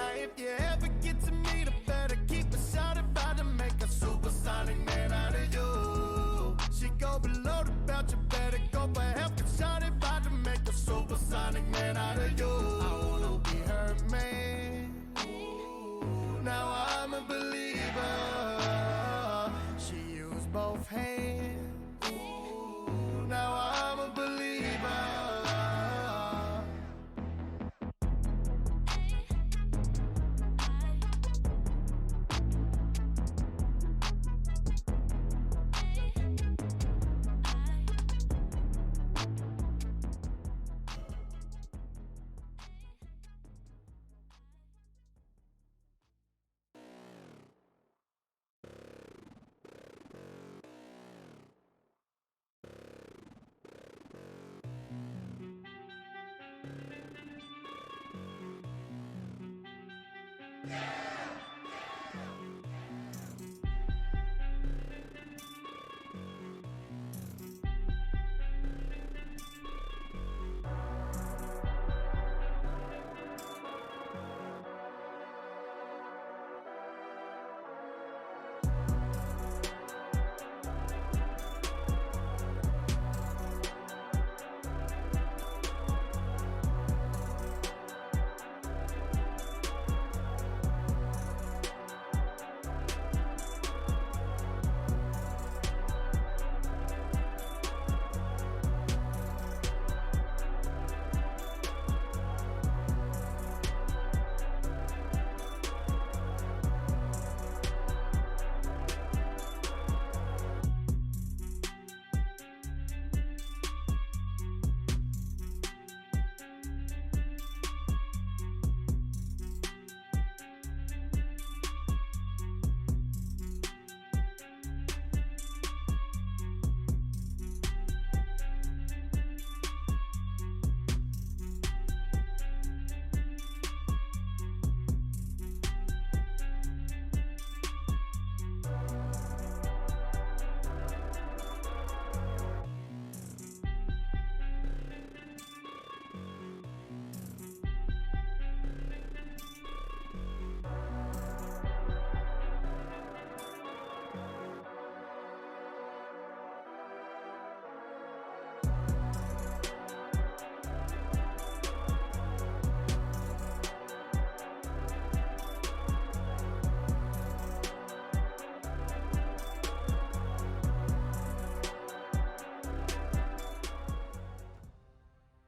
Now if you ever get to meet her, better keep a shot about to make a supersonic man out of you. She go below the belt, you better go for help, cause shot about to make a supersonic man out of you. I wanna be her man. Now I'm a believer. She used both hands. Now I'm a believer.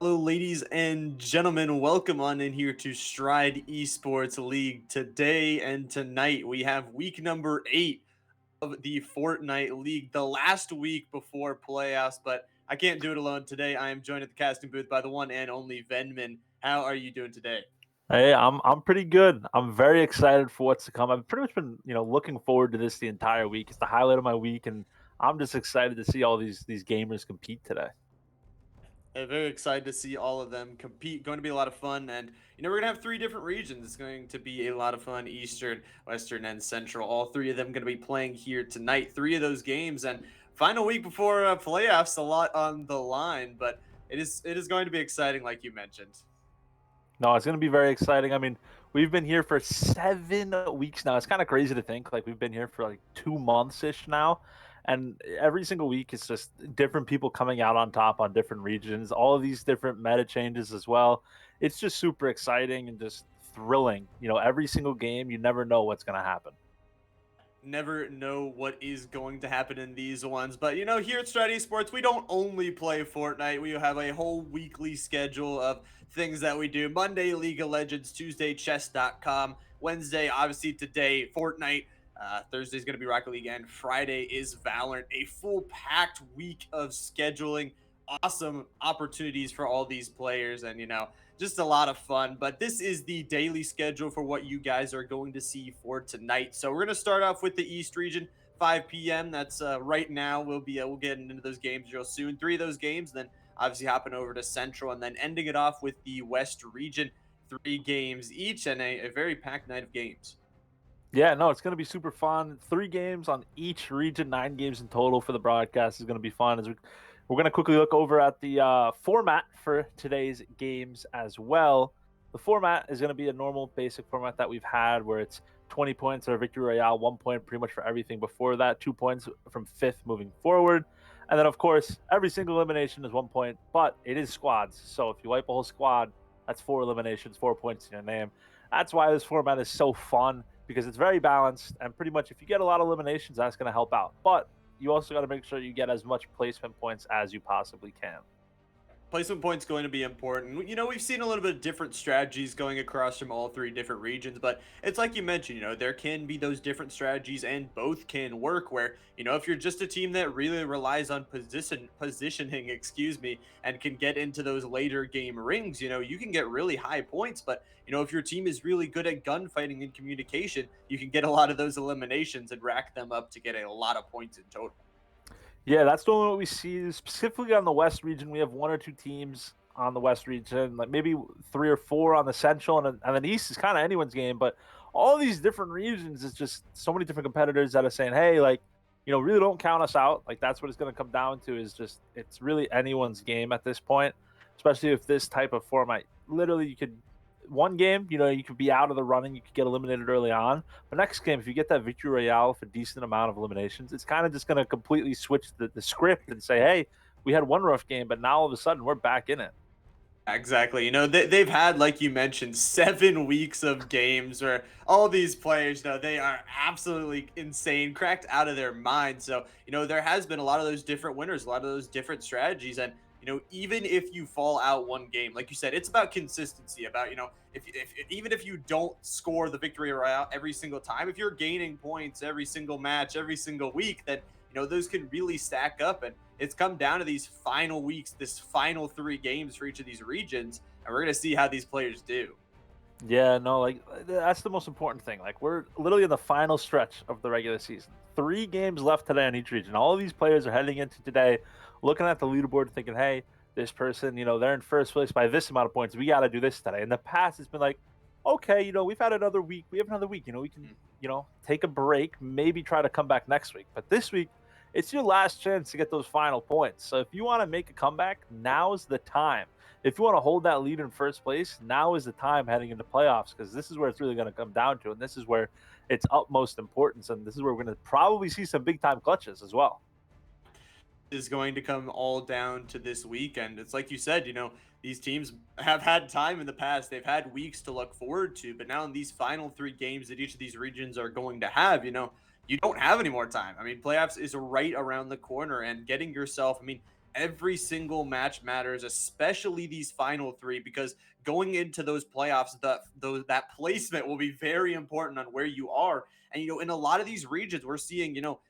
Hello, ladies and gentlemen. Welcome on in here to Stride Esports League. Today and tonight, we have week number 8 of the Fortnite League, the last week before playoffs. But I can't do it alone today. I am joined at the casting booth by the one and only Venman. How are you doing today? Hey, I'm pretty good. I'm very excited for what's to come. I've pretty much been, looking forward to this the entire week. It's the highlight of my week, and I'm just excited to see all these gamers compete today. Very excited to see all of them compete. Going to be a lot of fun. And, we're going to have 3 different regions. It's going to be a lot of fun. Eastern, Western, and Central. All 3 of them going to be playing here tonight. 3 of those games. And final week before playoffs, a lot on the line. But it is going to be exciting, like you mentioned. No, it's going to be very exciting. I mean, we've been here for 7 weeks now. It's kind of crazy to think. Like, we've been here for like 2 months-ish now. And every single week, it's just different people coming out on top on different regions, all of these different meta changes as well. It's just super exciting and just thrilling. Every single game, you never know what's going to happen. Never know what is going to happen in these ones. But, here at Stride Esports, we don't only play Fortnite. We have a whole weekly schedule of things that we do. Monday, League of Legends. Tuesday, chess.com. Wednesday, obviously today, Fortnite. Thursday's going to be Rocket League, and Friday is Valorant. A full packed week of scheduling. Awesome opportunities for all these players, and just a lot of fun. But this is the daily schedule for what you guys are going to see for tonight. So we're going to start off with the East region, 5 p.m. That's right now. We'll get into those games real soon. 3 of those games, then obviously hopping over to Central, and then ending it off with the West region, 3 games each, and a very packed night of games. Yeah, no, it's going to be super fun. 3 games on each region, 9 games in total for the broadcast is going to be fun. We're going to quickly look over at the format for today's games as well. The format is going to be a normal basic format that we've had where it's 20 points or victory royale, 1 point pretty much for everything before that, 2 points from fifth moving forward. And then, of course, every single elimination is 1 point, but it is squads. So if you wipe a whole squad, that's 4 eliminations, 4 points in your name. That's why this format is so fun, because it's very balanced. And pretty much if you get a lot of eliminations, that's going to help out. But you also got to make sure you get as much placement points as you possibly can. Placement points going to be important. You know, we've seen a little bit of different strategies going across from all 3 different regions, but it's like you mentioned, you know, there can be those different strategies and both can work where, you know, if you're just a team that really relies on positioning, excuse me, and can get into those later game rings, you know, you can get really high points, but you know, if your team is really good at gunfighting and communication, you can get a lot of those eliminations and rack them up to get a lot of points in total. Yeah, that's normally what we see. Specifically on the West region, we have 1 or 2 teams on the West region, like maybe 3 or 4 on the Central, and then East is kind of anyone's game. But all these different regions is just so many different competitors that are saying, "Hey, like, really don't count us out." Like that's what it's going to come down to. Is just it's really anyone's game at this point, especially if this type of format. Literally, you could 1 game, you could be out of the running, you could get eliminated early on. But next game, if you get that victory royale with a decent amount of eliminations, it's kind of just going to completely switch the script and say, hey, we had one rough game, but now all of a sudden we're back in it. Exactly. You know, they've had, like you mentioned, 7 weeks of games where all these players, they are absolutely insane, cracked out of their minds. So, you know, there has been a lot of those different winners, a lot of those different strategies. And, you know, even if you fall out 1 game, like you said, it's about consistency, about, you know, if even if you don't score the victory royale every single time, if you're gaining points every single match, every single week, then, you know, those can really stack up. And it's come down to these final weeks, this final 3 games for each of these regions, and we're going to see how these players do. Yeah, no, like that's the most important thing. Like we're literally in the final stretch of the regular season. 3 games left today on each region. All of these players are heading into today, looking at the leaderboard, thinking, "Hey, this person, they're in first place by this amount of points. We got to do this today." In the past, it's been like, "Okay, we've had another week. We have another week. We can, take a break, maybe try to come back next week." But this week, it's your last chance to get those final points. So if you want to make a comeback, now's the time. If you want to hold that lead in first place, now is the time heading into playoffs, because this is where it's really going to come down to, and this is where it's utmost importance, and this is where we're going to probably see some big time clutches as well. Is going to come all down to this weekend. It's like you said, you know, these teams have had time in the past. They've had weeks to look forward to, but now in these final 3 games that each of these regions are going to have, you know, you don't have any more time. I mean, playoffs is right around the corner, and getting yourself, I mean, every single match matters, especially these final 3, because going into those playoffs, that placement will be very important on where you are. And, you know, in a lot of these regions, we're seeing, you know,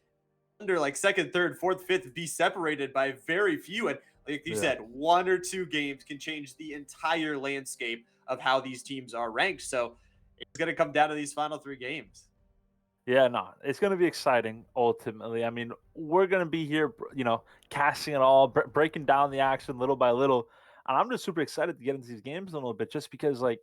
under like second, third, fourth, fifth be separated by very few. And like you said, 1 or 2 games can change the entire landscape of how these teams are ranked. So it's going to come down to these final 3 games. Yeah, no, it's going to be exciting ultimately. I mean, we're going to be here, casting it all, breaking down the action little by little. And I'm just super excited to get into these games a little bit, just because, like,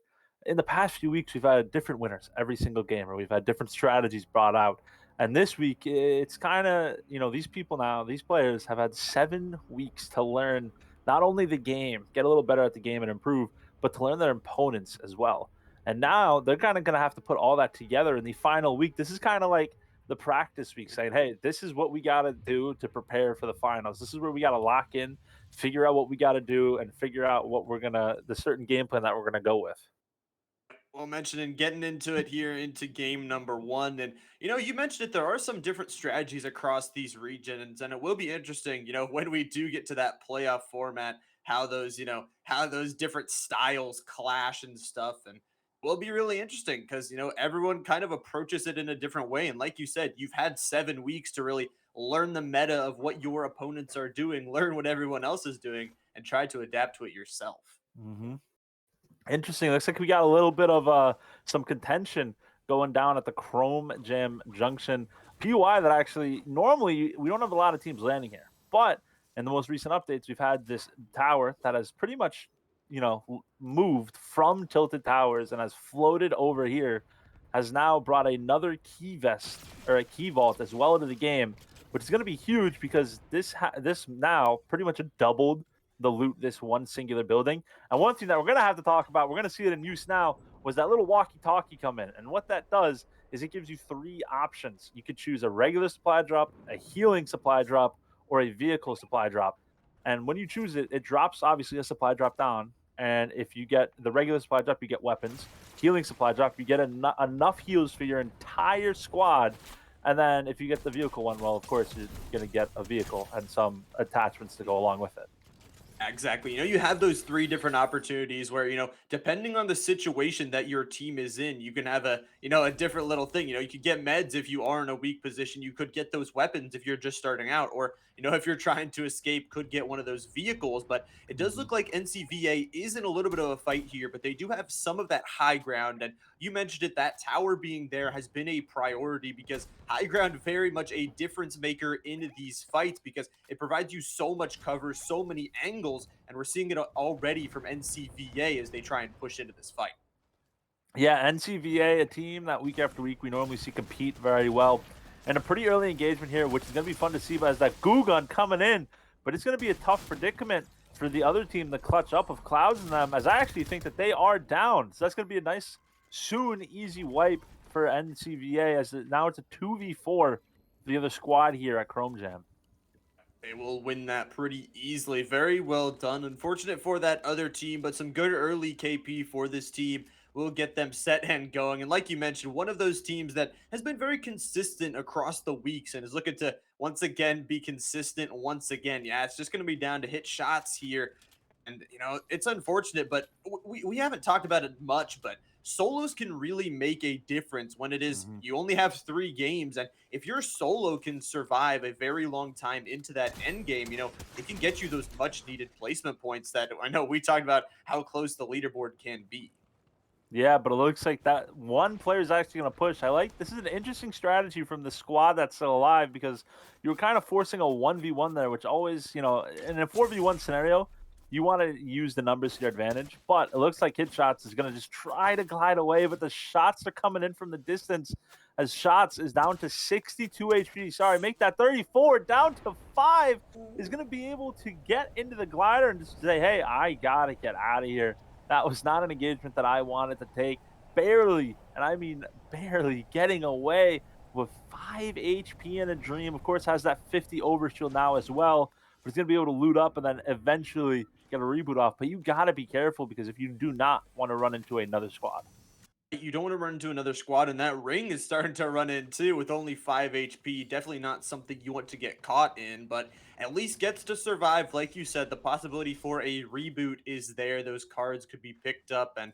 in the past few weeks, we've had different winners every single game, or we've had different strategies brought out. And this week, it's kind of, these people now, these players have had 7 weeks to learn not only the game, get a little better at the game and improve, but to learn their opponents as well. And now they're kind of going to have to put all that together in the final week. This is kind of like the practice week, saying, hey, this is what we got to do to prepare for the finals. This is where we got to lock in, figure out what we got to do, and figure out what the certain game plan that we're going to go with. Well, mentioning getting into it here into game number 1. And, you know, you mentioned it, there are some different strategies across these regions. And it will be interesting, you know, when we do get to that playoff format, how those, you know, how those different styles clash and stuff. And will be really interesting because, you know, everyone kind of approaches it in a different way. And like you said, you've had 7 weeks to really learn the meta of what your opponents are doing, learn what everyone else is doing, and try to adapt to it yourself. Mm-hmm. Interesting. Looks like we got a little bit of some contention going down at the Chrome Jam Junction PUI that actually normally we don't have a lot of teams landing here. But in the most recent updates, we've had this tower that has pretty much, moved from Tilted Towers and has floated over here, has now brought another key vest or a key vault as well into the game, which is going to be huge because this now pretty much doubled the loot this one singular building. And one thing that we're going to have to talk about, we're going to see it in use now, was that little walkie-talkie come in. And what that does is it gives you three options. You could choose a regular supply drop, a healing supply drop, or a vehicle supply drop. And when you choose it, it drops obviously a supply drop down. And if you get the regular supply drop, you get weapons. Healing supply drop, you get enough heals for your entire squad. And then if you get the vehicle one, well, of course, you're going to get a vehicle and some attachments to go along with it. Exactly. You have those three different opportunities where, depending on the situation that your team is in, you can have a different little thing. You could get meds if you are in a weak position. You could get those weapons if you're just starting out, or, if you're trying to escape, could get one of those vehicles. But it does look like NCVA is in a little bit of a fight here, but they do have some of that high ground. And you mentioned it, that tower being there has been a priority because high ground very much a difference maker in these fights because it provides you so much cover, so many angles, and we're seeing it already from NCVA as they try and push into this fight. Yeah, NCVA, a team that week after week we normally see compete very well. And a pretty early engagement here, which is going to be fun to see as that goo gun coming in. But it's going to be a tough predicament for the other team to clutch up of Clouds and them, as I actually think that they are down. So that's going to be a nice, soon, easy wipe for NCVA, as now it's a 2v4 for the other squad here at Chrome Jam. They will win that pretty easily. Very well done. Unfortunate for that other team, but some good early KP for this team will get them set and going. And like you mentioned, one of those teams that has been very consistent across the weeks and is looking to once again be consistent once again. Yeah, it's just going to be down to hit shots here. And, it's unfortunate, but we haven't talked about it much, but solos can really make a difference when it is you only have 3 games. And if your solo can survive a very long time into that end game, it can get you those much needed placement points that I know we talked about how close the leaderboard can be. Yeah, but it looks like that one player is actually going to push. This is an interesting strategy from the squad that's still alive because you were kind of forcing a 1v1 there, which always, in a 4v1 scenario, you want to use the numbers to your advantage. But it looks like Hit Shots is going to just try to glide away, but the shots are coming in from the distance as Shots is down to 62 HP. Sorry, make that 34 down to 5. Is going to be able to get into the glider and just say, hey, I got to get out of here. That was not an engagement that I wanted to take. Barely, and I mean barely, getting away with 5 HP in a dream. Of course, has that 50 overshield now as well. But he's going to be able to loot up and then eventually get a reboot off. But you got to be careful because if you do not want to run into another squad. You don't want to run into another squad, and that ring is starting to run in too with only 5 HP. Definitely not something you want to get caught in, but at least gets to survive. Like you said, the possibility for a reboot is there. Those cards could be picked up and,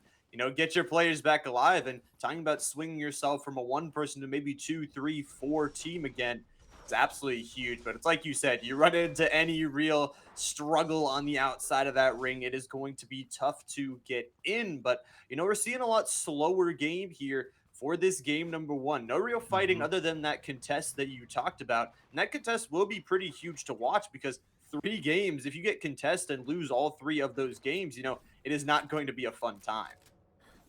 get your players back alive. And talking about swinging yourself from a 1 person to maybe 2, 3, 4 team again, it's absolutely huge. But it's like you said, you run into any real struggle on the outside of that ring, it is going to be tough to get in. But, we're seeing a lot slower game here for this game number 1. No real fighting other than that contest that you talked about. And that contest will be pretty huge to watch because 3 games, if you get contest and lose all 3 of those games, it is not going to be a fun time.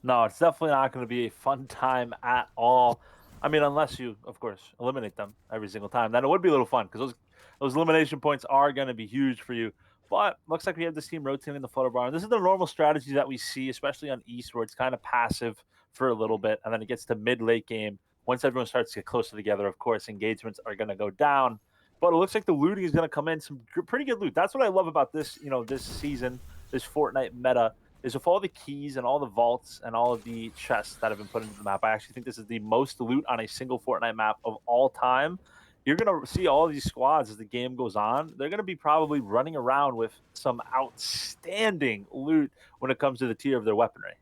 No, it's definitely not going to be a fun time at all. I mean, unless you, of course, eliminate them every single time. Then it would be a little fun because those elimination points are going to be huge for you. But looks like we have this team rotating the flutter bar. And this is the normal strategy that we see, especially on East, where it's kind of passive for a little bit. And then it gets to mid-late game. Once everyone starts to get closer together, of course, engagements are going to go down. But it looks like the looting is going to come in. Some pretty good loot. That's what I love about this, this season, this Fortnite meta, is with all the keys and all the vaults and all of the chests that have been put into the map. I actually think this is the most loot on a single Fortnite map of all time. You're going to see all these squads as the game goes on. They're going to be probably running around with some outstanding loot when it comes to the tier of their weaponry.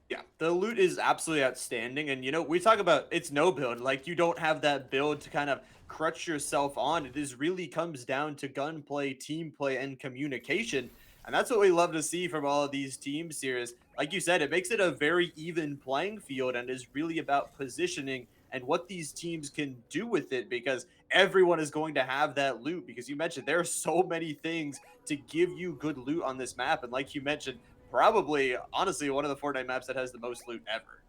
Yeah, the loot is absolutely outstanding. And, we talk about it's no build. Like, you don't have that build to kind of crutch yourself on. It is really comes down to gunplay, team play, and communication. And that's what we love to see from all of these teams here is, like you said, it makes it a very even playing field and is really about positioning and what these teams can do with it because everyone is going to have that loot because you mentioned there are so many things to give you good loot on this map. And like you mentioned, probably, honestly, one of the Fortnite maps that has the most loot ever.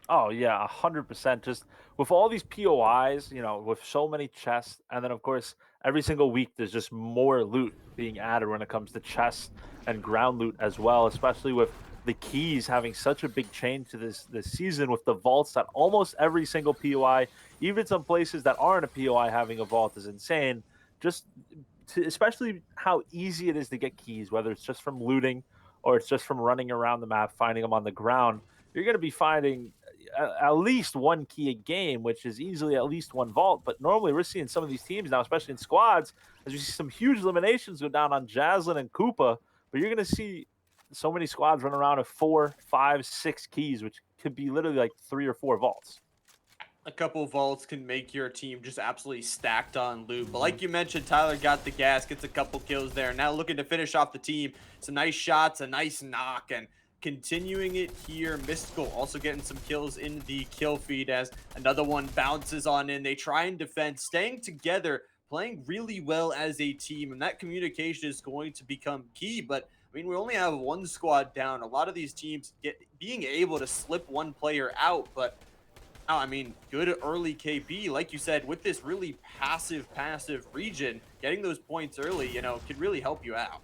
Oh, yeah, 100%. Just with all these POIs, with so many chests, and then, of course, every single week there's just more loot being added when it comes to chest and ground loot as well, especially with the keys having such a big change to this season with the vaults at almost every single POI, even some places that aren't a POI having a vault is insane. Just especially how easy it is to get keys, whether it's just from looting or it's just from running around the map, finding them on the ground. You're going to be finding at least one key a game, which is easily at least one vault. But normally we're seeing some of these teams now, especially in squads, as you see some huge eliminations go down on Jaslyn and Koopa. But you're going to see so many squads run around with 4, 5, 6 keys, which could be literally like 3 or 4 vaults. A couple vaults can make your team just absolutely stacked on loot. But like you mentioned, Tyler got the gas, gets a couple kills there. Now looking to finish off the team. Some nice shots, a nice knock, and continuing it here. Mystical also getting some kills in the kill feed as another one bounces on in. They try and defend, staying together, playing really well as a team, and that communication is going to become key. But I mean, we only have one squad down. A lot of these teams being able to slip one player out, but I mean, good early KP, like you said, with this really passive region, getting those points early, you know, could really help you out.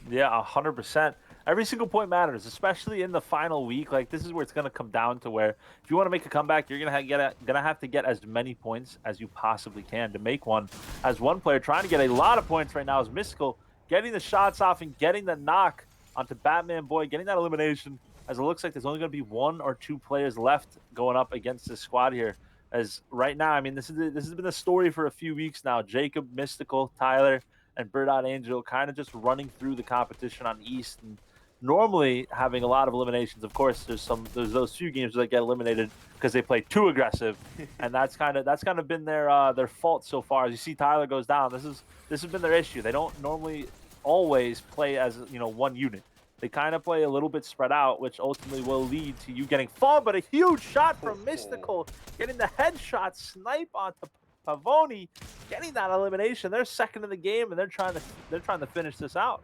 Yeah, 100%. Every single point matters, especially in the final week. Like, this is where it's going to come down to where if you want to make a comeback, you're going to have to get as many points as you possibly can to make one. As one player trying to get a lot of points right now is Mystical, getting the shots off and getting the knock onto Batman Boy, getting that elimination, as it looks like there's only going to be 1 or 2 players left going up against this squad here. As right now, I mean, this has been a story for a few weeks now. Jacob, Mystical, Tyler, and Bird Angel kind of just running through the competition on East and normally having a lot of eliminations. Of course, there's those few games that get eliminated because they play too aggressive, and that's kind of been their fault so far. As you see, Tyler goes down. This has been their issue. They don't normally always play as one unit. They kind of play a little bit spread out, which ultimately will lead to you getting fall. But a huge shot from Mystical, getting the headshot snipe onto Pavoni, getting that elimination. They're second in the game, and they're trying to finish this out.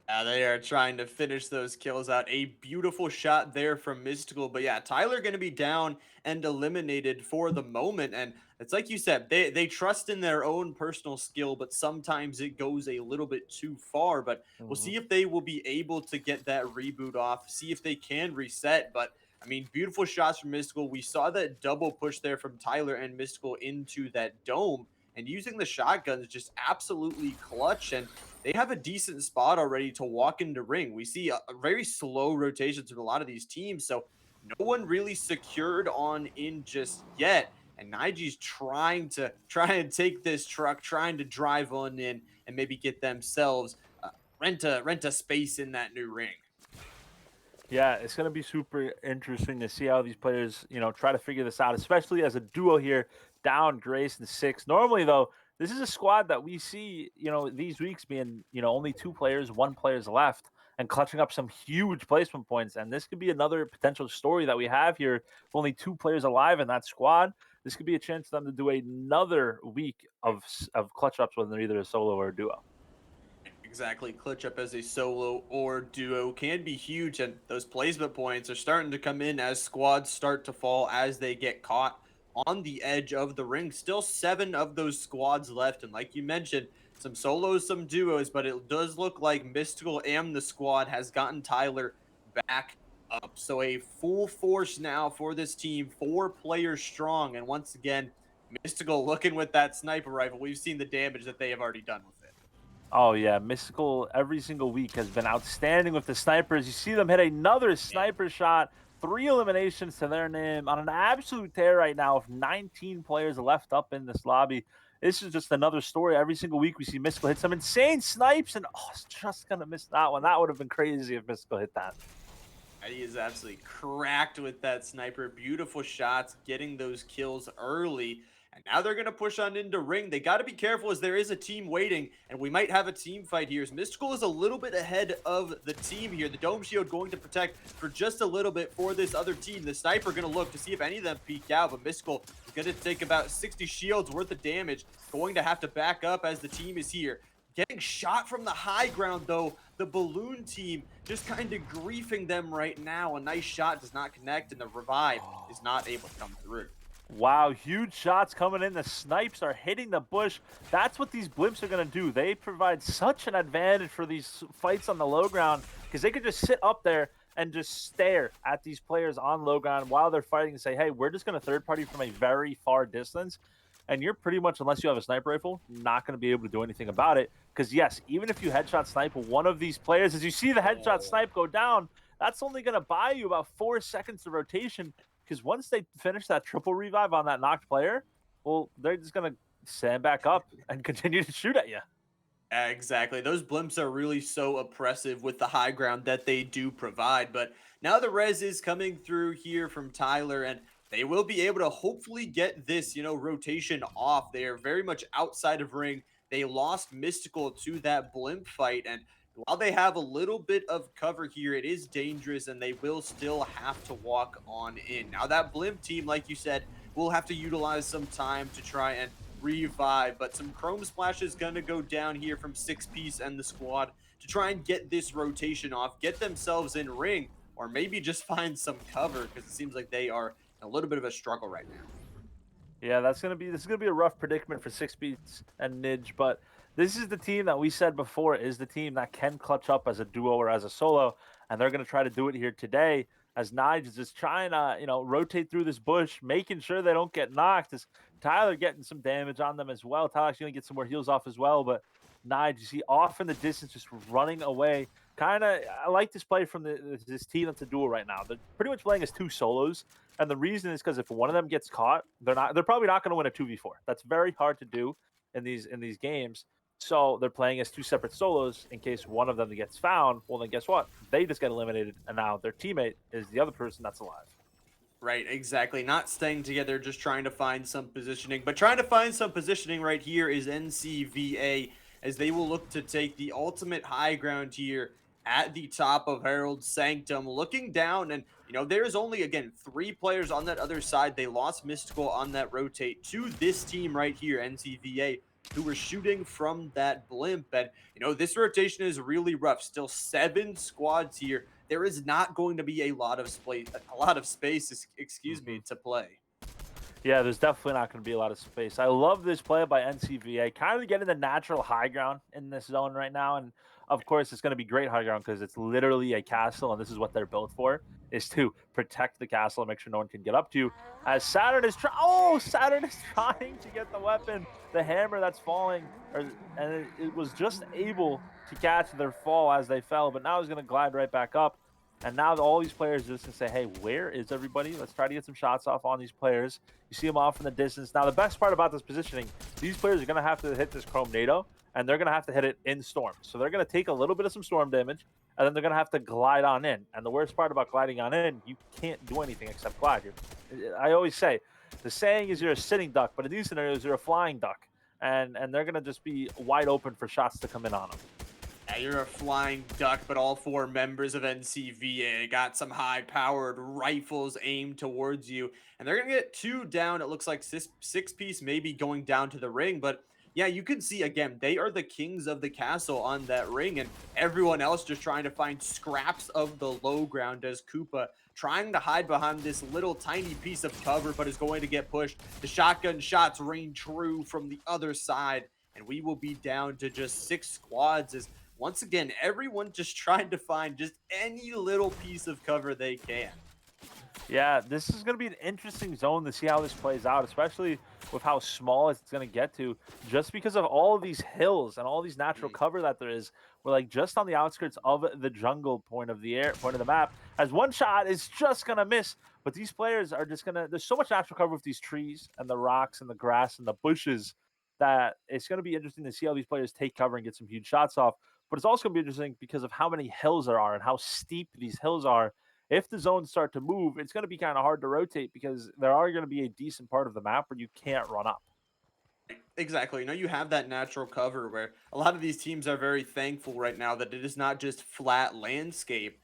Yeah, they are trying to finish those kills out. A beautiful shot there from Mystical. But yeah, Tyler going to be down and eliminated for the moment. And it's like you said, they trust in their own personal skill, but sometimes it goes a little bit too far. But we'll see if they will be able to get that reboot off, see if they can reset. But I mean, beautiful shots from Mystical. We saw that double push there from Tyler and Mystical into that dome. And using the shotgun is just absolutely clutch. And they have a decent spot already to walk into ring. We see a very slow rotations with a lot of these teams. So no one really secured on in just yet. And Niji's trying to take this truck, trying to drive on in and maybe get themselves rent a space in that new ring. Yeah, it's going to be super interesting to see how these players, try to figure this out, especially as a duo here, down Grace and 6. Normally, though, this is a squad that we see, these weeks being, only 2 players, 1 player's left, and clutching up some huge placement points. And this could be another potential story that we have here. With only 2 players alive in that squad, this could be a chance for them to do another week of clutch ups, whether they're either a solo or a duo. Exactly. Clutch up as a solo or duo can be huge, and those placement points are starting to come in as squads start to fall as they get caught on the edge of the ring. Still 7 of those squads left, and like you mentioned, some solos, some duos, but it does look like Mystical and the squad has gotten Tyler back up. So a full force now for this team, 4 players strong, and once again, Mystical looking with that sniper rifle. We've seen the damage that they have already done with it. Oh, yeah. Mystical every single week has been outstanding with the snipers. You see them hit another sniper shot. 3 eliminations to their name on an absolute tear right now with 19 players left up in this lobby. This is just another story. Every single week we see Mystical hit some insane snipes, and it's just going to miss that one. That would have been crazy if Mystical hit that. He is absolutely cracked with that sniper. Beautiful shots, getting those kills early. And now they're going to push on into ring. They got to be careful as there is a team waiting, and we might have a team fight here. As Mystical is a little bit ahead of the team here. The Dome Shield going to protect for just a little bit for this other team. The Sniper going to look to see if any of them peek out, but Mystical is going to take about 60 shields worth of damage. Going to have to back up as the team is here. Getting shot from the high ground, though. The Balloon team just kind of griefing them right now. A nice shot does not connect, and the revive is not able to come through. Wow, huge shots coming in. The snipes are hitting the bush. That's what these blimps are going to do. They provide such an advantage for these fights on the low ground because they could just sit up there and just stare at these players on low ground while they're fighting and say, hey, we're just going to third party from a very far distance. And you're pretty much, unless you have a sniper rifle, not going to be able to do anything about it. Because, yes, even if you headshot snipe one of these players, as you see the headshot snipe go down, that's only going to buy you about 4 seconds of rotation because once they finish that triple revive on that knocked player, well, they're just going to stand back up and continue to shoot at you. Exactly. Those blimps are really so oppressive with the high ground that they do provide. But now the res is coming through here from Tyler, and they will be able to hopefully get this, rotation off. They are very much outside of ring. They lost Mystical to that blimp fight, and while they have a little bit of cover here, it is dangerous, and they will still have to walk on in. Now that blimp team, like you said, will have to utilize some time to try and revive, but some Chrome Splash is going to go down here from 6-piece and the squad to try and get this rotation off, get themselves in ring, or maybe just find some cover because it seems like they are in a little bit of a struggle right now. Yeah, this is gonna be a rough predicament for 6-piece and Nidge, but this is the team that we said before is the team that can clutch up as a duo or as a solo, and they're gonna try to do it here today. As Nige is just trying to, rotate through this bush, making sure they don't get knocked. As Tyler getting some damage on them as well. Tyler actually gonna get some more heals off as well, but Nige, you see off in the distance, just running away. I like this play from this team that's a duo right now. They're pretty much playing as 2 solos. And the reason is because if one of them gets caught, they're probably not going to win a 2v4. That's very hard to do in these games. So they're playing as 2 separate solos in case one of them gets found. Well, then guess what? They just get eliminated, and now their teammate is the other person that's alive. Right, exactly. Not staying together, just trying to find some positioning. But trying to find some positioning right here is NCVA, as they will look to take the ultimate high ground here at the top of Herald's Sanctum. Looking down, and, there's only, again, 3 players on that other side. They lost Mystical on that rotate to this team right here, NCVA, who were shooting from that blimp. And, this rotation is really rough. Still 7 squads here. There is not going to be a lot of space, excuse me, to play. Yeah, there's definitely not going to be a lot of space. I love this play by NCVA, kind of getting the natural high ground in this zone right now. And of course, it's going to be great high ground because it's literally a castle, and this is what they're built for, is to protect the castle and make sure no one can get up to you. As Saturn is Saturn is trying to get the weapon, the hammer that's falling, and it was just able to catch their fall as they fell, but now he's going to glide right back up. And now all these players are just going to say, hey, where is everybody? Let's try to get some shots off on these players. You see them off in the distance. Now, the best part about this positioning, these players are going to have to hit this Chrome NATO, and they're going to have to hit it in Storm. So they're going to take a little bit of some Storm damage, and then they're going to have to glide on in. And the worst part about gliding on in, you can't do anything except glide. I always say, the saying is you're a sitting duck, but in these scenarios, you're a flying duck. And they're going to just be wide open for shots to come in on them. Yeah, you're a flying duck, but all 4 members of NCVA got some high-powered rifles aimed towards you, and they're going to get 2 down. It looks like 6-piece maybe going down to the ring, but yeah, you can see, again, they are the kings of the castle on that ring, and everyone else just trying to find scraps of the low ground as Koopa trying to hide behind this little tiny piece of cover, but is going to get pushed. The shotgun shots ring true from the other side, and we will be down to just 6 squads as once again, everyone just trying to find just any little piece of cover they can. Yeah, this is going to be an interesting zone to see how this plays out, especially with how small it's going to get to, just because of all of these hills and all these natural cover that there is. We're like just on the outskirts of the jungle point of the map, as one shot is just going to miss. But these players are just going to, there's so much natural cover with these trees and the rocks and the grass and the bushes that it's going to be interesting to see how these players take cover and get some huge shots off. But it's also going to be interesting because of how many hills there are and how steep these hills are. If the zones start to move, it's going to be kind of hard to rotate because there are going to be a decent part of the map where you can't run up. Exactly. You have that natural cover where a lot of these teams are very thankful right now that it is not just flat landscape.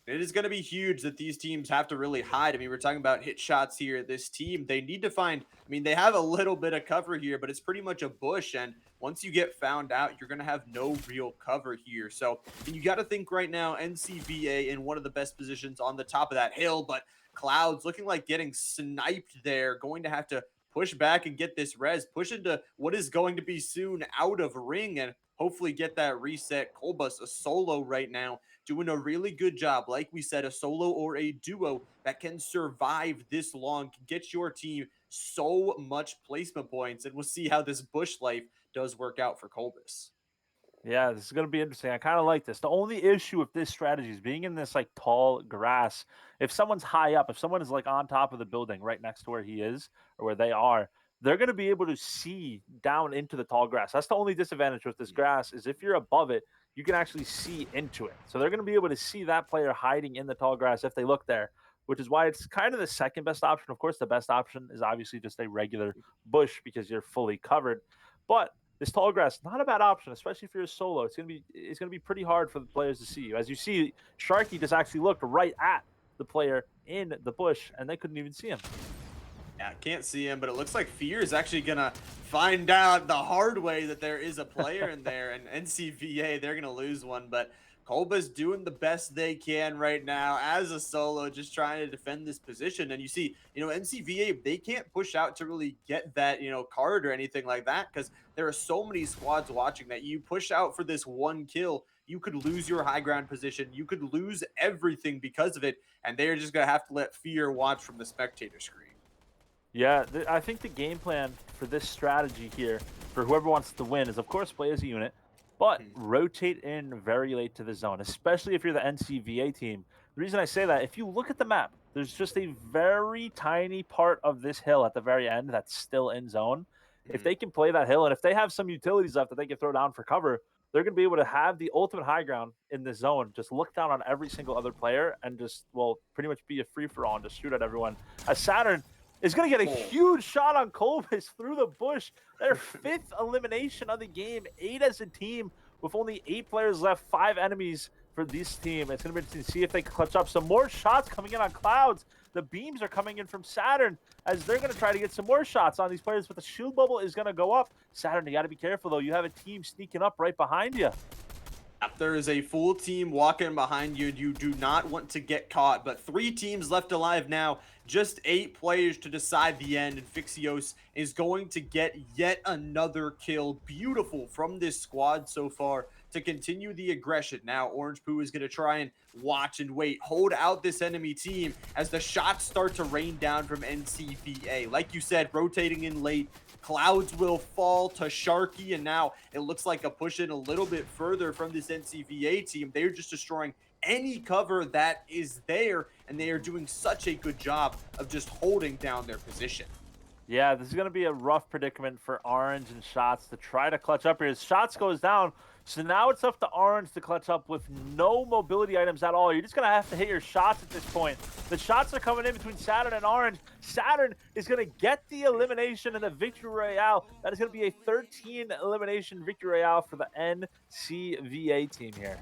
It is going to be huge that these teams have to really hide. I mean, we're talking about hit shots here. This team, they need to find, they have a little bit of cover here, but it's pretty much a bush. And once you get found out, you're going to have no real cover here. So you got to think right now, NCVA in one of the best positions on the top of that hill, but Clouds looking like getting sniped there, going to have to push back and get this res, push into what is going to be soon out of ring, and hopefully get that reset. Kolbus, a solo right now, doing a really good job. Like we said, a solo or a duo that can survive this long, can get your team so much placement points, and we'll see how this bush life does work out for Kolbus. Yeah, this is going to be interesting. I kind of like this. The only issue with this strategy is being in this like tall grass. If someone's high up, if someone is like on top of the building right next to where he is or where they are, they're going to be able to see down into the tall grass. That's the only disadvantage with this grass is if you're above it, you can actually see into it. So they're going to be able to see that player hiding in the tall grass if they look there, which is why it's kind of the second best option. Of course, the best option is obviously just a regular bush because you're fully covered. But this tall grass, not a bad option, especially if you're a solo. It's gonna be pretty hard for the players to see you. As you see, Sharky just actually looked right at the player in the bush, and they couldn't even see him. Yeah, can't see him, but it looks like Fear is actually gonna find out the hard way that there is a player in there, and NCVA, they're gonna lose one, but Kolba's doing the best they can right now as a solo, just trying to defend this position. And you see, NCVA, they can't push out to really get that, card or anything like that, because there are so many squads watching that you push out for this one kill, you could lose your high ground position, you could lose everything because of it, and they're just gonna have to let Fear watch from the spectator screen. Yeah, I think the game plan for this strategy here, for whoever wants to win, is of course play as a unit, but rotate in very late to the zone, especially if you're the NCVA team. The reason I say that, if you look at the map, there's just a very tiny part of this hill at the very end that's still in zone. If they can play that hill, and if they have some utilities left that they can throw down for cover, they're going to be able to have the ultimate high ground in the zone, just look down on every single other player and just, well, pretty much be a free-for-all and just shoot at everyone. As Saturn is going to get a huge shot on Kolbus through the bush. Their 5th elimination of the game, 8 as a team with only 8 players left, 5 enemies for this team. It's going to be interesting to see if they can clutch up. Some more shots coming in on Clouds. The beams are coming in from Saturn as they're going to try to get some more shots on these players, but the shield bubble is going to go up. Saturn, you got to be careful, though. You have a team sneaking up right behind you. There is a full team walking behind you. You do not want to get caught, but 3 teams left alive now. Just 8 players to decide the end, and Fixios is going to get yet another kill. Beautiful from this squad so far to continue the aggression. Now, Orange Poo is going to try and watch and wait, hold out this enemy team as the shots start to rain down from NCVA. Like you said, rotating in late, Clouds will fall to Sharky, and now it looks like a push in a little bit further from this NCVA team. They're just destroying any cover that is there, and they are doing such a good job of just holding down their position. Yeah, this is going to be a rough predicament for Orange and Shots to try to clutch up here. As Shots goes down, so now it's up to Orange to clutch up with no mobility items at all. You're just going to have to hit your shots at this point. The shots are coming in between Saturn and Orange. Saturn is going to get the elimination in the Victory Royale. That is going to be a 13 elimination Victory Royale for the NCVA team here.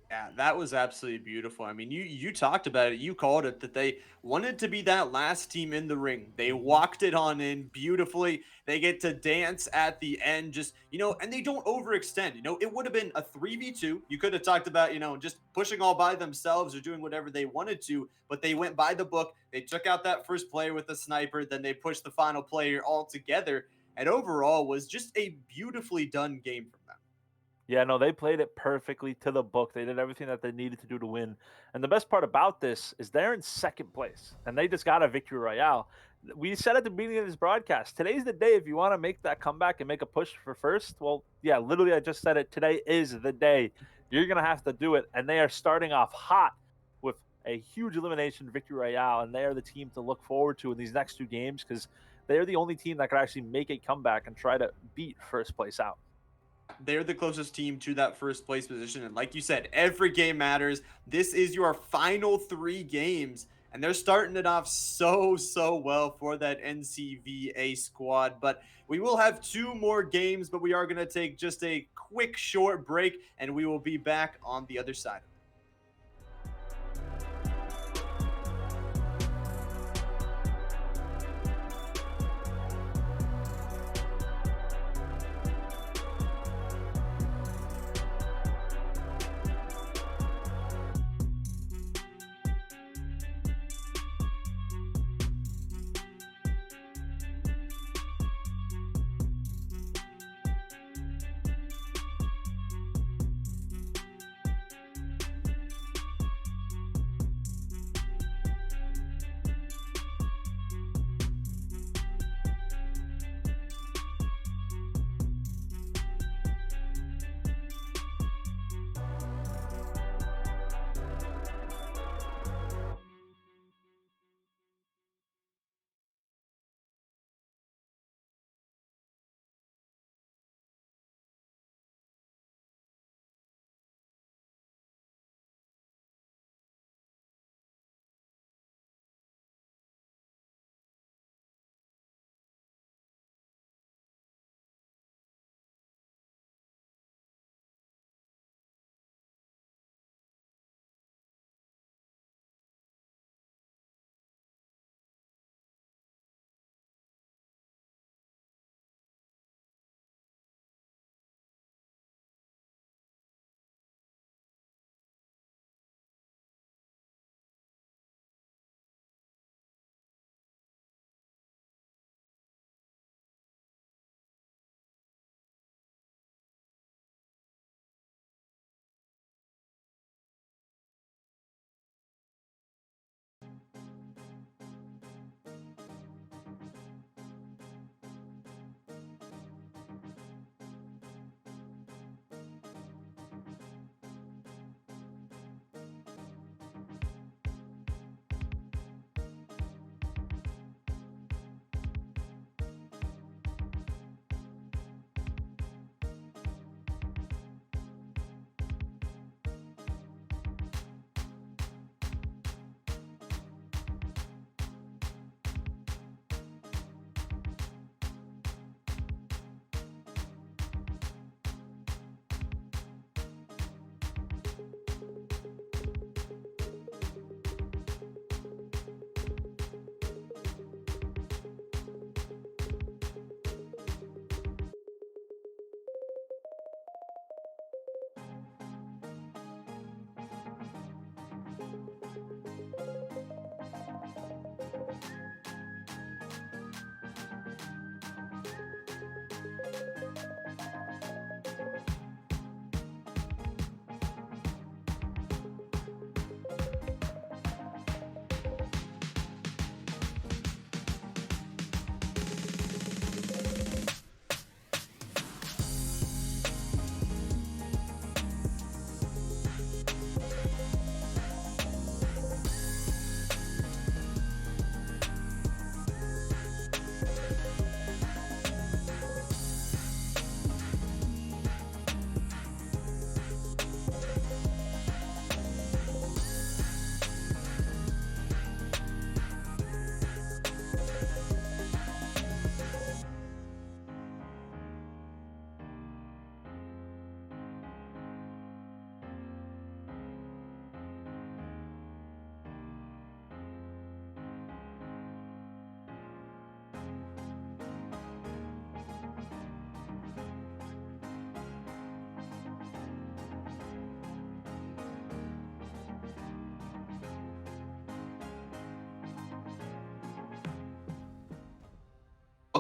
Yeah, that was absolutely beautiful. I mean, you talked about it. You called it that they wanted to be that last team in the ring. They walked it on in beautifully. They get to dance at the end, just, and they don't overextend. It would have been a 3v2. You could have talked about, just pushing all by themselves or doing whatever they wanted to, but they went by the book. They took out that first player with the sniper, then they pushed the final player all together, and overall was just a beautifully done game from them. Yeah, no, they played it perfectly to the book. They did everything that they needed to do to win. And the best part about this is they're in 2nd place, and they just got a Victory Royale. We said at the beginning of this broadcast, today's the day if you want to make that comeback and make a push for first. Well, yeah, literally, I just said it. Today is the day. You're going to have to do it. And they are starting off hot with a huge elimination Victory Royale, and they are the team to look forward to in these next 2 games because they're the only team that could actually make a comeback and try to beat first place out. They're the closest team to that first place position. And like you said, every game matters. This is your final 3 games, and they're starting it off so well for that NCVA squad. But we will have 2 more games, but we are going to take just a quick short break, and we will be back on the other side.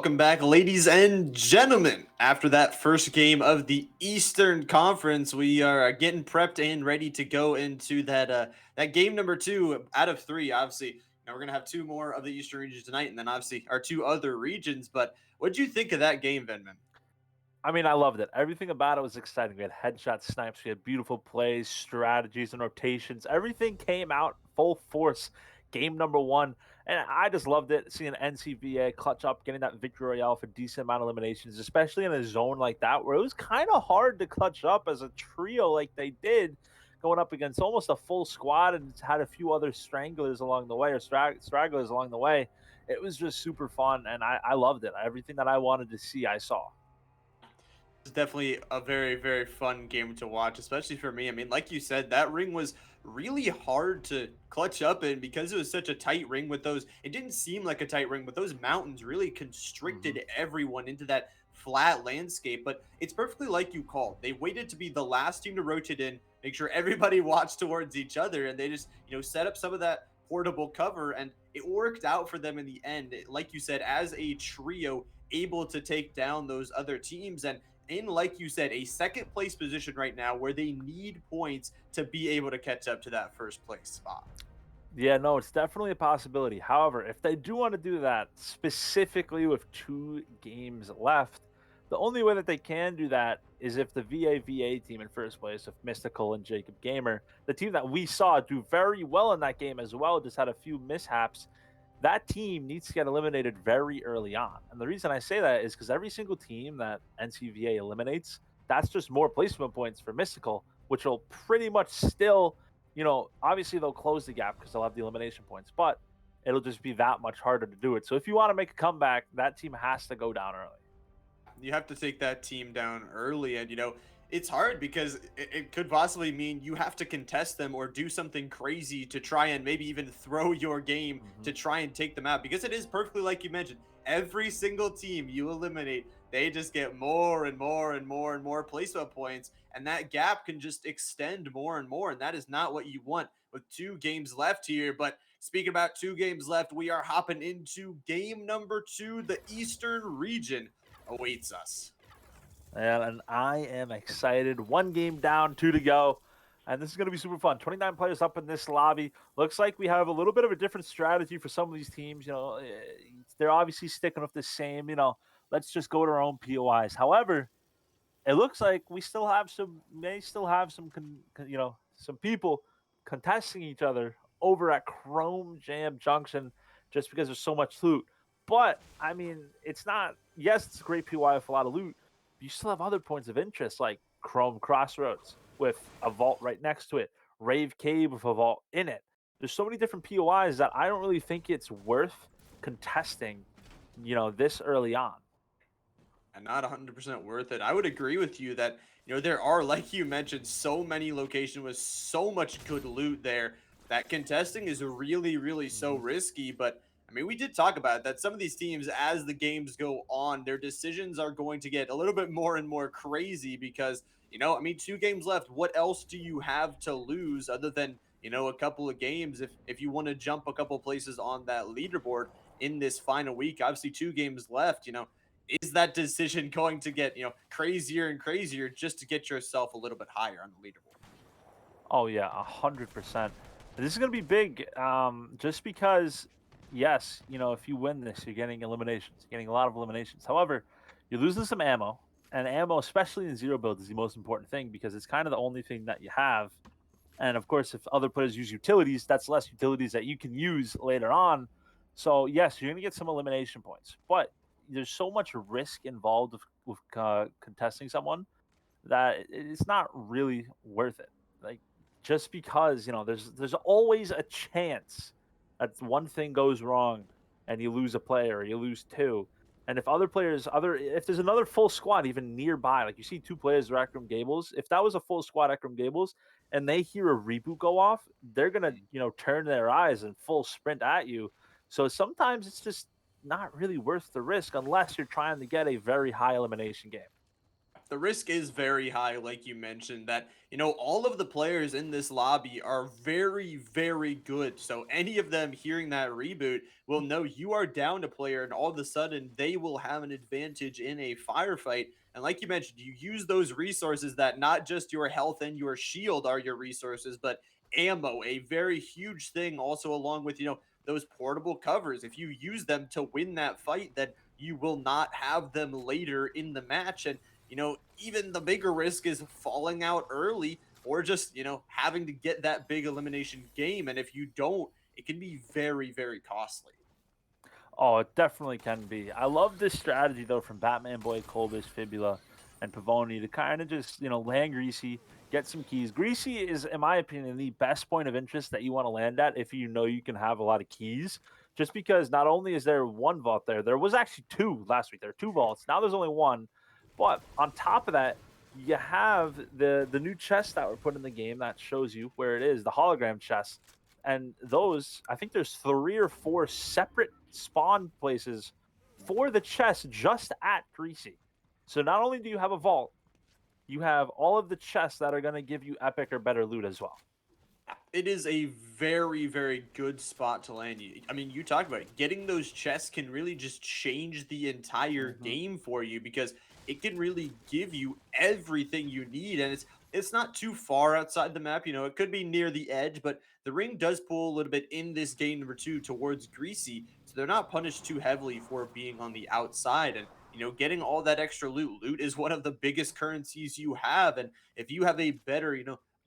Welcome back, ladies and gentlemen. After that first game of the Eastern Conference, we are getting prepped and ready to go into that game number 2 out of 3. Obviously, now we're gonna have 2 more of the Eastern region tonight, and then obviously our 2 other regions. But what do you think of that game, Venman? I mean, I loved it. Everything about it was exciting. We had headshot snipes, we had beautiful plays, strategies, and rotations. Everything came out full force. Game number 1, and I just loved it. Seeing NCVA clutch up, getting that victory royale for decent amount of eliminations, especially in a zone like that where it was kind of hard to clutch up as a trio like they did, going up against almost a full squad, and it's had a few other stranglers along the way or stragglers along the way. It was just super fun, and I loved it. Everything that I wanted to see, I saw. It's definitely a very, very fun game to watch, especially for me. I mean, like you said, that ring was really hard to clutch up in because it was such a tight ring with those. It didn't seem like a tight ring, but those mountains really Mhm. constricted everyone into that flat landscape. But it's perfectly like you called. They waited to be the last team to rotate in, make sure everybody watched towards each other, and they just, set up some of that portable cover, and it worked out for them in the end. Like you said, as a trio, able to take down those other teams. And in, like you said, a second place position right now where they need points to be able to catch up to that first place spot. Yeah, no, it's definitely a possibility. However, if they do want to do that, specifically with 2 games left, the only way that they can do that is if the VAVA team in first place, of Mystical and Jacob Gamer, the team that we saw do very well in that game as well, just had a few mishaps. That team needs to get eliminated very early on. And the reason I say that is because every single team that NCVA eliminates, that's just more placement points for Mystical, which will pretty much still, obviously they'll close the gap because they'll have the elimination points, but it'll just be that much harder to do it. So if you want to make a comeback, that team has to go down early. You have to take that team down early, and it's hard because it could possibly mean you have to contest them or do something crazy to try and maybe even throw your game to Mhm. try and take them out, because it is perfectly like you mentioned. Every single team you eliminate, they just get more and more and more and more placement points, and that gap can just extend more and more, and that is not what you want with 2 games left here. But speaking about 2 games left, we are hopping into game number 2. The Eastern region awaits us. And I am excited. 1 game down, 2 to go. And this is going to be super fun. 29 players up in this lobby. Looks like we have a little bit of a different strategy for some of these teams. They're obviously sticking with the same, let's just go to our own POIs. However, it looks like we still have may still have some people contesting each other over at Chrome Jam Junction just because there's so much loot. But I mean, it's not. Yes, it's a great PY with a lot of loot. But you still have other points of interest like Chrome Crossroads with a vault right next to it, Rave Cave with a vault in it. There's so many different POIs that I don't really think it's worth contesting, this early on. And not 100% worth it. I would agree with you that, there are, like you mentioned, so many locations with so much good loot there that contesting is really, really so Mhm. risky. But I mean, we did talk about it, that some of these teams, as the games go on, their decisions are going to get a little bit more and more crazy because, I mean, 2 games left. What else do you have to lose other than, a couple of games if you want to jump a couple places on that leaderboard in this final week? Obviously, 2 games left, is that decision going to get crazier and crazier just to get yourself a little bit higher on the leaderboard? Oh yeah, 100%. This is gonna be big, just because, yes, if you win this, you're getting eliminations, you're getting a lot of eliminations. However, you're losing some ammo, and ammo, especially in zero build, is the most important thing because it's kind of the only thing that you have. And of course, if other players use utilities, that's less utilities that you can use later on. So yes, you're gonna get some elimination points, but there's so much risk involved with contesting someone that it's not really worth it. Like, just because there's always a chance that one thing goes wrong and you lose a player, or you lose two. And if there's another full squad even nearby, like you see 2 players are Ekram Gables, if that was a full squad Ekram Gables and they hear a reboot go off, they're gonna turn their eyes and full sprint at you. So sometimes it's just not really worth the risk unless you're trying to get a very high elimination game. The risk is very high, like you mentioned, that, all of the players in this lobby are very, very good. So any of them hearing that reboot will know you are down a player, and all of a sudden they will have an advantage in a firefight. And like you mentioned, you use those resources that not just your health and your shield are your resources, but ammo, a very huge thing, also along with, those portable covers. If you use them to win that fight, then you will not have them later in the match. And even the bigger risk is falling out early or just, having to get that big elimination game. And if you don't, it can be very, very costly. Oh, it definitely can be. I love this strategy though from Batman Boy, Colbus, Fibula, and Pavoni to kind of just land Greasy, get some keys. Greasy is, in my opinion, the best point of interest that you want to land at if you know you can have a lot of keys. Just because not only is there one vault there was actually two last week. There are two vaults. Now there's only one. But on top of that, you have the new chest that were put in the game that shows you where it is, the hologram chest. And those, I think there's 3 or 4 separate spawn places for the chest just at Greasy. So not only do you have a vault, you have all of the chests that are going to give you epic or better loot as well. It is a very, very good spot to land. I mean, you talk about it. Getting those chests can really just change the entire game for you because it can really give you everything you need, and it's not too far outside the map. It could be near the edge, but the ring does pull a little bit in this game number 2 towards Greasy, so they're not punished too heavily for being on the outside. And getting all that extra loot. Loot is one of the biggest currencies you have, and if you have a better,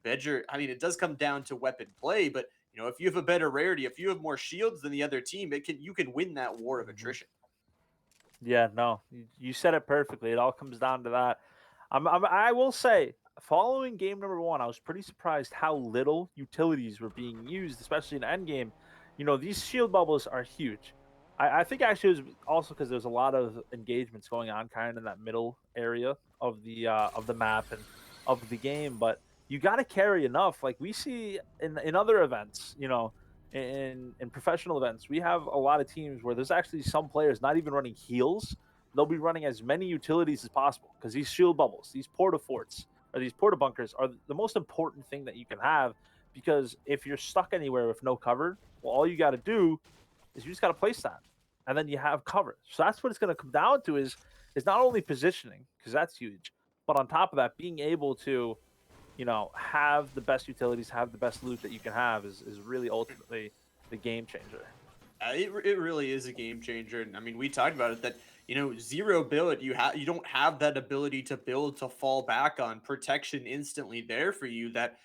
better. I mean, it does come down to weapon play, but if you have a better rarity, if you have more shields than the other team, you can win that war of attrition. Yeah, no, you said it perfectly. It all comes down to that. I will say, following game number 1, I was pretty surprised how little utilities were being used, especially in endgame. These shield bubbles are huge. I think actually it was also because there's a lot of engagements going on kind of in that middle area of the map and of the game. But you got to carry enough. Like we see in other events, in professional events, we have a lot of teams where there's actually some players not even running heals. They'll be running as many utilities as possible because these shield bubbles, these porta forts, or these porta bunkers are the most important thing that you can have. Because if you're stuck anywhere with no cover, well, all you got to do is you just got to place that, and then you have cover. So that's what it's going to come down to is not only positioning because that's huge, but on top of that, being able to have the best utilities, have the best loot that you can have is really ultimately the game changer. It really is a game changer, and I mean, we talked about it that zero build, you don't have that ability to build to fall back on protection instantly there for you. That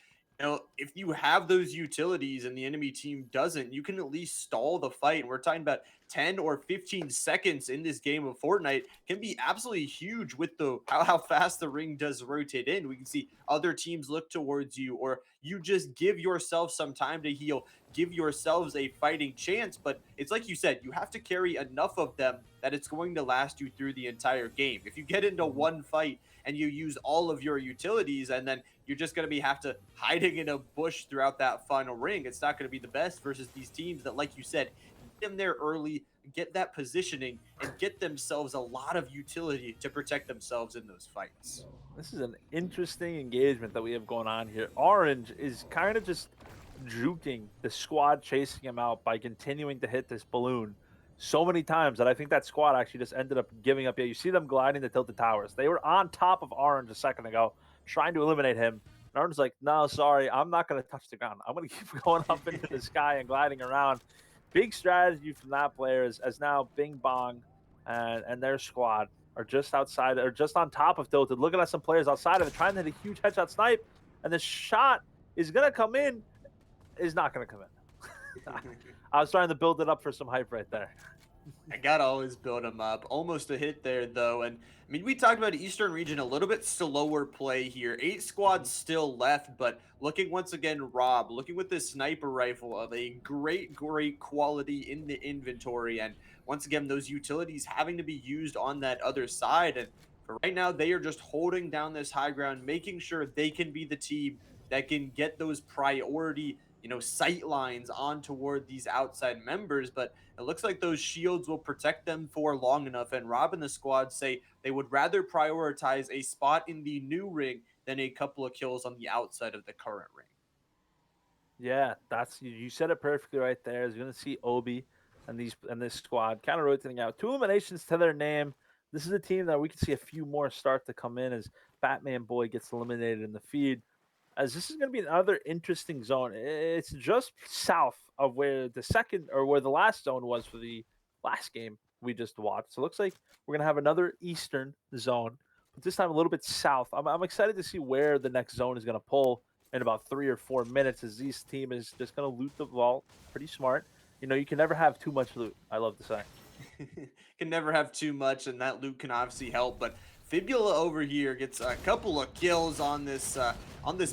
if you have those utilities and the enemy team doesn't, you can at least stall the fight. And we're talking about 10 or 15 seconds in this game of Fortnite can be absolutely huge with the how fast the ring does rotate in. We can see other teams look towards you, or you just give yourself some time to heal, give yourselves a fighting chance. But it's like you said, you have to carry enough of them that it's going to last you through the entire game. If you get into one fight and you use all of your utilities and then you're just going to be have to hiding in a bush throughout that final ring, it's not going to be the best versus these teams that, like you said, get them there early, get that positioning, and get themselves a lot of utility to protect themselves in those fights. This is an interesting engagement that we have going on here. Orange is kind of just juking the squad chasing him out by continuing to hit this balloon so many times that I think that squad actually just ended up giving up. Yeah, you see them gliding the tilted towers. They were on top of Orange a second ago, trying to eliminate him. And Orange's like, no, sorry, I'm not going to touch the ground. I'm going to keep going up into the sky and gliding around. Big strategy from that player as now Bing Bong and their squad are just outside or just on top of tilted, looking at some players outside of it, trying to hit a huge headshot snipe. And the shot is going to come in, is not going to come in. I was trying to build it up for some hype right there. I gotta always build them up. Almost a hit there, though. And I mean, we talked about Eastern region, a little bit slower play here. 8 squads still left, but looking once again, Rob, looking with this sniper rifle of a great, great quality in the inventory. And once again, those utilities having to be used on that other side. And for right now, they are just holding down this high ground, making sure they can be the team that can get those priority sight lines on toward these outside members, but it looks like those shields will protect them for long enough. And Rob and the squad say they would rather prioritize a spot in the new ring than a couple of kills on the outside of the current ring. Yeah, that's you said it perfectly right there. You're gonna see Obi and this squad kind of rotating out. 2 eliminations to their name. This is a team that we can see a few more start to come in as Batman Boy gets eliminated in the feed. As this is going to be another interesting zone. It's just south of where the second or where the last zone was for the last game we just watched. So it looks like we're going to have another eastern zone, but this time a little bit south. I'm excited to see where the next zone is going to pull in about 3 or 4 minutes, as this team is just going to loot the vault. Pretty smart. You can never have too much loot, I love to say. Can never have too much, and that loot can obviously help. But Fibula over here gets a couple of kills on this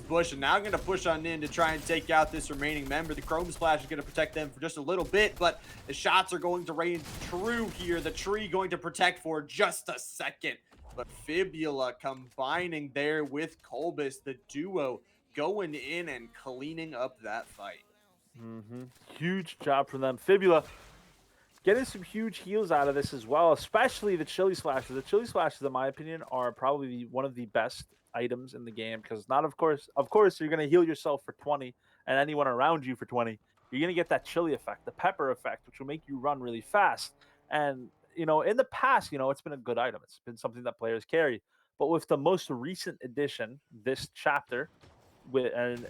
bush, and now I'm gonna push on in to try and take out this remaining member. The Chrome Splash is gonna protect them for just a little bit, but the shots are going to rain true here. The tree going to protect for just a second. But Fibula combining there with Colbus, the duo going in and cleaning up that fight. Huge job from them. Fibula getting some huge heals out of this as well, especially the Chili Slashes. The Chili Slashes, in my opinion, are probably one of the best items in the game because not of course, you're going to heal yourself for 20 and anyone around you for 20. You're going to get that chili effect, the pepper effect, which will make you run really fast. And in the past, it's been a good item. It's been something that players carry. But with the most recent addition, this chapter, with and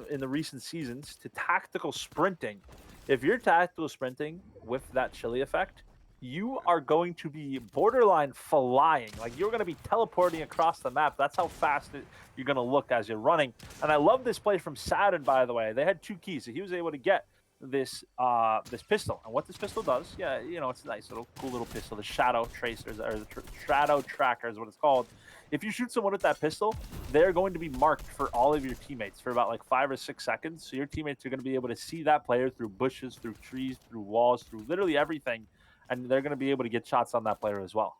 in the recent seasons to tactical sprinting. If you're tactical sprinting with that chili effect, you are going to be borderline flying. Like you're going to be teleporting across the map. That's how fast you're going to look as you're running. And I love this play from Saturn, by the way. They had 2 keys, so he was able to get this pistol. And what this pistol does, it's a nice cool little pistol. The Shadow Tracers, or the Shadow Tracker is what it's called. If you shoot someone with that pistol, they're going to be marked for all of your teammates for about like 5 or 6 seconds. So your teammates are going to be able to see that player through bushes, through trees, through walls, through literally everything. And they're going to be able to get shots on that player as well.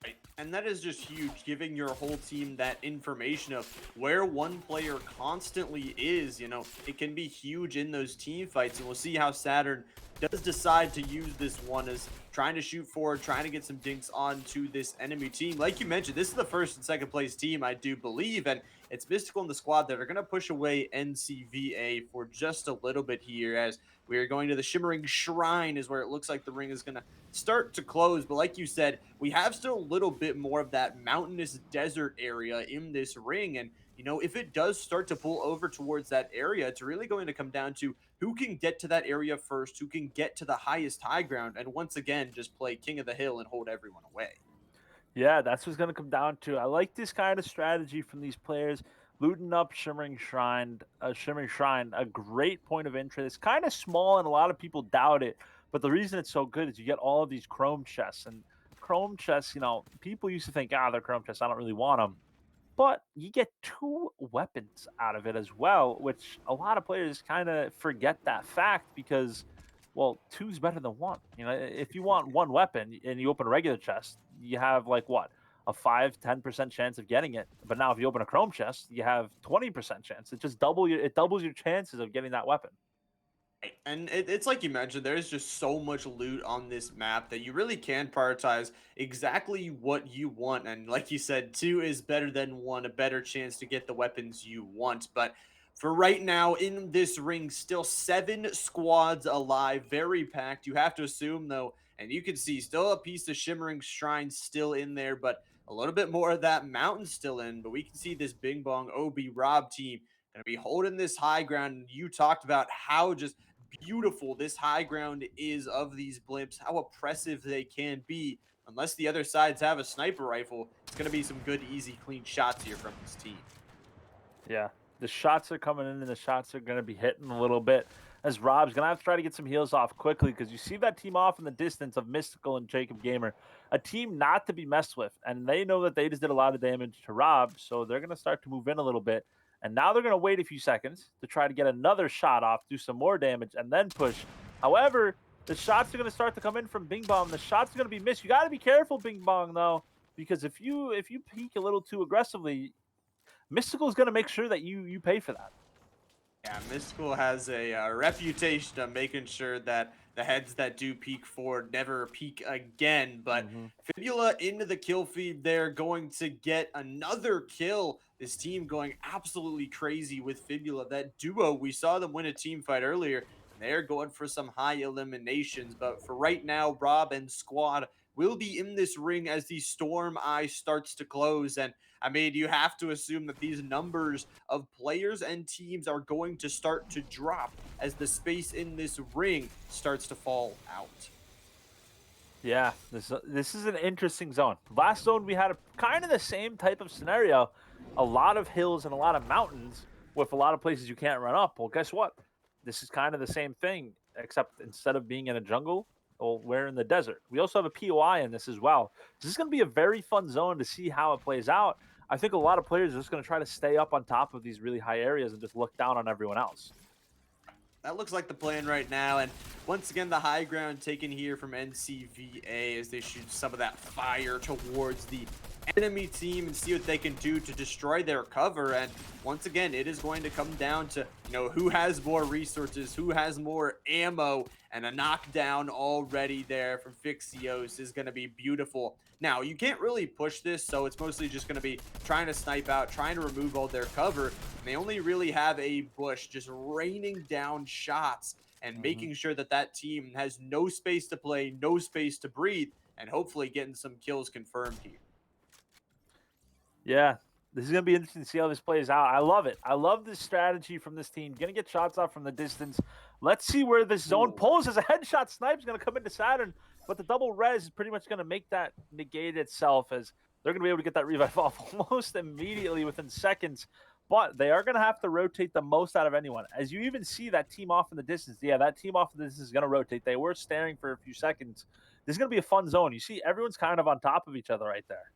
Right. And that is just huge, giving your whole team that information of where one player constantly is. It can be huge in those team fights, and we'll see how Saturn does decide to use this one as trying to shoot forward, trying to get some dinks onto this enemy team. Like you mentioned, this is the first and second place team, I do believe, and it's Mystical and the squad that are going to push away NCVA for just a little bit here as we are going to the Shimmering Shrine is where it looks like the ring is going to start to close. But like you said, we have still a little bit more of that mountainous desert area in this ring. And, if it does start to pull over towards that area, it's really going to come down to who can get to that area first, who can get to the highest high ground, and once again, just play King of the Hill and hold everyone away. Yeah, that's what's going to come down to. I like this kind of strategy from these players. Looting up Shimmering Shrine, a great point of interest. It's kind of small and a lot of people doubt it. But the reason it's so good is you get all of these chrome chests. And chrome chests, people used to think, they're chrome chests. I don't really want them. But you get 2 weapons out of it as well, which a lot of players kind of forget that fact because, well, 2's better than 1. If you want 1 weapon and you open a regular chest, you have like what? A 5-10% chance of getting it. But now if you open a chrome chest, you have 20% chance. It doubles your chances of getting that weapon. And it's like you mentioned, there's just so much loot on this map that you really can prioritize exactly what you want. And like you said, 2 is better than 1, a better chance to get the weapons you want. But for right now, in this ring, still 7 squads alive, very packed. You have to assume, though, and you can see still a piece of Shimmering Shrine still in there, but a little bit more of that mountain still in. But we can see this Bing Bong OB Rob team going to be holding this high ground. You talked about how just beautiful this high ground is of these blimps, how oppressive they can be. Unless the other sides have a sniper rifle, it's going to be some good, easy, clean shots here from this team. Yeah, the shots are coming in and the shots are going to be hitting a little bit as Rob's going to have to try to get some heals off quickly because you see that team off in the distance of Mystical and Jacob Gamer, a team not to be messed with. And they know that they just did a lot of damage to Rob, so they're going to start to move in a little bit. And now they're going to wait a few seconds to try to get another shot off, do some more damage, and then push. However, the shots are going to start to come in from Bing Bong. The shots are going to be missed. You got to be careful, Bing Bong, though, because if you peek a little too aggressively, Mystical is going to make sure that you pay for that. Yeah, Mystical has a reputation of making sure that the heads that do peek forward never peek again. But Hmm. Fibula into the kill feed there, going to get another kill. This team going absolutely crazy with Fibula. That duo, we saw them win a team fight earlier. They're going for some high eliminations. But for right now, Rob and squad will be in this ring as the Storm Eye starts to close. And I mean, you have to assume that these numbers of players and teams are going to start to drop as the space in this ring starts to fall out. Yeah, this is an interesting zone. Last zone we had a kind of the same type of scenario, a lot of hills and a lot of mountains with a lot of places you can't run up. Well, guess what? This is kind of the same thing, except instead of being in a jungle, well, we're in the desert. We also have a POI in this as well. This is going to be a very fun zone to see how it plays out. I think a lot of players are just going to try to stay up on top of these really high areas and just look down on everyone else. That looks like the plan right now. And once again, the high ground taken here from NCVA as they shoot some of that fire towards the enemy team and see what they can do to destroy their cover. And once again, it is going to come down to, who has more resources, who has more ammo, and a knockdown already there from Fixios is going to be beautiful. Now, you can't really push this, so it's mostly just going to be trying to snipe out, trying to remove all their cover. And they only really have a bush just raining down shots and making sure that that team has no space to play, no space to breathe, and hopefully getting some kills confirmed here. Yeah, this is gonna be interesting to see how this plays out. I love it. I love this strategy from this team. Gonna get shots off from the distance. Let's see where this zone Ooh. pulls as a headshot snipe is gonna come into Saturn, but the double res is pretty much gonna make that negate itself as they're gonna be able to get that revive off almost immediately within seconds. But they are gonna have to rotate the most out of anyone. As you even see that team off in the distance. Yeah, that team off in the distance is gonna rotate. They were staring for a few seconds. This is gonna be a fun zone. You see, everyone's kind of on top of each other right there.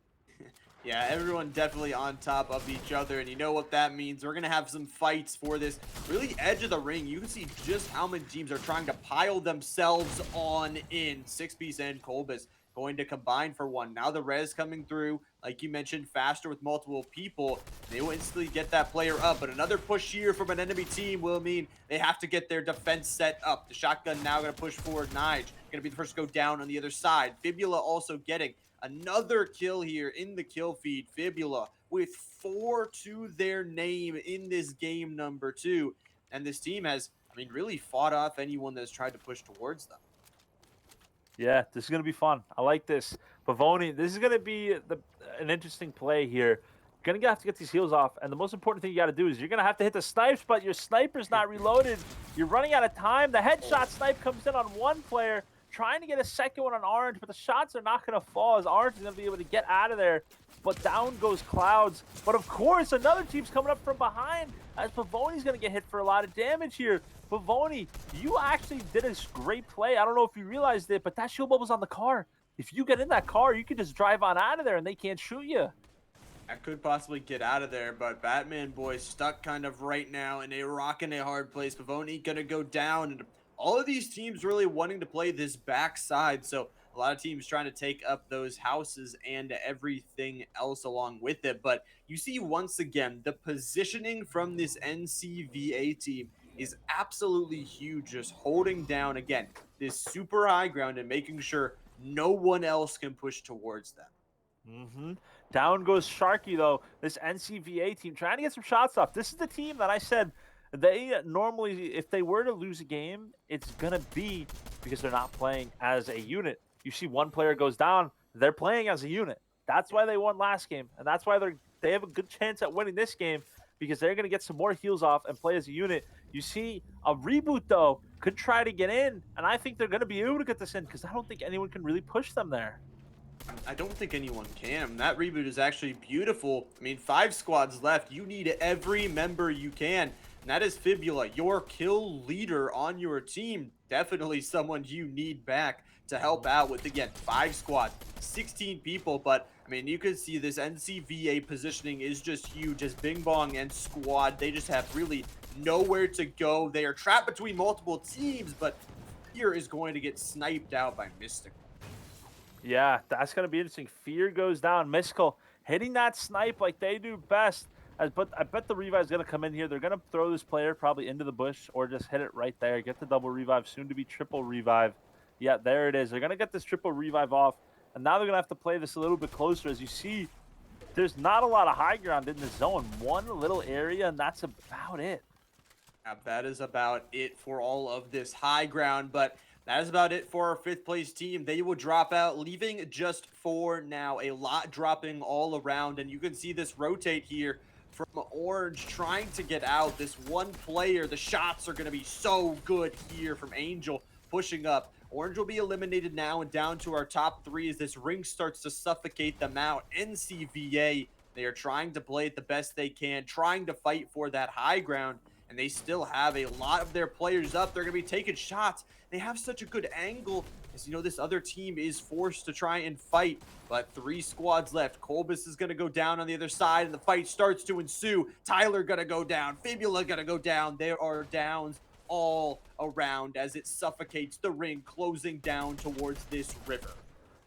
Yeah, everyone definitely on top of each other, and you know what that means. We're going to have some fights for this really edge of the ring. You can see just how many teams are trying to pile themselves on in. Six-piece and Colbus going to combine for one. Now the res coming through, like you mentioned, faster with multiple people. They will instantly get that player up, but another push here from an enemy team will mean they have to get their defense set up. The shotgun now going to push forward. Nige going to be the first to go down on the other side. Fibula also getting another kill here in the kill feed. Fibula with 4 to their name in this game number 2. And this team has, really fought off anyone that's tried to push towards them. Yeah, this is going to be fun. I like this. Pavoni, this is going to be an interesting play here. You're going to have to get these heals off, and the most important thing you got to do is you're going to have to hit the snipes, but your sniper's not reloaded. You're running out of time. The headshot snipe comes in on one player, trying to get a second one on Orange, but the shots are not going to fall as Orange is going to be able to get out of there. But down goes Clouds. But of course, another team's coming up from behind as Pavoni's going to get hit for a lot of damage here. Pavoni, you actually did a great play. I don't know if you realized it, but that shield bubble's on the car. If you get in that car, you can just drive on out of there and they can't shoot you. I could possibly get out of there, but Batman Boy stuck kind of right now in a rock and a hard place. Pavoni gonna go down, and all of these teams really wanting to play this backside, so a lot of teams trying to take up those houses and everything else along with it. But you see once again, the positioning from this NCVA team is absolutely huge, just holding down, again, this super high ground and making sure no one else can push towards them. Down goes Sharky, though. This NCVA team trying to get some shots off. This is the team that I said they normally, if they were to lose a game, it's going to be because they're not playing as a unit. You see one player goes down, they're playing as a unit. That's why they won last game, and that's why they have a good chance at winning this game because they're going to get some more heals off and play as a unit. You see a reboot, though, could try to get in, and I think they're going to be able to get this in because I don't think anyone can really push them there. I don't think anyone can. That reboot is actually beautiful. 5 squads left. You need every member you can. And that is Fibula, your kill leader on your team. Definitely someone you need back to help out with, again, 5 squads, 16 people. But, you can see this NCVA positioning is just huge as Bing Bong and squad. They just have really nowhere to go. They are trapped between multiple teams, but here is going to get sniped out by Mystical. Yeah, that's going to be interesting. Fear goes down. Mystical hitting that snipe like they do best. But I bet the revive's going to come in here. They're going to throw this player probably into the bush or just hit it right there. Get the double revive, soon to be triple revive. Yeah, there it is. They're going to get this triple revive off. And now they're going to have to play this a little bit closer. As you see, there's not a lot of high ground in the zone. One little area, and that's about it. That is about it for all of this high ground, but that is about it for our 5th place team. They will drop out, leaving just 4 now. A lot dropping all around, and you can see this rotate here from Orange trying to get out. This one player, the shots are going to be so good here from Angel pushing up. Orange will be eliminated now and down to our top 3 as this ring starts to suffocate them out. NCVA, they are trying to play it the best they can, trying to fight for that high ground. And they still have a lot of their players up. They're going to be taking shots. They have such a good angle. As you know, this other team is forced to try and fight. But 3 squads left. Colbus is going to go down on the other side, and the fight starts to ensue. Tyler going to go down. Fibula going to go down. There are downs all around as it suffocates the ring, closing down towards this river.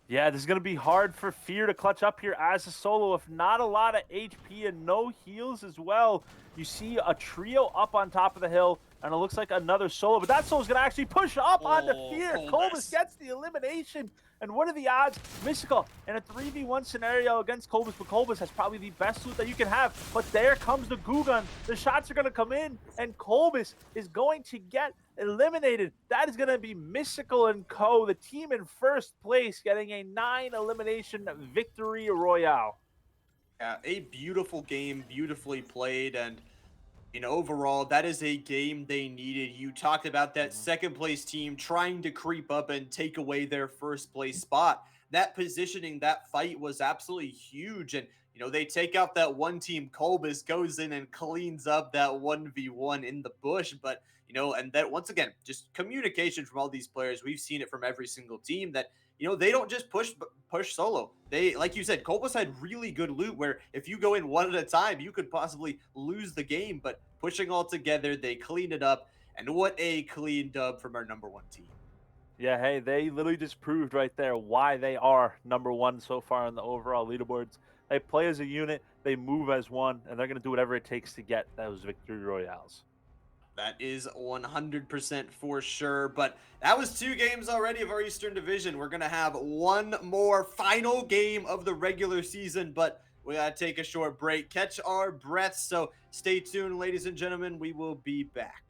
Yeah, this is going to be hard for Fear to clutch up here as a solo. If not a lot of HP and no heals as well. You see a trio up on top of the hill, and it looks like another solo. But that solo's going to actually push up onto Fear. Colbus gets the elimination. And what are the odds? Mystical in a 3v1 scenario against Colbus, but Colbus has probably the best loot that you can have. But there comes the goo gun. The shots are going to come in, and Colbus is going to get eliminated. That is going to be Mystical and Co., the team in 1st place, getting a 9 elimination victory royale. Yeah, a beautiful game, beautifully played, and overall, that is a game they needed. You talked about that 2nd place team trying to creep up and take away their 1st place spot. That positioning, that fight was absolutely huge, and they take out that one team. Colbus goes in and cleans up that 1v1 in the bush, but and that once again, just communication from all these players. We've seen it from every single team that they don't just push solo. They, like you said, Colbus had really good loot where if you go in one at a time, you could possibly lose the game, but pushing all together, they cleaned it up, and what a clean dub from our #1 team. Yeah, hey, they literally just proved right there why they are #1 so far on the overall leaderboards. They play as a unit, they move as one, and they're going to do whatever it takes to get those victory royales. That is 100% for sure, but that was 2 games already of our Eastern Division. We're going to have one more final game of the regular season, but we got to take a short break, catch our breaths, so stay tuned, ladies and gentlemen. We will be back.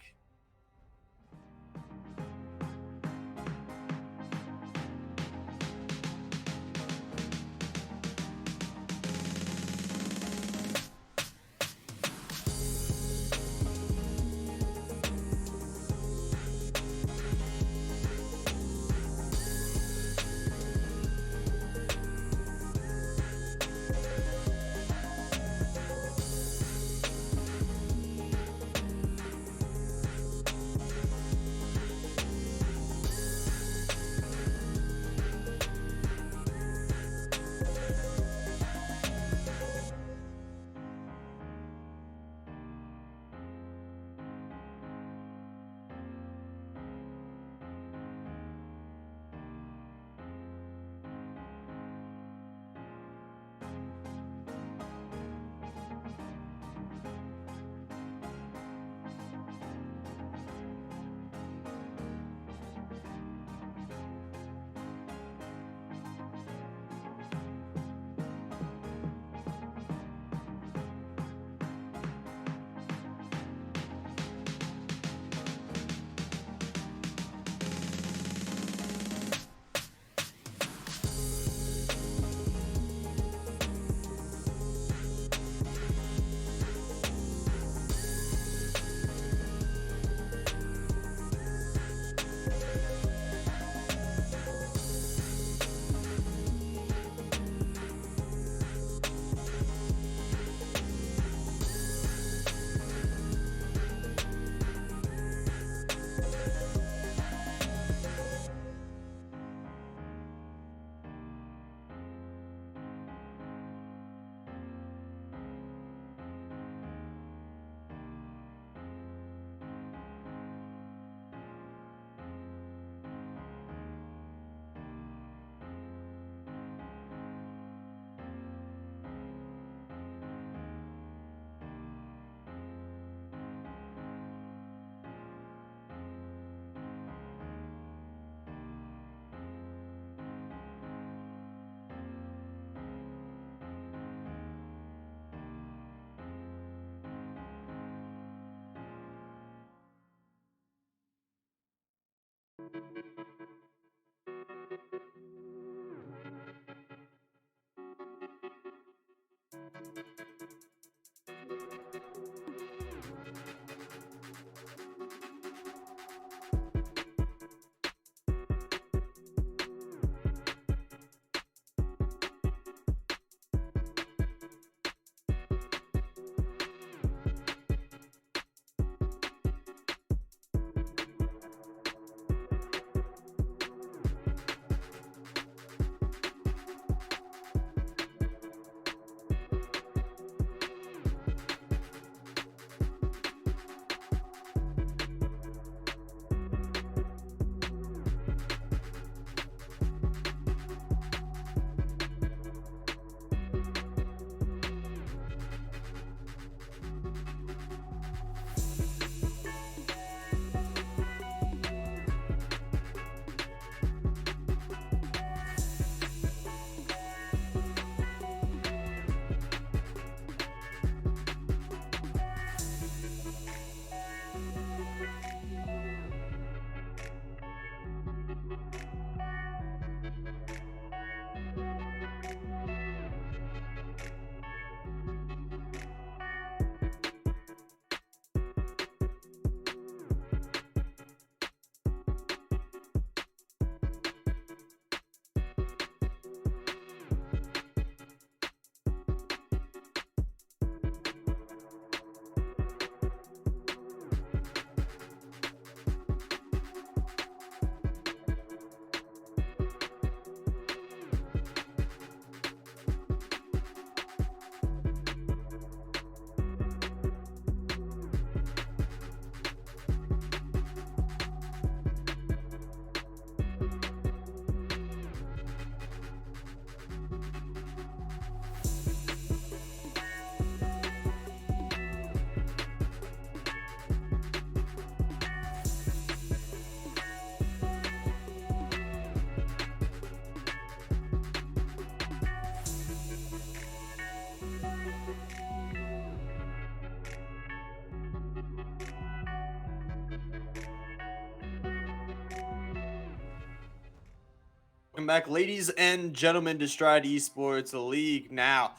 Welcome back, ladies and gentlemen, to Stride Esports League. Now,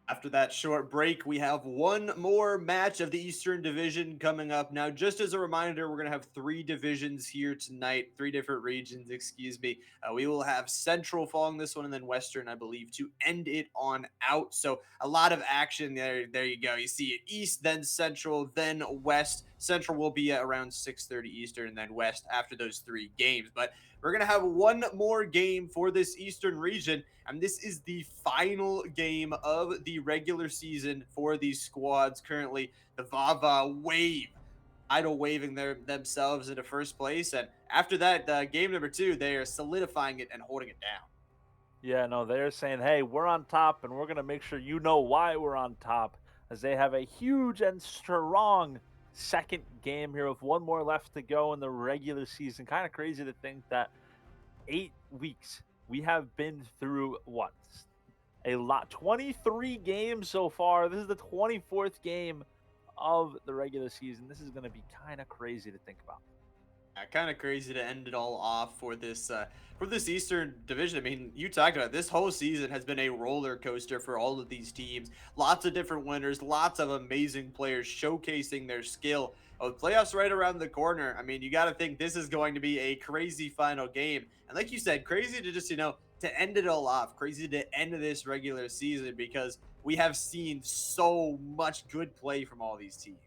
after that short break, we have one more match of the Eastern Division coming up. Now, just as a reminder, we're going to have three divisions here tonight, three different regions, excuse me. We will have Central following this one, and then Western, I believe, to end it on out. So a lot of action there. There you go. You see it East, then Central, then West. Central will be at around 6:30 Eastern, and then West after those three games. But we're going to have one more game for this Eastern region, and this is the final game of the regular season for these squads. Currently, the Vava Wave idle waving themselves into first place, and after that, game number two, they are solidifying it and holding it down. Yeah, no, they're saying, hey, we're on top, and we're going to make sure you know why we're on top, as they have a huge and strong second game here with one more left to go in the regular season. Kind of crazy to think that 8 weeks we have been through what? A lot. 23 games so far. This is the 24th game of the regular season. This is going to be kind of crazy to think about. Kind of crazy to end it all off for this Eastern Division. I mean, you talked about it. This whole season has been a roller coaster for all of these teams. Lots of different winners, lots of amazing players showcasing their skill. Oh, the playoffs right around the corner. I mean, you got to think this is going to be a crazy final game. And like you said, crazy to just, to end it all off. Crazy to end this regular season because we have seen so much good play from all these teams.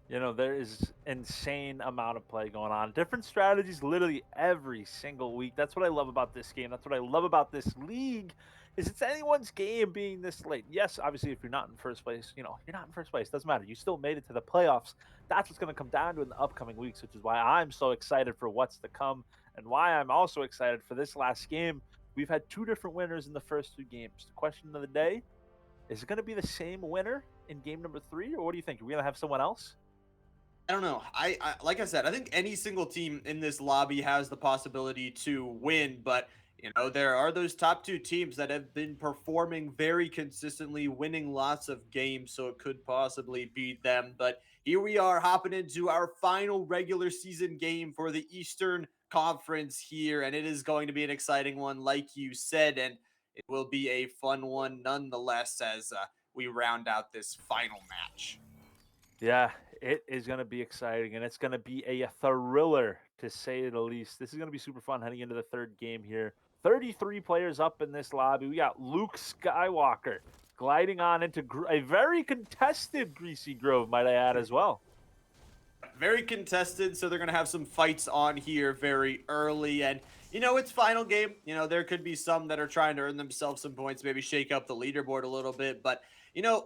There is insane amount of play going on. Different strategies literally every single week. That's what I love about this game. That's what I love about this league is it's anyone's game being this late. Yes, obviously if you're not in first place, you're not in first place. Doesn't matter. You still made it to the playoffs. That's what's going to come down to in the upcoming weeks, which is why I'm so excited for what's to come and why I'm also excited for this last game. We've had two different winners in the first two games. The question of the day, is it going to be the same winner in game number 3, or what do you think? Are we going to have someone else? I don't know. I like I said, I think any single team in this lobby has the possibility to win, but there are those top two teams that have been performing very consistently, winning lots of games, so it could possibly beat them. But here we are hopping into our final regular season game for the Eastern conference here, and it is going to be an exciting one, like you said, and it will be a fun one nonetheless as we round out this final match. Yeah, it is going to be exciting, and it's going to be a thriller to say the least. This is going to be super fun heading into the third game here. 33 players up in this lobby. We got Luke Skywalker gliding on into a very contested Greasy Grove, might I add, as well. Very contested, so they're going to have some fights on here very early. And, it's final game. There could be some that are trying to earn themselves some points, maybe shake up the leaderboard a little bit. But,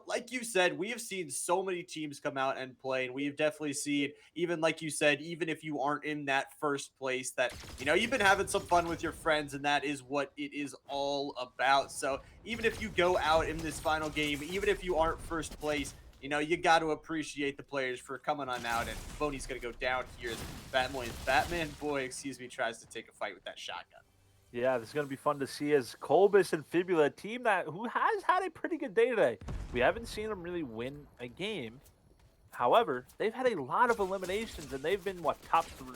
like you said, we have seen so many teams come out and play. And we've definitely seen, even like you said, even if you aren't in that first place, that, you've been having some fun with your friends. And that is what it is all about. So even if you go out in this final game, even if you aren't first place, you got to appreciate the players for coming on out, and Boney's going to go down here as Batman Boy, tries to take a fight with that shotgun. Yeah, this is going to be fun to see as Colbus and Fibula, a team who has had a pretty good day today. We haven't seen them really win a game. However, they've had a lot of eliminations, and they've been, top 3,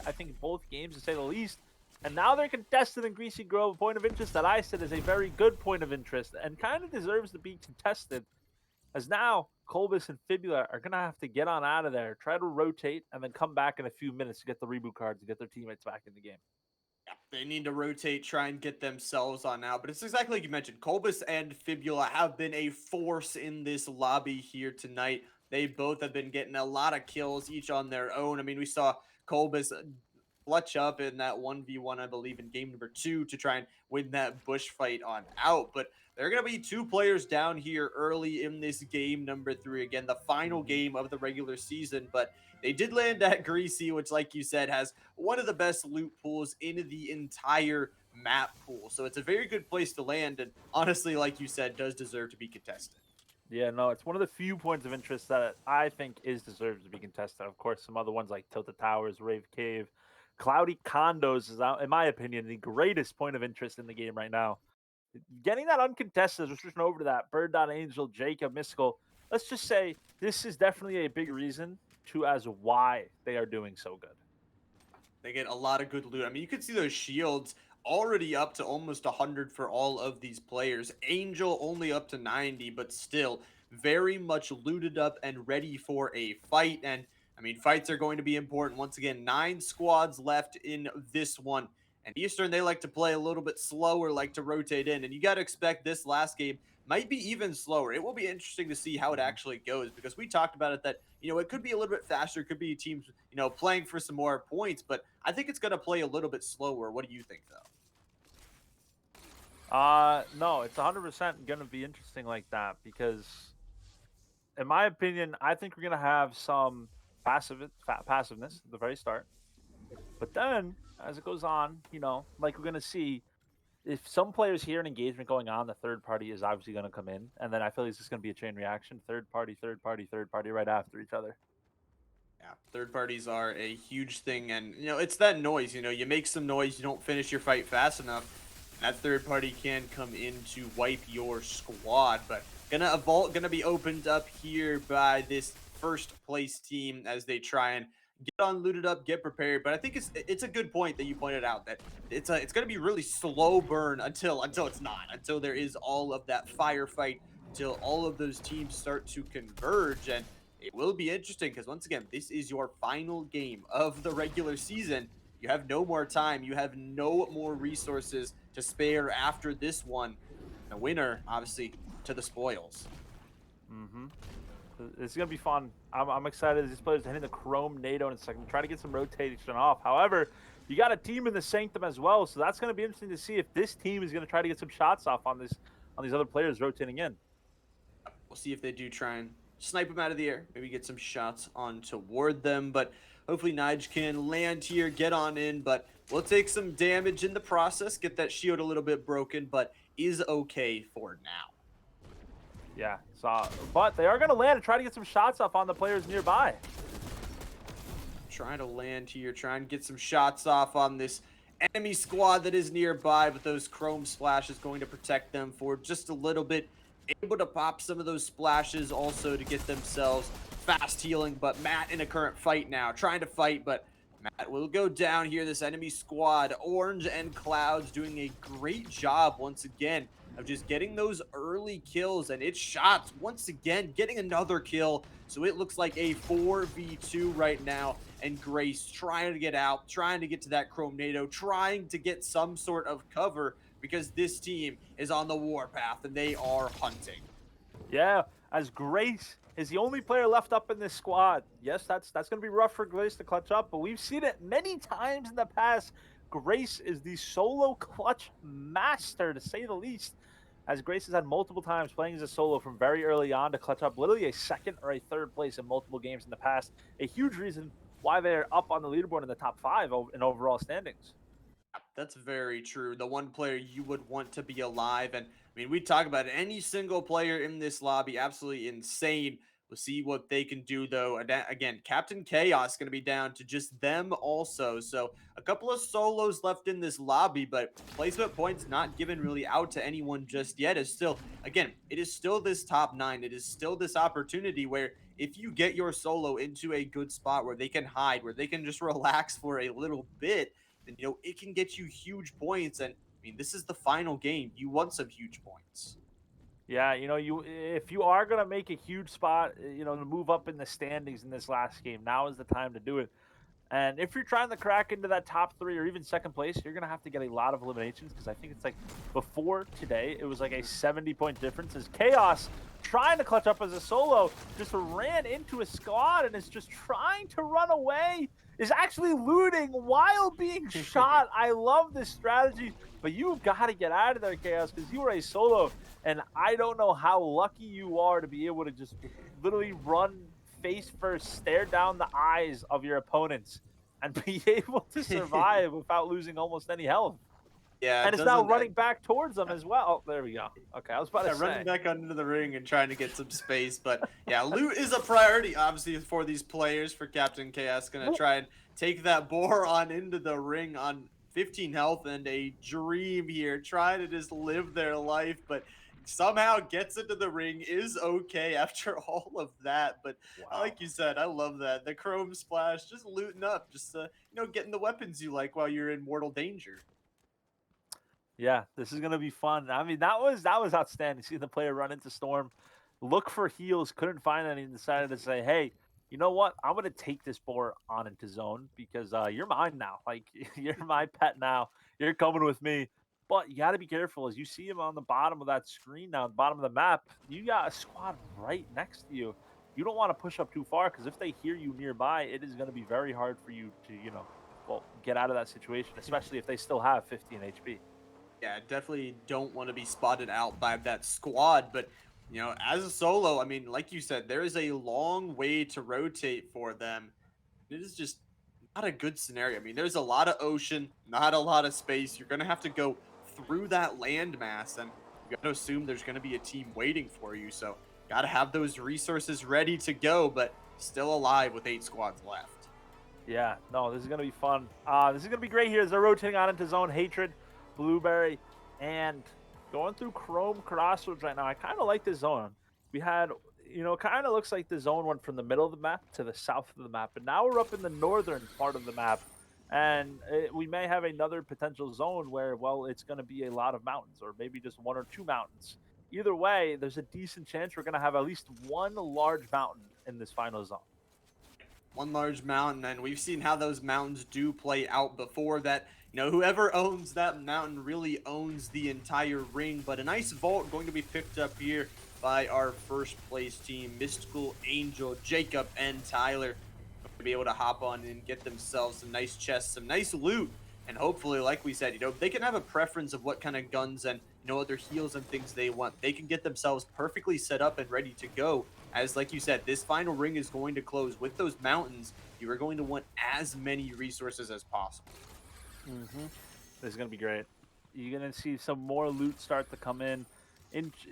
I think, both games, to say the least. And now they're contested in Greasy Grove, a point of interest that I said is a very good point of interest and kind of deserves to be contested. As now, Colbus and Fibula are going to have to get on out of there, try to rotate, and then come back in a few minutes to get the reboot cards and get their teammates back in the game. Yeah, they need to rotate, try and get themselves on out. But it's exactly like you mentioned. Colbus and Fibula have been a force in this lobby here tonight. They both have been getting a lot of kills, each on their own. I mean, we saw Colbus clutch up in that 1v1, I believe, in game number 2 to try and win that bush fight on out. But there are going to be 2 players down here early in this game number 3. Again, the final game of the regular season. But they did land at Greasy, which, like you said, has one of the best loot pools in the entire map pool. So it's a very good place to land. And honestly, like you said, does deserve to be contested. Yeah, no, it's one of the few points of interest that I think deserves to be contested. Of course, some other ones like Tilted Towers, Rave Cave, Cloudy Condos is, in my opinion, the greatest point of interest in the game right now. Getting that uncontested, just switching over to that Bird.Angel, Jacob, Mystical. Let's just say this is definitely a big reason as why they are doing so good. They get a lot of good loot. I mean, you can see those shields already up to almost 100 for all of these players. Angel only up to 90, but still very much looted up and ready for a fight. And I mean, fights are going to be important. Once again, 9 squads left in this one. And Eastern, they like to play a little bit slower, like to rotate in. And you got to expect this last game might be even slower. It will be interesting to see how it actually goes, because we talked about it that, it could be a little bit faster. It could be teams, playing for some more points. But I think it's going to play a little bit slower. What do you think, though? No, it's 100% going to be interesting like that, because in my opinion, I think we're going to have some passiveness at the very start. But then, as it goes on, like we're going to see, if some players hear an engagement going on, the third party is obviously going to come in. And then I feel it's just going to be a chain reaction. Third party right after each other. Yeah, third parties are a huge thing. And, it's that noise. You make some noise, you don't finish your fight fast enough. That third party can come in to wipe your squad. But gonna be opened up here by this first place team as they try and get on looted up, get prepared. But I think it's a good point that you pointed out, that it's going to be really slow burn until it's not, until there is all of that firefight, until all of those teams start to converge. And it will be interesting, because once again, this is your final game of the regular season. You have no more time. You have no more resources to spare after this one. The winner, obviously, to the spoils. It's going to be fun. I'm excited. These players are hitting the Chrome NATO in a second. Try to get some rotation off. However, you got a team in the Sanctum as well, so that's going to be interesting to see if this team is going to try to get some shots off on these other players rotating in. We'll see if they do try and snipe them out of the air. Maybe get some shots on toward them, but hopefully Nige can land here, get on in, but we'll take some damage in the process, get that shield a little bit broken, but is okay for now. Yeah, but they are going to land and try to get some shots off on the players nearby. Trying to land here, trying to get some shots off on this enemy squad that is nearby, but those chrome splashes going to protect them for just a little bit. Able to pop some of those splashes also to get themselves fast healing, but Matt in a current fight now, trying to fight, but Matt will go down here. This enemy squad, Orange and Clouds, doing a great job once again of just getting those early kills, and it's shots once again getting another kill. So it looks like a 4v2 right now, and Grace trying to get out, trying to get to that Chrome NATO, trying to get some sort of cover because this team is on the warpath and they are hunting. Yeah, as Grace is the only player left up in this squad. Yes, that's going to be rough for Grace to clutch up, but we've seen it many times in the past. Grace is the solo clutch master, to say the least, as Grace has had multiple times playing as a solo from very early on to clutch up literally a second or a third place in multiple games in the past. A huge reason why they're up on the leaderboard in the top 5 in overall standings. That's very true. The one player you would want to be alive. And I mean, we talk about any single player in this lobby, absolutely insane. We'll see what they can do, though. Again, Captain Chaos going to be down to just them also. So a couple of solos left in this lobby, but placement points not given really out to anyone just yet. Is still, again, it is still this top 9. It is still this opportunity where if you get your solo into a good spot where they can hide, where they can just relax for a little bit, then it can get you huge points. And I mean, this is the final game. You want some huge points. Yeah, if you are gonna make a huge spot, to move up in the standings in this last game, now is the time to do it. And if you're trying to crack into that top 3 or even second place, you're gonna have to get a lot of eliminations, because I think it's like before today, it was like a 70-point difference. As Chaos, trying to clutch up as a solo, just ran into a squad and is just trying to run away. Is actually looting while being shot. I love this strategy, but you've got to get out of there, Chaos, because you are a solo, and I don't know how lucky you are to be able to just literally run face first, stare down the eyes of your opponents, and be able to survive without losing almost any health. Yeah, And it's now running back towards them as well. Oh, there we go. Okay, I was about to say. Running back under the ring and trying to get some space. But yeah, loot is a priority, obviously, for these players. For Captain Chaos, going to try and take that boar on into the ring on 15 health and a dream here. Trying to just live their life, but somehow gets into the ring, is okay after all of that. But Wow. like you said, I love that. The Chrome Splash, just looting up, just getting the weapons you like while you're in mortal danger. Yeah, this is gonna be fun. I mean, that was outstanding. See the player run into Storm, look for heals, couldn't find any, and decided to say, "Hey, you know what? I'm gonna take this boar on into zone because you're mine now. Like you're my pet now. You're coming with me." But you got to be careful as you see him on the bottom of that screen now, the bottom of the map. You got a squad right next to you. You don't want to push up too far, because if they hear you nearby, it is going to be very hard for you to, get out of that situation, especially if they still have 15 HP. Yeah, definitely don't want to be spotted out by that squad. But, as a solo, I mean, like you said, there is a long way to rotate for them. It is just not a good scenario. I mean, there's a lot of ocean, not a lot of space. You're going to have to go through that landmass, and you got to assume there's going to be a team waiting for you. So, got to have those resources ready to go, but still alive with 8 squads left. Yeah, no, this is going to be fun. This is going to be great here as they're rotating on into zone. Hatred, Blueberry, and going through Chrome Crossroads right now. I kind of like this zone. We had, kind of looks like the zone went from the middle of the map to the south of the map, and now we're up in the northern part of the map, and we may have another potential zone where, well, it's going to be a lot of mountains, or maybe just 1 or 2 mountains. Either way, there's a decent chance we're going to have at least 1 large mountain in this final zone. 1 large mountain, and we've seen how those mountains do play out before that. Whoever owns that mountain really owns the entire ring. But a nice vault going to be picked up here by our first place team, Mystical Angel, Jacob, and Tyler. To be able to hop on and get themselves some nice chests, some nice loot, and hopefully, like we said, they can have a preference of what kind of guns and other heals and things they want. They can get themselves perfectly set up and ready to go. As like you said, this final ring is going to close with those mountains. You are going to want as many resources as possible. This is going to be great. You're going to see some more loot start to come in.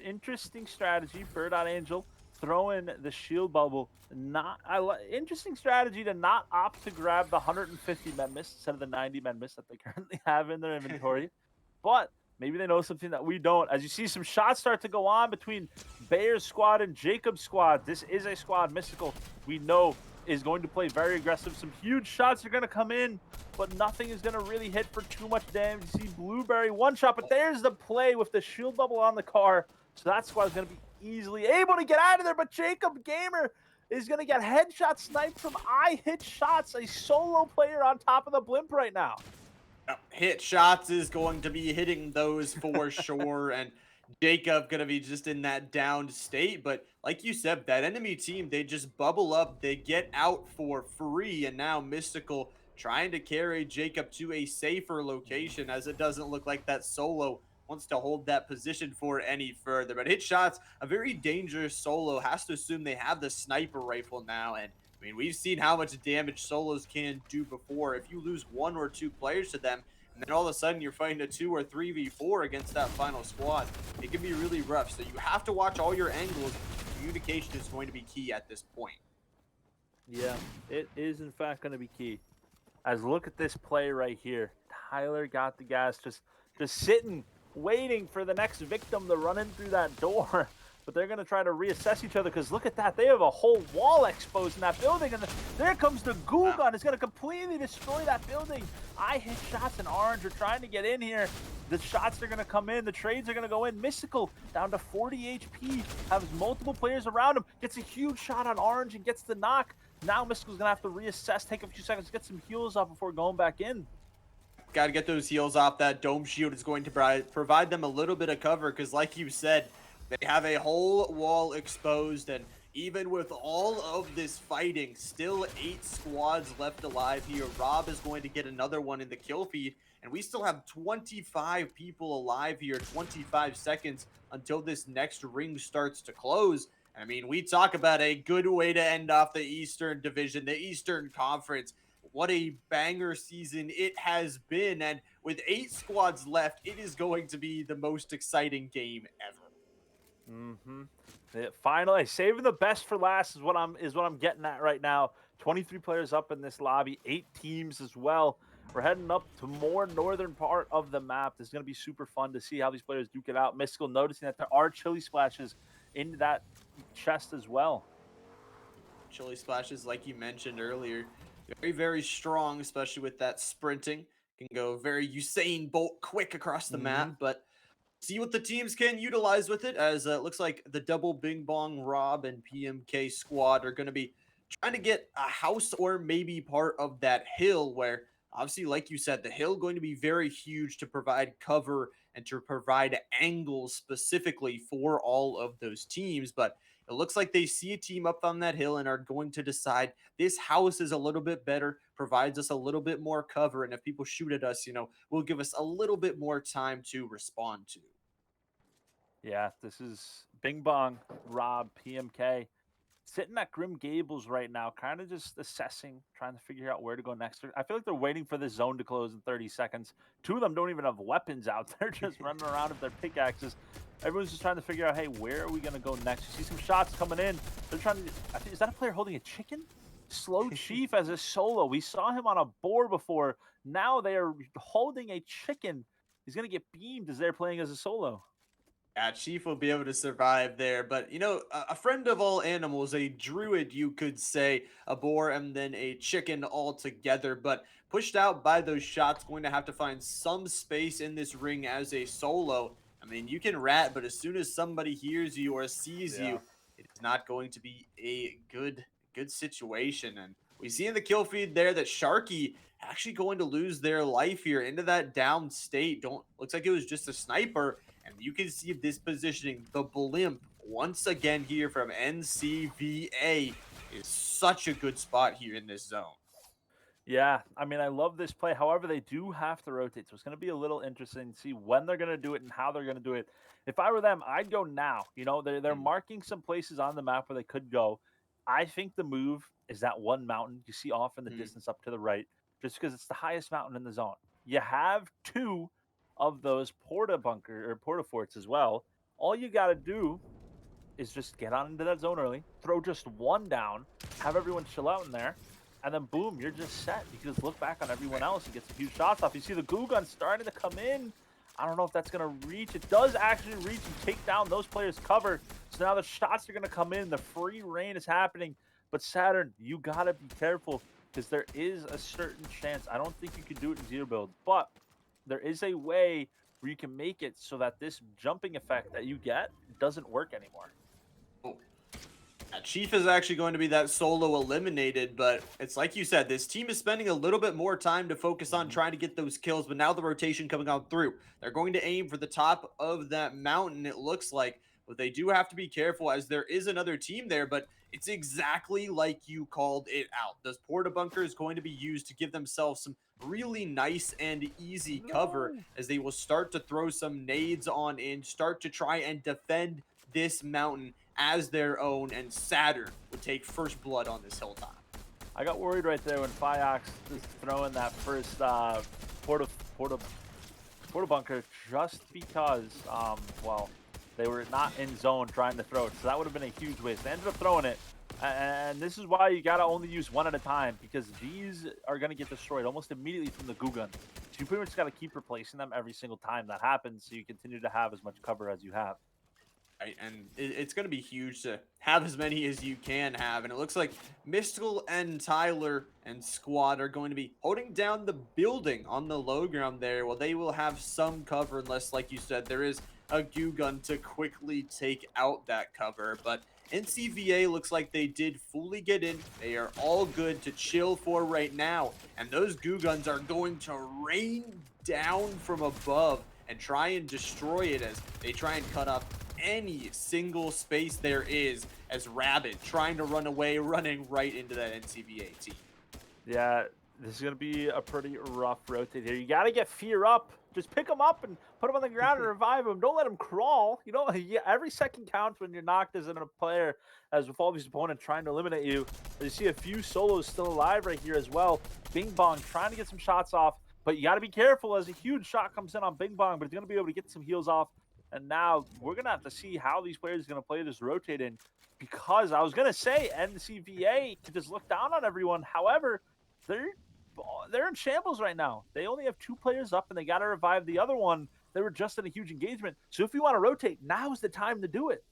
Interesting strategy, Bird on Angel, throw in the shield bubble. Interesting strategy to not opt to grab the 150 men miss instead of the 90 men miss that they currently have in their inventory. But maybe they know something that we don't. As you see some shots start to go on between Bayer's squad and Jacob's squad. This is a squad, Mystical. We know is going to play very aggressive. Some huge shots are going to come in, but nothing is going to really hit for too much damage. You see Blueberry one shot, but there's the play with the shield bubble on the car. So that squad is going to be easily able to get out of there, but Jacob Gamer is going to get headshot sniped from I Hit Shots, a solo player on top of the blimp right now. Hit Shots is going to be hitting those for sure, and Jacob gonna be just in that downed state. But like you said, that enemy team, they just bubble up, they get out for free, and now Mystical trying to carry Jacob to a safer location, as it doesn't look like that solo wants to hold that position for any further. But Hit Shots, a very dangerous solo, has to assume they have the sniper rifle now, and I mean, we've seen how much damage solos can do before. If you lose 1 or 2 players to them, and then all of a sudden you're fighting a 2 or 3v4 against that final squad, it can be really rough. So you have to watch all your angles. Communication is going to be key at this point. Yeah, it is in fact going to be key. As look at this play right here. Tyler got the gas, just sitting, waiting for the next victim to run in through that door. But they're going to try to reassess each other, because look at that. They have a whole wall exposed in that building. And there comes the goo gun. It's going to completely destroy that building. I Hit Shots and Orange are trying to get in here. The shots are going to come in. The trades are going to go in. Mystical down to 40 HP. Has multiple players around him. Gets a huge shot on Orange and gets the knock. Now Mystical's going to have to reassess, take a few seconds, get some heals up before going back in. Got to get those heals off. That dome shield is going to provide them a little bit of cover, because like you said, they have a whole wall exposed, and even with all of this fighting, still 8 squads left alive here. Rob is going to get another one in the kill feed, and we still have 25 people alive here, 25 seconds until this next ring starts to close. I mean, we talk about a good way to end off the Eastern Division, the Eastern Conference. What a banger season it has been, and with 8 squads left, it is going to be the most exciting game ever. Finally, saving the best for last is what I'm getting at right now. 23 players up in this lobby, 8 teams as well. We're heading up to more northern part of the map. This is going to be super fun to see how these players duke it out. Mystical noticing that there are chili splashes into that chest as well. Chili splashes, like you mentioned earlier, very, very strong, especially with that sprinting. Can go very Usain Bolt quick across the map, but see what the teams can utilize with it, as it looks like the double Bing Bong Rob and PMK squad are going to be trying to get a house or maybe part of that hill, where obviously, like you said, the hill going to be very huge to provide cover and to provide angles specifically for all of those teams. But it looks like they see a team up on that hill and are going to decide this house is a little bit better, provides us a little bit more cover, and if people shoot at us, will give us a little bit more time to respond to. Yeah, this is Bing Bong, Rob, PMK, sitting at Grim Gables right now, kind of just assessing, trying to figure out where to go next. I feel like they're waiting for this zone to close in 30 seconds. 2 of them don't even have weapons out. They're just running around with their pickaxes. Everyone's just trying to figure out, hey, where are we going to go next? You see some shots coming in. They're trying to, I think, is that a player holding a chicken? Slow Chief as a solo. We saw him on a boar before. Now they are holding a chicken. He's going to get beamed as they're playing as a solo. Yeah, Chief will be able to survive there, but a friend of all animals, a druid, you could say, a boar, and then a chicken all together, but pushed out by those shots, going to have to find some space in this ring as a solo. I mean, you can rat, but as soon as somebody hears you or sees you, it is not going to be a good situation. And we see in the kill feed there that Sharky actually going to lose their life here into that down state. Looks like it was just a sniper. And you can see this positioning, the blimp, once again here from NCVA, is such a good spot here in this zone. Yeah, I mean, I love this play. However, they do have to rotate, so it's going to be a little interesting to see when they're going to do it and how they're going to do it. If I were them, I'd go now. They're marking some places on the map where they could go. I think the move is that one mountain you see off in the distance up to the right, just because it's the highest mountain in the zone. You have 2 of those porta forts as well. All you got to do is just get on into that zone early, throw just 1 down, have everyone chill out in there, and then boom, you're just set. You can just look back on everyone else and get some huge shots off. You see the goo gun starting to come in. I don't know if that's going to reach. It does actually reach and take down those players' cover. So now the shots are going to come in. The free reign is happening. But Saturn, you gotta be careful because there is a certain chance. I don't think you can do it in zero build, but there is a way where you can make it so that this jumping effect that you get doesn't work anymore. Oh. Chief is actually going to be that solo eliminated, but it's like you said, this team is spending a little bit more time to focus on trying to get those kills, but now the rotation coming on through. They're going to aim for the top of that mountain, it looks like, but they do have to be careful as there is another team there, but it's exactly like you called it out. This porta bunker is going to be used to give themselves some really nice and easy cover as they will start to throw some nades on in, start to try and defend this mountain as their own, and Saturn would take first blood on this hilltop. I got worried right there when Fiox was throwing that first porta bunker just because, well, they were not in zone trying to throw it, so that would have been a huge waste. They ended up throwing it, and this is why you gotta only use one at a time because these are gonna get destroyed almost immediately from the goo gun. So you pretty much gotta keep replacing them every single time that happens, so you continue to have as much cover as you have. Right, and it's going to be huge to have as many as you can have. And it looks like Mystical and Tyler and Squad are going to be holding down the building on the low ground there. Well, they will have some cover unless, like you said, there is a goo gun to quickly take out that cover. But NCVA looks like they did fully get in. They are all good to chill for right now. And those goo guns are going to rain down from above and try and destroy it as they try and cut off any single space there is as Rabbit trying to run away, running right into that NCVA team. Yeah, this is going to be a pretty rough rotate here. You got to get Fear up. Just pick him up and put him on the ground and revive him. Don't let him crawl. You know, yeah, every second counts when you're knocked as a player, as with all these opponents trying to eliminate you. You see a few solos still alive right here as well. Bing Bong trying to get some shots off, but you got to be careful as a huge shot comes in on Bing Bong, but he's going to be able to get some heals off. And now we're going to have to see how these players are going to play this rotating because I was going to say NCVA could just look down on everyone. However, they're in shambles right now. They only have 2 players up and they got to revive the other one. They were just in a huge engagement. So if you want to rotate, now's the time to do it.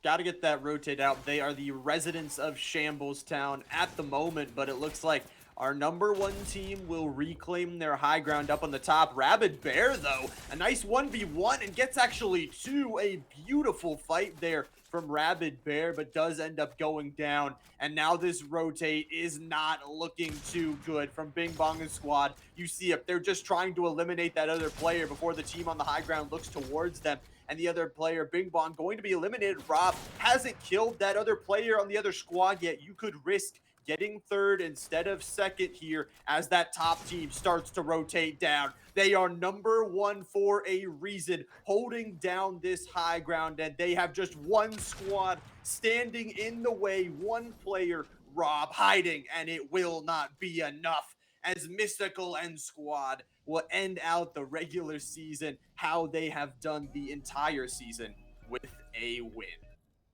Got to get that rotate out. They are the residents of Shambles Town at the moment, but it looks like our #1 team will reclaim their high ground up on the top. Rabid Bear, though, a nice 1v1 and gets actually 2. A beautiful fight there from Rabid Bear, but does end up going down. And now this rotate is not looking too good from Bing Bong and Squad. You see it. They're just trying to eliminate that other player before the team on the high ground looks towards them. And the other player, Bing Bong, going to be eliminated. Rob hasn't killed that other player on the other squad yet. You could risk getting third instead of second here as that top team starts to rotate down. They are #1 for a reason, holding down this high ground, and they have just one squad standing in the way, one player, Rob, hiding, and it will not be enough as Mystical and Squad will end out the regular season how they have done the entire season with a win.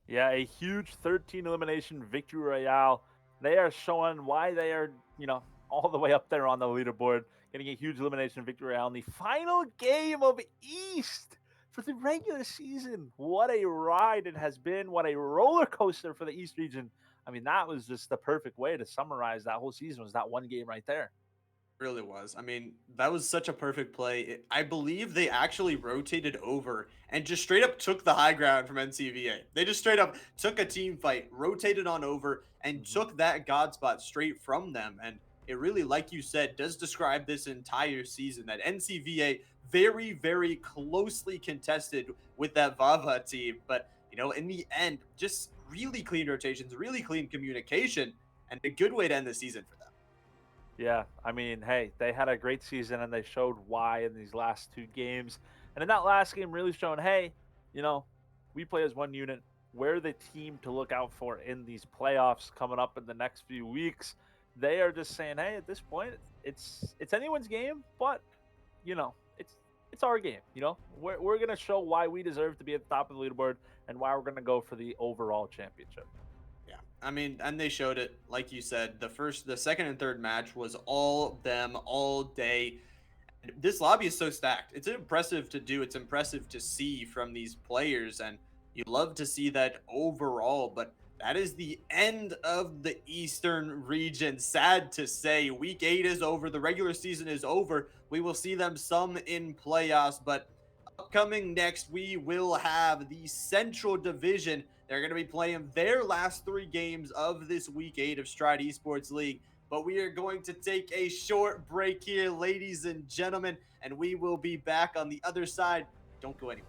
Yeah, a huge 13 elimination victory royale. They are showing why they are, all the way up there on the leaderboard, getting a huge elimination victory royale in the final game of East for the regular season. What a ride it has been. What a roller coaster for the East region. I mean, that was just the perfect way to summarize that whole season, was that one game right there. Really was. I mean, that was such a perfect play. I believe they actually rotated over and just straight up took the high ground from NCVA. They just straight up took a team fight, rotated on over, and took that God spot straight from them. And it really, like you said, does describe this entire season that NCVA very, very closely contested with that Vava team. But, in the end, just really clean rotations, really clean communication, and a good way to end the season for them. Yeah, I mean, hey, they had a great season and they showed why in these last 2 games. And in that last game, really showing, hey, we play as one unit. We're the team to look out for in these playoffs coming up in the next few weeks. They are just saying, hey, at this point, it's anyone's game, but it's our game. We're gonna show why we deserve to be at the top of the leaderboard and why we're gonna go for the overall championship. Yeah, I mean, and they showed it, like you said. The second, and third match was all them all day. This lobby is so stacked. It's impressive to do. It's impressive to see from these players, and you love to see that overall. But that is the end of the Eastern region. Sad to say, week 8 is over. The regular season is over. We will see them some in playoffs, but upcoming next, we will have the Central Division. They're going to be playing their last 3 games of this week 8 of Stride Esports League. But we are going to take a short break here, ladies and gentlemen, and we will be back on the other side. Don't go anywhere.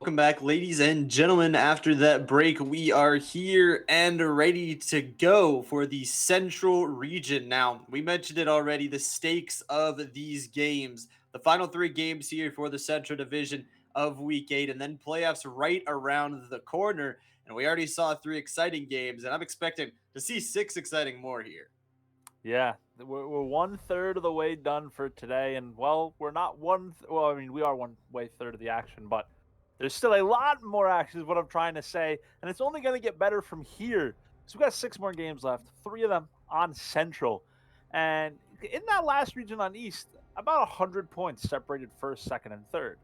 Welcome back, ladies and gentlemen. After that break, we are here and ready to go for the Central region. Now, we mentioned it already, the stakes of these games. The final three games here for the Central Division of Week 8, and then playoffs right around the corner. And we already saw three exciting games, and I'm expecting to see six exciting more here. Yeah, we're one third of the way done for today, and well, we're not well, I mean, we are one way third of the action, but there's still a lot more action, is what I'm trying to say, and it's only going to get better from here. So we've got 6 more games left, 3 of them on Central, and in that last region on East, about 100 points separated first, second, and third.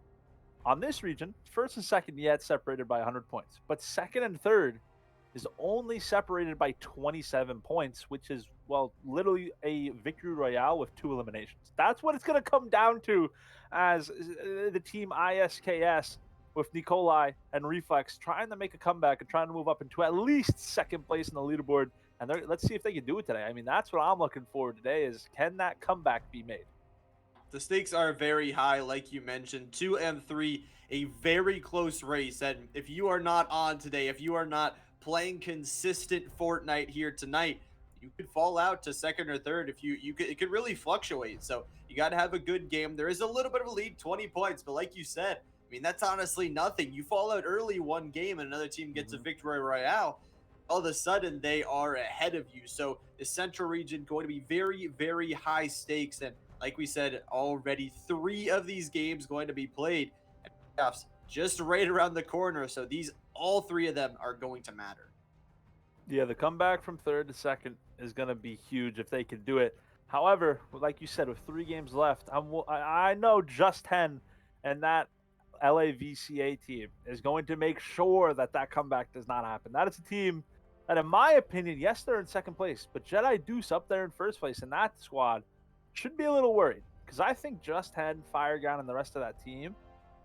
On this region, first and second yet separated by 100 points, but second and third is only separated by 27 points, which is, well, literally a victory royale with 2 eliminations. That's what it's going to come down to, as the team ISKS with Nikolai and Reflex trying to make a comeback and trying to move up into at least second place in the leaderboard. And let's see if they can do it today. I mean, that's what I'm looking for today, is can that comeback be made? The stakes are very high, like you mentioned. 2 and 3, a very close race. And if you are not on today, if you are not playing consistent Fortnite here tonight, you could fall out to second or third. If it could really fluctuate. So you got to have a good game. There is a little bit of a lead, 20 points, but like you said, I mean, that's honestly nothing. You fall out early one game and another team gets a victory royale, all of a sudden they are ahead of you. So the Central region going to be very, very high stakes. And like we said already, 3 of these games going to be played, and playoffs just right around the corner. So all 3 of them are going to matter. Yeah, the comeback from third to second is going to be huge if they can do it. However, like you said, with 3 games left, I know Just 10 and that LAVCA team is going to make sure that comeback does not happen. That is a team that, in my opinion, yes, they're in second place, but Jedi Deuce up there in first place, and that squad should be a little worried, because I think Just 10, Firegun, and the rest of that team,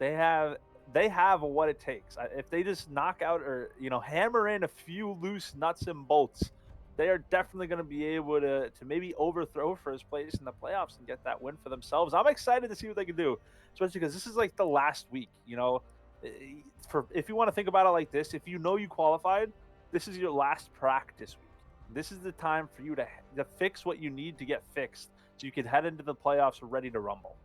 they have what it takes. If they just knock out or hammer in a few loose nuts and bolts, they are definitely going to be able to maybe overthrow first place in the playoffs and get that win for themselves. I'm excited to see what they can do, especially because this is like the last week. If you want to think about it like this, if you qualified, this is your last practice week. This is the time for you to fix what you need to get fixed, so you can head into the playoffs ready to rumble.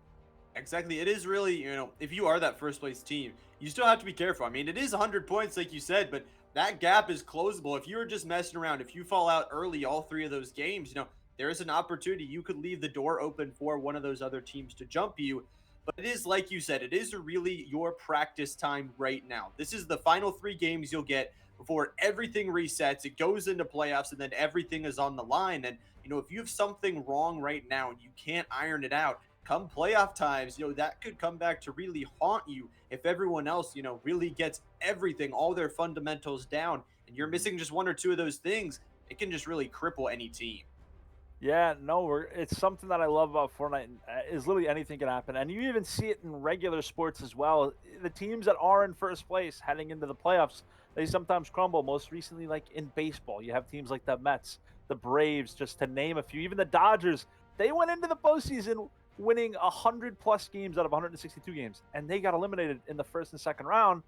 Exactly. It is really, if you are that first place team, you still have to be careful. I mean, it is 100 points, like you said, but that gap is closable. If you were just messing around, if you fall out early all 3 of those games, there is an opportunity. You could leave the door open for one of those other teams to jump you. But it is, like you said, it is really your practice time right now. This is the final 3 games you'll get before everything resets. It goes into playoffs, and then everything is on the line. And, if you have something wrong right now and you can't iron it out, come playoff times, that could come back to really haunt you if everyone else, really gets everything, all their fundamentals down, and you're missing just 1 or 2 of those things. It can just really cripple any team. Yeah, no, it's something that I love about Fortnite, is literally anything can happen. And you even see it in regular sports as well. The teams that are in first place heading into the playoffs, they sometimes crumble. Most recently, like in baseball, you have teams like the Mets, the Braves, just to name a few. Even the Dodgers, they went into the postseason winning 100+ games out of 162 games, and they got eliminated in the first and second round.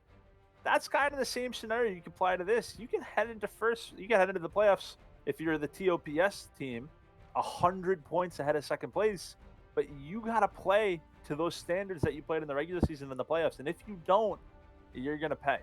That's kind of the same scenario you can apply to this. You can head into the playoffs if you're the TOPS team, 100 points ahead of second place, but you got to play to those standards that you played in the regular season and the playoffs. And if you don't, you're going to pay.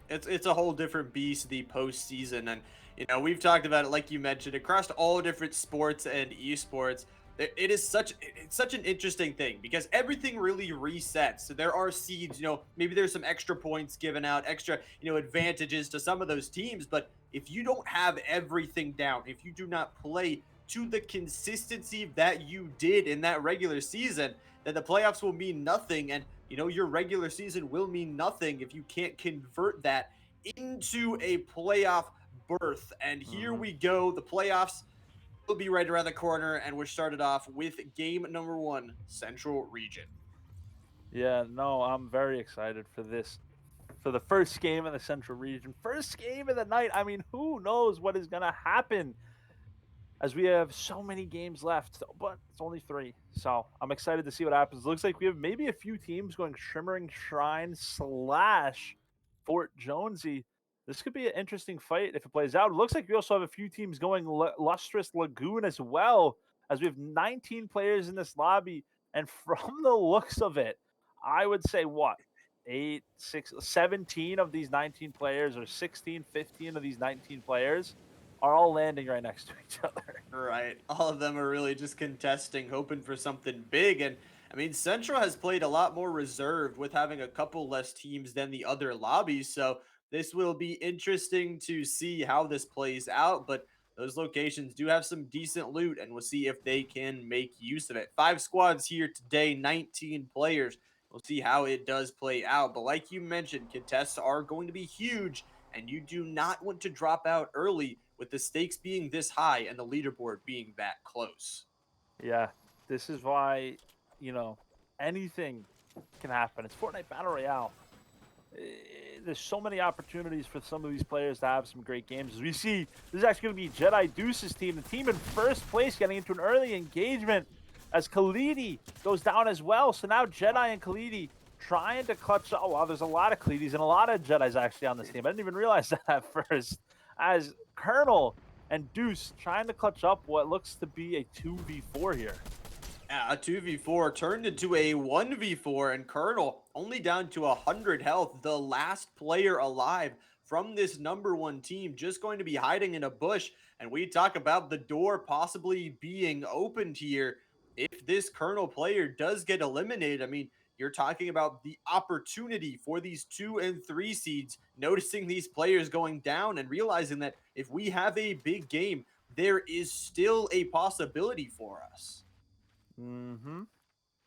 It's a whole different beast, the postseason. And, we've talked about it, like you mentioned, across all different sports and esports. It's such an interesting thing because everything really resets. So there are seeds, maybe there's some extra points given out, extra, advantages to some of those teams. But if you don't have everything down, if you do not play to the consistency that you did in that regular season, then the playoffs will mean nothing. And, your regular season will mean nothing if you can't convert that into a playoff berth. And here we go. The playoffs will be right around the corner, and we're started off with game number 1, Central Region. Yeah, no, I'm very excited for this. For the first game of the Central Region, first game of the night. I mean, who knows what is going to happen? as we have so many games left, but it's only 3. So I'm excited to see what happens. Looks like we have maybe a few teams going Shimmering Shrine slash Fort Jonesy. This could be an interesting fight if it plays out. It looks like we also have a few teams going Lustrous Lagoon as well, as we have 19 players in this lobby. And from the looks of it, I would say what? 8, 6, 17 of these 19 players, or 16, 15 of these 19 players are all landing right next to each other. Right. All of them are really just contesting, hoping for something big. And I mean, Central has played a lot more reserved with having a couple less teams than the other lobbies. So this will be interesting to see how this plays out. But those locations do have some decent loot, and we'll see if they can make use of it. 5 squads here today, 19 players. We'll see how it does play out. But like you mentioned, contests are going to be huge, and you do not want to drop out early with the stakes being this high and the leaderboard being that close. Yeah, this is why, anything can happen. It's Fortnite Battle Royale. There's so many opportunities for some of these players to have some great games. As we see, this is actually going to be Jedi Deuce's team, the team in first place, getting into an early engagement as Khalidi goes down as well. So now Jedi and Khalidi trying to clutch. Oh, wow, there's a lot of Khalidis and a lot of Jedis actually on this team. I didn't even realize that at first. As Colonel and Deuce trying to clutch up what looks to be a 2v4 here. A 2v4 turned into a 1v4, and Colonel only down to 100 health, the last player alive from this #1 team, just going to be hiding in a bush. And we talk about the door possibly being opened here if this Colonel player does get eliminated. I mean, you're talking about the opportunity for these 2 and 3 seeds noticing these players going down and realizing that if we have a big game, there is still a possibility for us.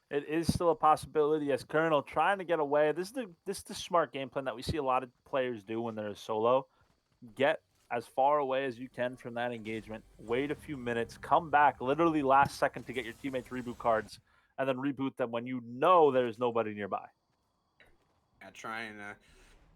It is still a possibility as Colonel trying to get away. This is the smart game plan that we see a lot of players do when they're solo. Get as far away as you can from that engagement. Wait a few minutes. Come back literally last second to get your teammates reboot cards, and then reboot them when you know there's nobody nearby. Yeah, trying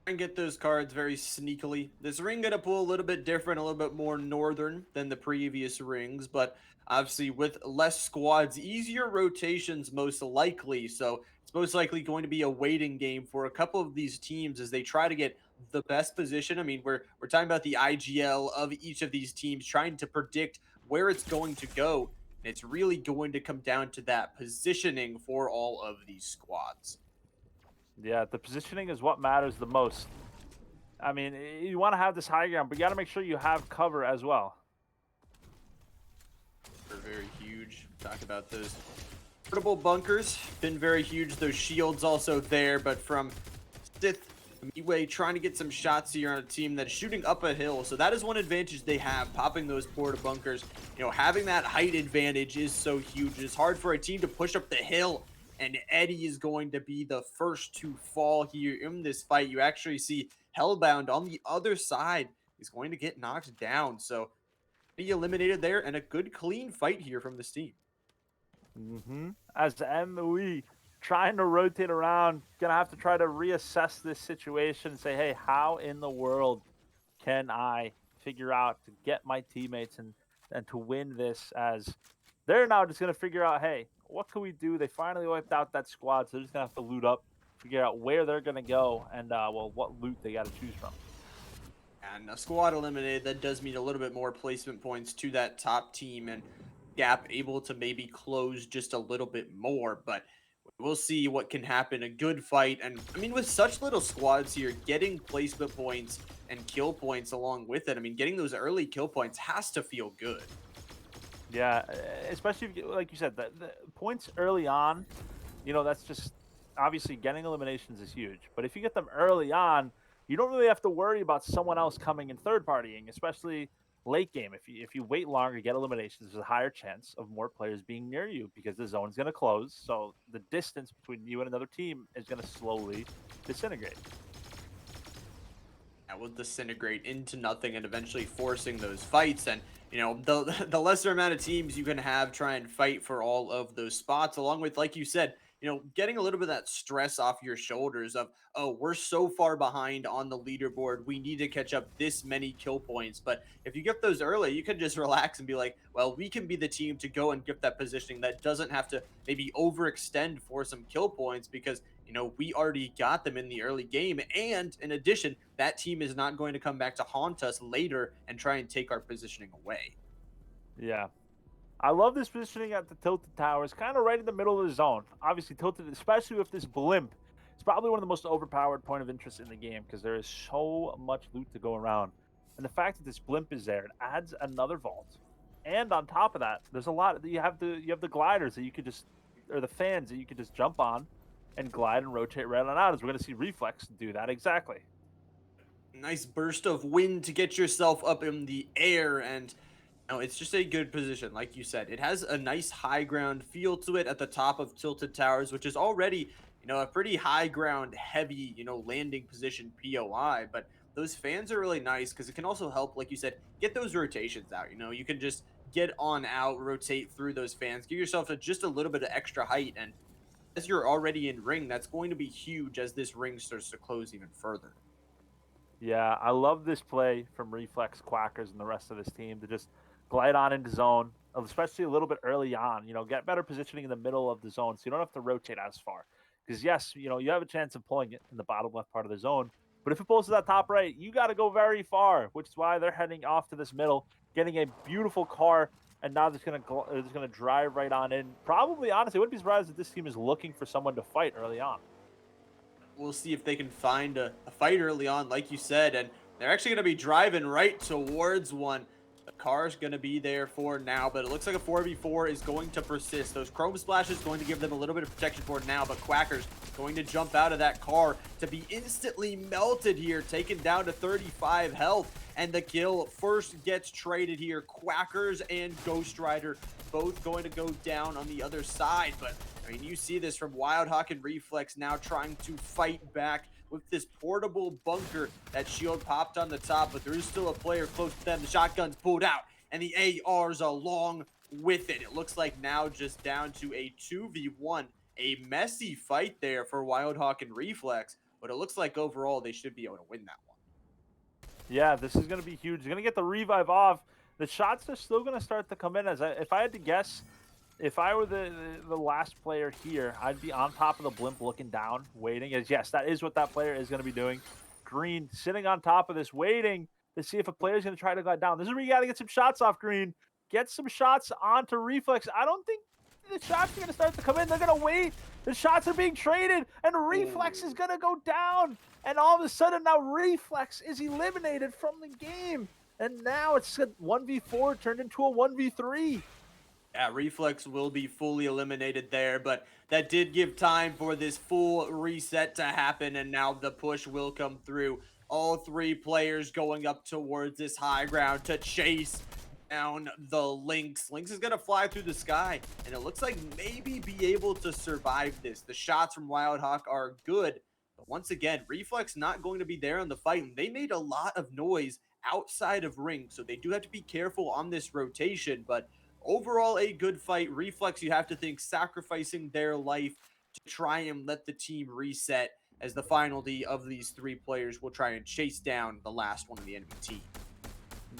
and get those cards very sneakily. This ring gonna pull a little bit different, a little bit more northern than the previous rings, but obviously with less squads, easier rotations most likely. So it's most likely going to be a waiting game for a couple of these teams as they try to get the best position. I mean, we're talking about the IGL of each of these teams, trying to predict where it's going to go. And it's really going to come down to that positioning for all of these squads. Yeah, the positioning is what matters the most. I mean, you want to have this high ground, but you got to make sure you have cover as well. They're very huge. Talk about those portable bunkers. Been very huge. Those shields also there, but from Sith Midway trying to get some shots here on a team that's shooting up a hill. So that is one advantage they have, popping those porta bunkers. Having that height advantage is so huge. It's hard for a team to push up the hill, and Eddie is going to be the first to fall here in this fight. You actually see Hellbound on the other side is going to get knocked down. So he eliminated there, and a good clean fight here from this team. As MOE trying to rotate around, gonna have to try to reassess this situation and say, hey, how in the world can I figure out to get my teammates and to win this, as they're now just gonna figure out, hey, what can we do? They finally wiped out that squad, so they're just gonna have to loot up, figure out where they're gonna go, and what loot they gotta choose from. And a squad eliminated, that does mean a little bit more placement points to that top team, and Gap able to maybe close just a little bit more, but we'll see what can happen. A good fight, and I mean, with such little squads here, getting placement points and kill points along with it, I mean, getting those early kill points has to feel good. Yeah, especially if, like you said, the points early on, that's just obviously getting eliminations is huge. But if you get them early on, you don't really have to worry about someone else coming and third partying, especially late game. If you wait longer to get eliminations, there's a higher chance of more players being near you because the zone's going to close. So the distance between you and another team is going to slowly disintegrate. That will disintegrate into nothing and eventually forcing those fights. And the lesser amount of teams you can have try and fight for all of those spots, along with, like you said, getting a little bit of that stress off your shoulders of, oh, we're so far behind on the leaderboard. We need to catch up this many kill points. But if you get those early, you can just relax and be like, well, we can be the team to go and get that positioning that doesn't have to maybe overextend for some kill points because, we already got them in the early game. And in addition, that team is not going to come back to haunt us later and try and take our positioning away. Yeah. I love this positioning at the tilted towers, kind of right in the middle of the zone. Obviously tilted, especially with this blimp. It's probably one of the most overpowered point of interest in the game because there is so much loot to go around. And the fact that this blimp is there, it adds another vault. And on top of that, there's a lot. You have the gliders that you could just, or the fans that you could just jump on and glide and rotate right on out. As we're going to see Reflex do that exactly. Nice burst of wind to get yourself up in the air, and it's just a good position. Like you said, it has a nice high ground feel to it at the top of tilted towers, which is already a pretty high ground heavy landing position POI. But those fans are really nice because it can also help, like you said, get those rotations out. You can just get on out, rotate through those fans, give yourself just a little bit of extra height, and as you're already in ring, that's going to be huge as this ring starts to close even further. Yeah, I love this play from Reflex, Quackers, and the rest of this team to just glide on into zone, especially a little bit early on. Get better positioning in the middle of the zone so you don't have to rotate as far. Because, yes, you have a chance of pulling it in the bottom left part of the zone. But if it pulls to that top right, you got to go very far, which is why they're heading off to this middle, getting a beautiful car, and now it's gonna drive right on in. Probably, honestly, I wouldn't be surprised if this team is looking for someone to fight early on. We'll see if they can find a fight early on, like you said, and they're actually going to be driving right towards one. The car's going to be there for now, but it looks like a 4v4 is going to persist. Those chrome splashes going to give them a little bit of protection for now, but Quacker's going to jump out of that car to be instantly melted here, taken down to 35 health, and the kill first gets traded here. Quackers and Ghost Rider both going to go down on the other side, but I mean, you see this from Wildhawk and Reflex now trying to fight back with this portable bunker. That shield popped on the top, but there is still a player close to them. The shotgun's pulled out, and the ARs along with it. It looks like now just down to a 2v1. A messy fight there for Wildhawk and Reflex, but it looks like overall they should be able to win that one. Yeah, this is going to be huge. You're going to get the revive off. The shots are still going to start to come in. If I had to guess, if I were the last player here, I'd be on top of the blimp looking down, waiting. As yes, that is what that player is going to be doing. Green sitting on top of this, waiting to see if a player is going to try to glide down. This is where you got to get some shots off Green. Get some shots onto Reflex. I don't think the shots are going to start to come in. They're going to wait. The shots are being traded, and Reflex is going to go down. And all of a sudden, now Reflex is eliminated from the game. And now it's a 1v4 turned into a 1v3. Yeah, Reflex will be fully eliminated there, but that did give time for this full reset to happen, and now the push will come through. All three players going up towards this high ground to chase down the Lynx. Lynx is going to fly through the sky, and it looks like maybe be able to survive this. The shots from Wildhawk are good, but once again, Reflex not going to be there on the fight, and they made a lot of noise outside of ring, so they do have to be careful on this rotation, but overall, a good fight. Reflex, you have to think, sacrificing their life to try and let the team reset as the finality of these three players will try and chase down the last one of the enemy team.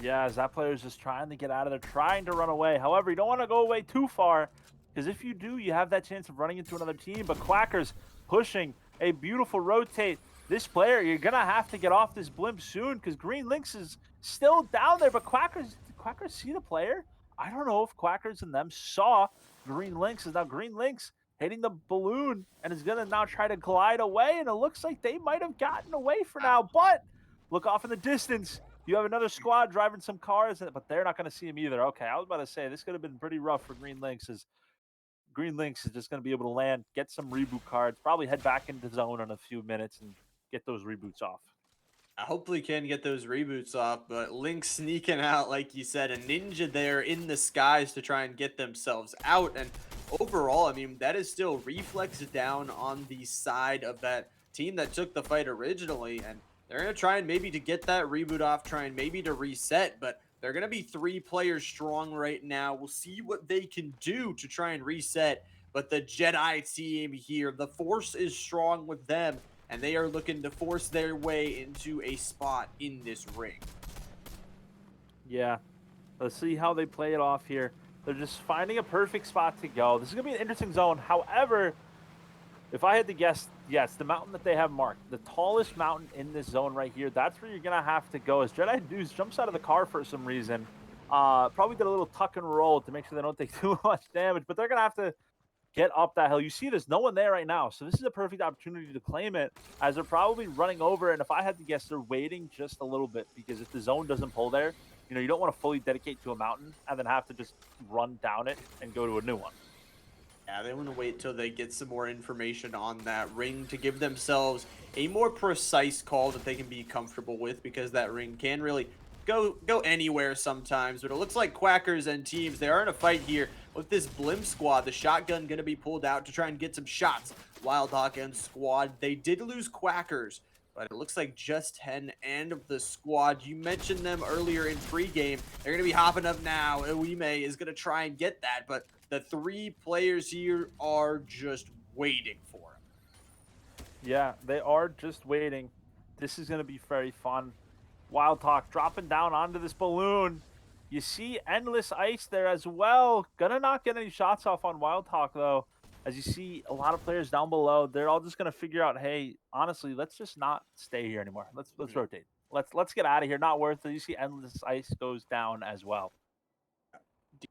Yeah, as that player is just trying to get out of there, trying to run away. However, you don't want to go away too far, because if you do, you have that chance of running into another team. But Quackers pushing a beautiful rotate. This player, you're going to have to get off this blimp soon, because Green Lynx is still down there. But Quackers see the player? I don't know if Quackers and them saw Green Lynx. Is now Green Lynx hitting the balloon and is going to now try to glide away. And it looks like they might have gotten away for now. But look off in the distance. You have another squad driving some cars, but they're not going to see him either. Okay, I was about to say this could have been pretty rough for Green Lynx. As Green Lynx is just going to be able to land, get some reboot cards, probably head back into zone in a few minutes and get those reboots off. I hopefully can get those reboots off, but Lynx sneaking out, like you said, a ninja there in the skies to try and get themselves out. And overall, I mean, that is still Reflex down on the side of that team that took the fight originally, and they're going to try and maybe to get that reboot off, try and maybe to reset, but they're going to be 3 players strong right now. We'll see what they can do to try and reset. But the Jedi team here, the Force is strong with them, and they are looking to force their way into a spot in this ring. Yeah. Let's see how they play it off here. They're just finding a perfect spot to go. This is going to be an interesting zone. However, if I had to guess, yes, the mountain that they have marked, the tallest mountain in this zone right here, that's where you're going to have to go. As Jedi Deuce jumps out of the car for some reason. Probably did a little tuck and roll to make sure they don't take too much damage, but they're going to have to get up that hill. You see there's no one there right now, so this is a perfect opportunity to claim it, as they're probably running over, and if I had to guess, they're waiting just a little bit, because if the zone doesn't pull there, you know, you don't want to fully dedicate to a mountain and then have to just run down it and go to a new one. Yeah, they want to wait till they get some more information on that ring to give themselves a more precise call that they can be comfortable with, because that ring can really go anywhere sometimes. But it looks like Quackers and teams, they are in a fight here with this Blimp squad. The shotgun going to be pulled out to try and get some shots. Wildhawk and squad, they did lose Quackers, but it looks like Just 10 and the squad, you mentioned them earlier in pregame. They're going to be hopping up now. OHVA is going to try and get that, but the 3 players here are just waiting for him. Yeah, they are just waiting. This is going to be very fun. Wild Talk dropping down onto this balloon. You see Endless Ice there as well. Gonna not get any shots off on Wild Talk, though. As you see a lot of players down below, they're all just going to figure out, hey, honestly, let's just not stay here anymore. Let's rotate. Let's get out of here. Not worth it. You see Endless Ice goes down as well.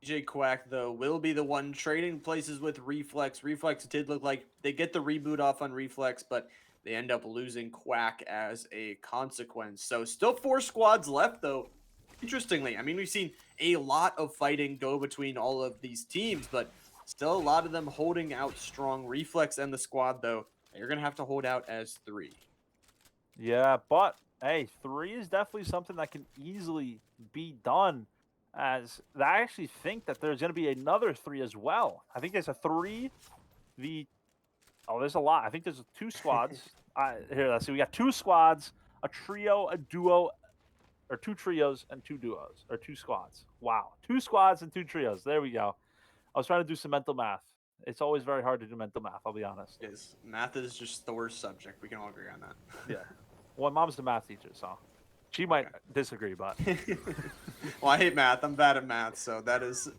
DJ Quack, though, will be the one trading places with Reflex. Reflex did look like they get the reboot off on Reflex, but they end up losing Quack as a consequence. So still 4 squads left, though. Interestingly, I mean, we've seen a lot of fighting go between all of these teams, but still a lot of them holding out strong. Reflex and the squad, though, they're going to have to hold out as 3. Yeah, but, hey, 3 is definitely something that can easily be done. As I actually think that there's going to be another 3 as well. I think there's a 3 v. Oh, there's a lot. I think there's 2 squads. Here, let's see. We got 2 squads, a trio, a duo, or 2 trios and 2 duos, or 2 squads. Wow, 2 squads and 2 trios. There we go. I was trying to do some mental math. It's always very hard to do mental math, I'll be honest. It is. Math is just the worst subject. We can all agree on that. Yeah. Well, mom's the math teacher, so she might disagree, but well, I hate math. I'm bad at math, so that is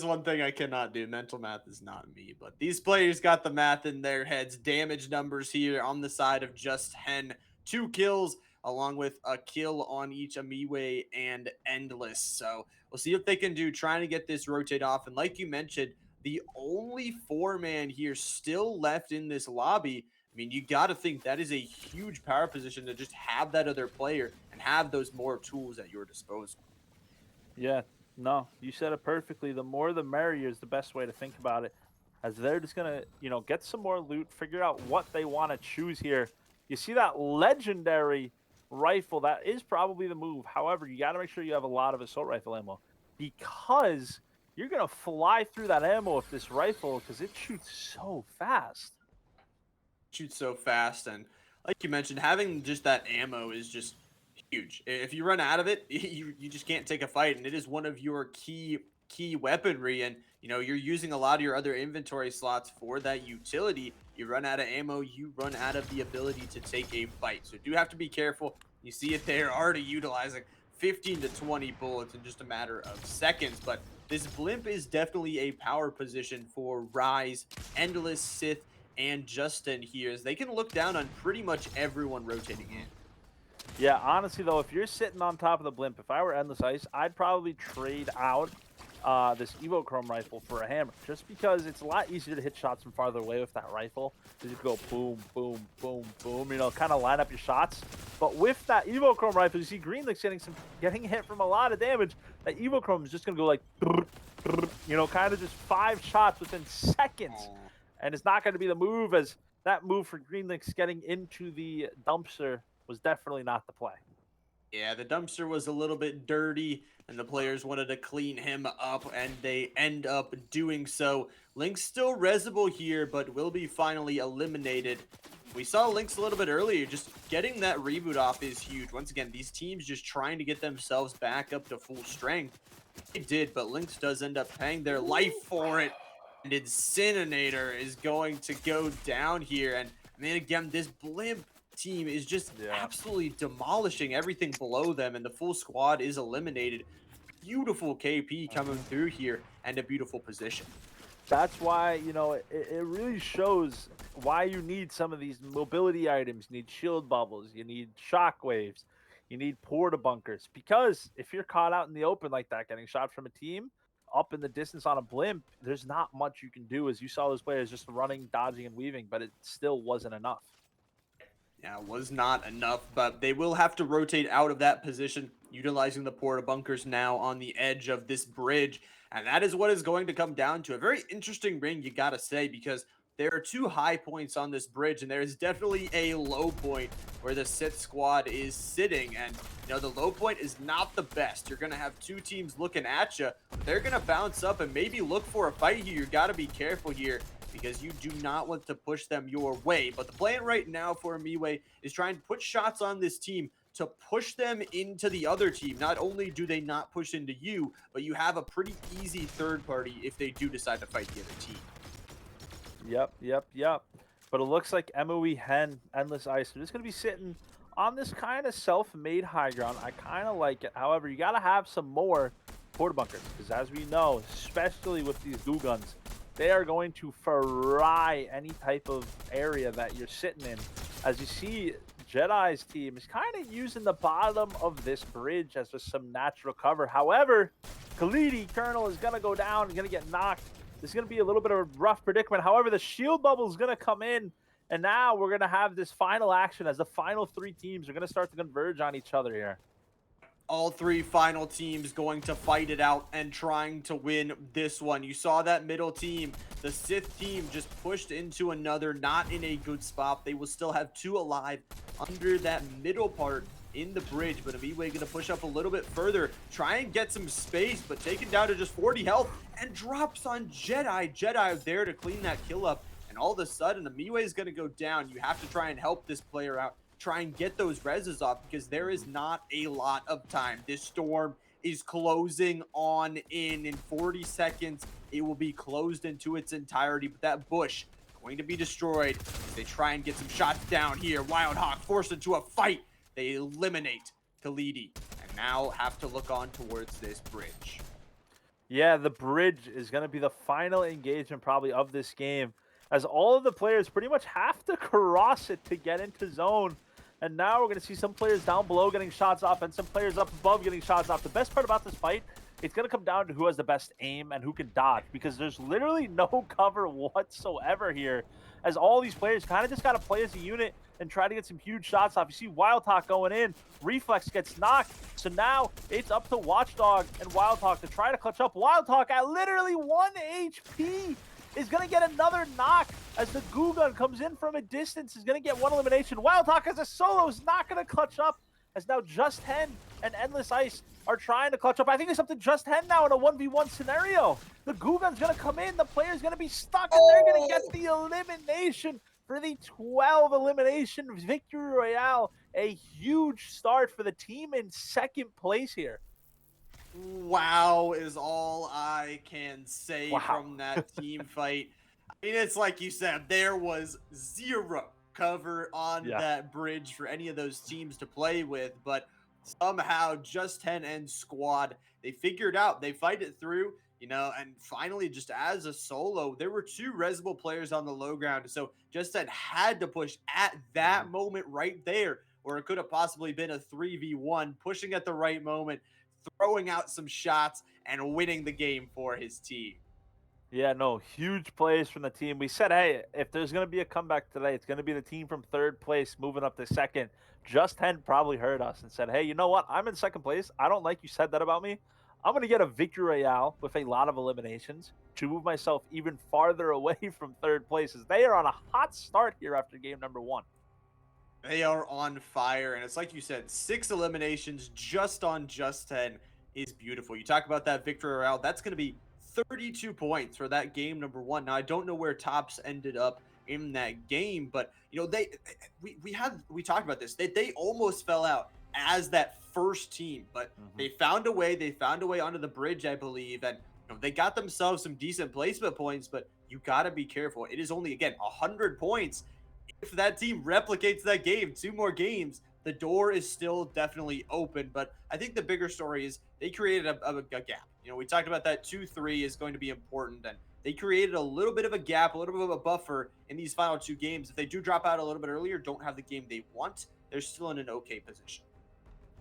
one thing I cannot do. Mental math is not me. But these players got the math in their heads. Damage numbers here on the side of Just 10. 2 kills, along with a kill on each Amiwe and Endless. So we'll see if they can do trying to get this rotate off. And like you mentioned, the only 4-man here still left in this lobby. I mean, you got to think that is a huge power position to just have that other player and have those more tools at your disposal. Yeah, no, you said it perfectly. The more the merrier is the best way to think about it, as they're just going to, you know, get some more loot, figure out what they want to choose here. You see that legendary rifle, that is probably the move. However, you got to make sure you have a lot of assault rifle ammo, because you're going to fly through that ammo with this rifle, because it shoots so fast. Shoots so fast, and like you mentioned, having just that ammo is just huge. If you run out of it, you just can't take a fight, and it is one of your key weaponry. And you know, you're using a lot of your other inventory slots for that utility. You run out of ammo, you run out of the ability to take a fight. So do have to be careful. You see it there, already utilizing 15 to 20 bullets in just a matter of seconds. But this blimp is definitely a power position for Rise, Endless, Sith, and Justin here, as they can look down on pretty much everyone rotating in. Yeah, honestly, though, if you're sitting on top of the blimp, if I were Endless Ice, I'd probably trade out this Evochrome rifle for a hammer, just because it's a lot easier to hit shots from farther away with that rifle. You just go boom, boom, boom, boom, you know, kind of line up your shots. But with that Evochrome rifle, you see Greenlick's getting hit from a lot of damage. That Evochrome is just going to go like, you know, kind of just 5 shots within seconds. And it's not going to be the move, as that move for Greenlick's getting into the dumpster was definitely not the play. Yeah, the dumpster was a little bit dirty, and the players wanted to clean him up, and they end up doing so. Lynx still resable here, but will be finally eliminated. We saw Lynx a little bit earlier. Just getting that reboot off is huge. Once again, these teams just trying to get themselves back up to full strength. They did, but Lynx does end up paying their life for it. And Incinerator is going to go down here. And I mean, again, this blimp team is just absolutely demolishing everything below them, and the full squad is eliminated. Beautiful KP coming through here and a beautiful position. That's why, it really shows why you need some of these mobility items. You need shield bubbles, you need shockwaves, you need porta bunkers. Because if you're caught out in the open like that, getting shot from a team up in the distance on a blimp, there's not much you can do. As you saw those players just running, dodging, and weaving, but it still wasn't enough. Yeah, was not enough, but they will have to rotate out of that position, utilizing the porta bunkers now on the edge of this bridge. And that is what is going to come down to a very interesting ring, you gotta say, because there are two high points on this bridge, and there is definitely a low point where the Sith squad is sitting. And, the low point is not the best. You're going to have two teams looking at you. They're going to bounce up and maybe look for a fight here. You got to be careful here, because you do not want to push them your way. But the plan right now for MiWei is trying to put shots on this team to push them into the other team. Not only do they not push into you, but you have a pretty easy third party if they do decide to fight the other team. Yep. But it looks like MOE Hen, Endless Ice, they're just going to be sitting on this kind of self-made high ground. I kind of like it. However, you got to have some more porta bunkers, because as we know, especially with these goo guns, they are going to fry any type of area that you're sitting in. As you see, Jedi's team is kind of using the bottom of this bridge as just some natural cover. However, Khalidi Colonel is going to go down, going to get knocked. This is going to be a little bit of a rough predicament. However, the shield bubble is going to come in, and now we're going to have this final action as the final three teams are going to start to converge on each other here. All three final teams going to fight it out and trying to win this one. You saw that middle team, the Sith team, just pushed into another, not in a good spot. They will still have two alive under that middle part in the bridge, but MiWei going to push up a little bit further, try and get some space, but taken down to just 40 health and drops on Jedi. Jedi there to clean that kill up, and all of a sudden, MiWei is going to go down. You have to try and help this player out, try and get those reses off, because there is not a lot of time. This storm is closing on in 40 seconds. It will be closed into its entirety, but that bush going to be destroyed as they try and get some shots down here. Wildhawk forced into a fight. They eliminate Khalidi and now have to look on towards this bridge. Yeah, the bridge is going to be the final engagement probably of this game, as all of the players pretty much have to cross it to get into zone. And now we're going to see some players down below getting shots off and some players up above getting shots off. The best part about this fight, it's going to come down to who has the best aim and who can dodge, because there's literally no cover whatsoever here, as all these players kind of just got to play as a unit and try to get some huge shots off. You see Wildhawk going in, Reflex gets knocked, so now it's up to Watchdog and Wildhawk to try to clutch up. Wildhawk at literally 1 HP is going to get another knock as the goo gun comes in from a distance, is going to get one elimination. Wildhawk as a solo is not going to clutch up, as now Just Hen and Endless Ice are trying to clutch up. I think it's up to Just Hen now in a 1v1 scenario. The goo gun's going to come in, the player's going to be stuck, and they're going to get the elimination for the 12 elimination victory royale. A huge start for the team in second place here. Wow is all I can say from that team fight. I mean, it's like you said, there was zero cover on that bridge for any of those teams to play with, but somehow Just Hen and squad, they figured out, they fight it through, and finally, just as a solo, there were two resable players on the low ground, so Just Hen had to push at that moment right there, or it could have possibly been a 3v1, pushing at the right moment, throwing out some shots, and winning the game for his team. Yeah, no, huge plays from the team. We said, hey, if there's going to be a comeback today, it's going to be the team from third place moving up to second. Just Hen probably heard us and said, hey, you know what? I'm in second place. I don't like you said that about me. I'm going to get a victory royale with a lot of eliminations to move myself even farther away from third place, as they are on a hot start here after game number 1. They are on fire, and it's like you said, 6 eliminations just on Just Hen is beautiful. You talk about that victory royale, that's going to be 32 points for that game number 1. Now, I don't know where Tops ended up in that game, but we talked about this. They almost fell out as that first team, but they found a way. They found a way onto the bridge, I believe, and they got themselves some decent placement points, but you got to be careful. It is only, again, 100 points. If that team replicates that game, 2 more games, the door is still definitely open. But I think the bigger story is they created a gap. We talked about that 2-3 is going to be important, and they created a little bit of a gap, a little bit of a buffer in these final 2 games. If they do drop out a little bit earlier, don't have the game they want, they're still in an okay position.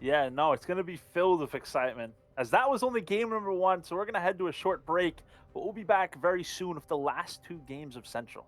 Yeah, no, it's going to be filled with excitement, as that was only game number 1, so we're going to head to a short break, but we'll be back very soon with the last 2 games of Central.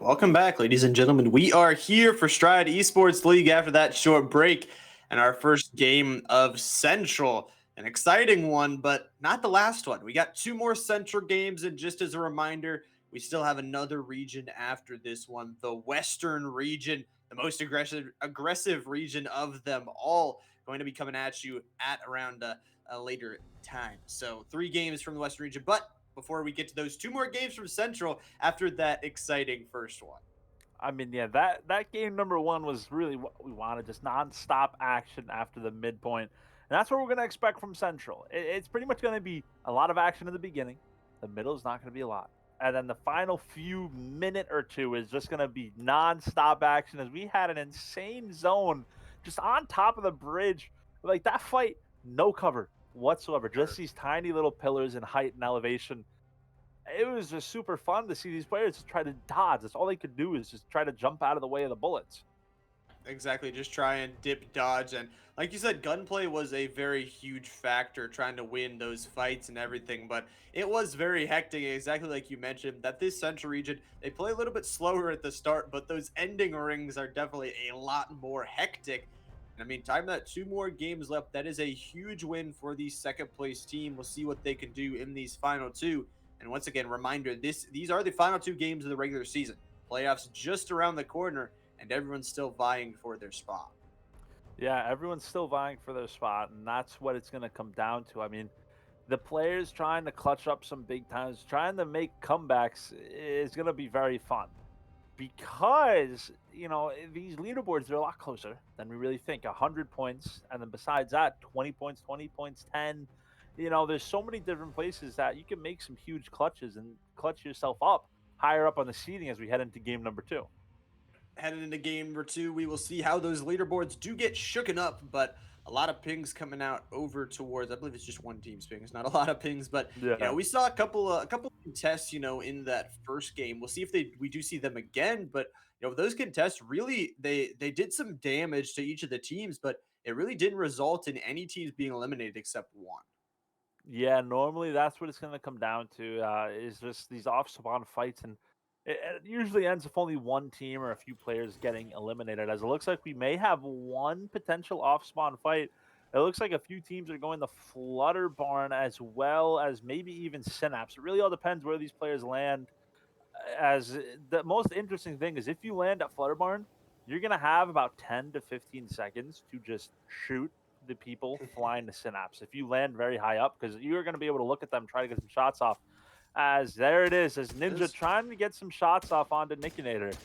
Welcome back, ladies and gentlemen. We are here for Stride Esports League after that short break and our first game of Central. An exciting one, but not the last one. We got two more Central games, and just as a reminder, we still have another region after this one, the Western region, the most aggressive region of them all, going to be coming at you at around a later time. So 3 games from the Western region, but before we get to those 2 more games from Central after that exciting first one. I mean, yeah, that game number one was really what we wanted, just nonstop action after the midpoint. And that's what we're going to expect from Central. It's pretty much going to be a lot of action in the beginning. The middle is not going to be a lot. And then the final few minute or two is just going to be nonstop action as we had an insane zone just on top of the bridge. Like that fight, no cover whatsoever. Just these tiny little pillars in height and elevation. It was just super fun to see these players just try to dodge. That's all they could do is just try to jump out of the way of the bullets. Exactly, just try and dip dodge. And like you said, gunplay was a very huge factor trying to win those fights and everything. But it was very hectic, exactly like you mentioned, that this Central region, they play a little bit slower at the start, but those ending rings are definitely a lot more hectic. I mean, time that 2 more games left. That is a huge win for the second place team. We'll see what they can do in these final 2. And once again, reminder, these are the final 2 games of the regular season. Playoffs just around the corner, and everyone's still vying for their spot. Yeah, everyone's still vying for their spot, and that's what it's going to come down to. I mean, the players trying to clutch up some big times, trying to make comebacks is going to be very fun because, these leaderboards are a lot closer than we really think. 100 points, and then besides that, 20 points, 20 points, 10. There's so many different places that you can make some huge clutches and clutch yourself up higher up on the seeding as we head into game number 2. Heading into game number 2, we will see how those leaderboards do get shooken up, but a lot of pings coming out over towards, I believe it's just one team's pings, not a lot of pings, but Yeah. we saw a couple contests, in that first game. We'll see if we do see them again, but those contests really they did some damage to each of the teams, but it really didn't result in any teams being eliminated except one. Yeah, normally that's what it's going to come down to is just these off spawn fights, and it usually ends with only one team or a few players getting eliminated. As it looks like we may have one potential off spawn fight. It looks like a few teams are going to Flutter Barn as well as maybe even Synapse. It really all depends where these players land. As the most interesting thing is if you land at Flutter Barn, you're going to have about 10 to 15 seconds to just shoot the people flying to Synapse. If you land very high up, because you're going to be able to look at them, try to get some shots off. As there it is, as Ninja trying to get some shots off onto Nikinator.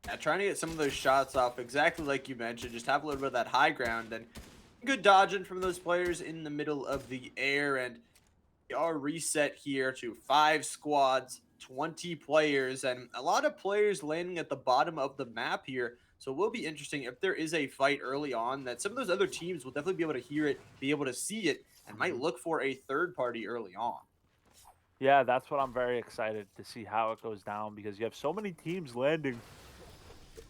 Yeah, trying to get some of those shots off, exactly like you mentioned, just have a little bit of that high ground, and good dodging from those players in the middle of the air. And we are reset here to 5 squads, 20 players, and a lot of players landing at the bottom of the map here. So it will be interesting if there is a fight early on that some of those other teams will definitely be able to hear it, be able to see it, and might look for a third party early on. Yeah, that's what I'm very excited to see how it goes down, because you have so many teams landing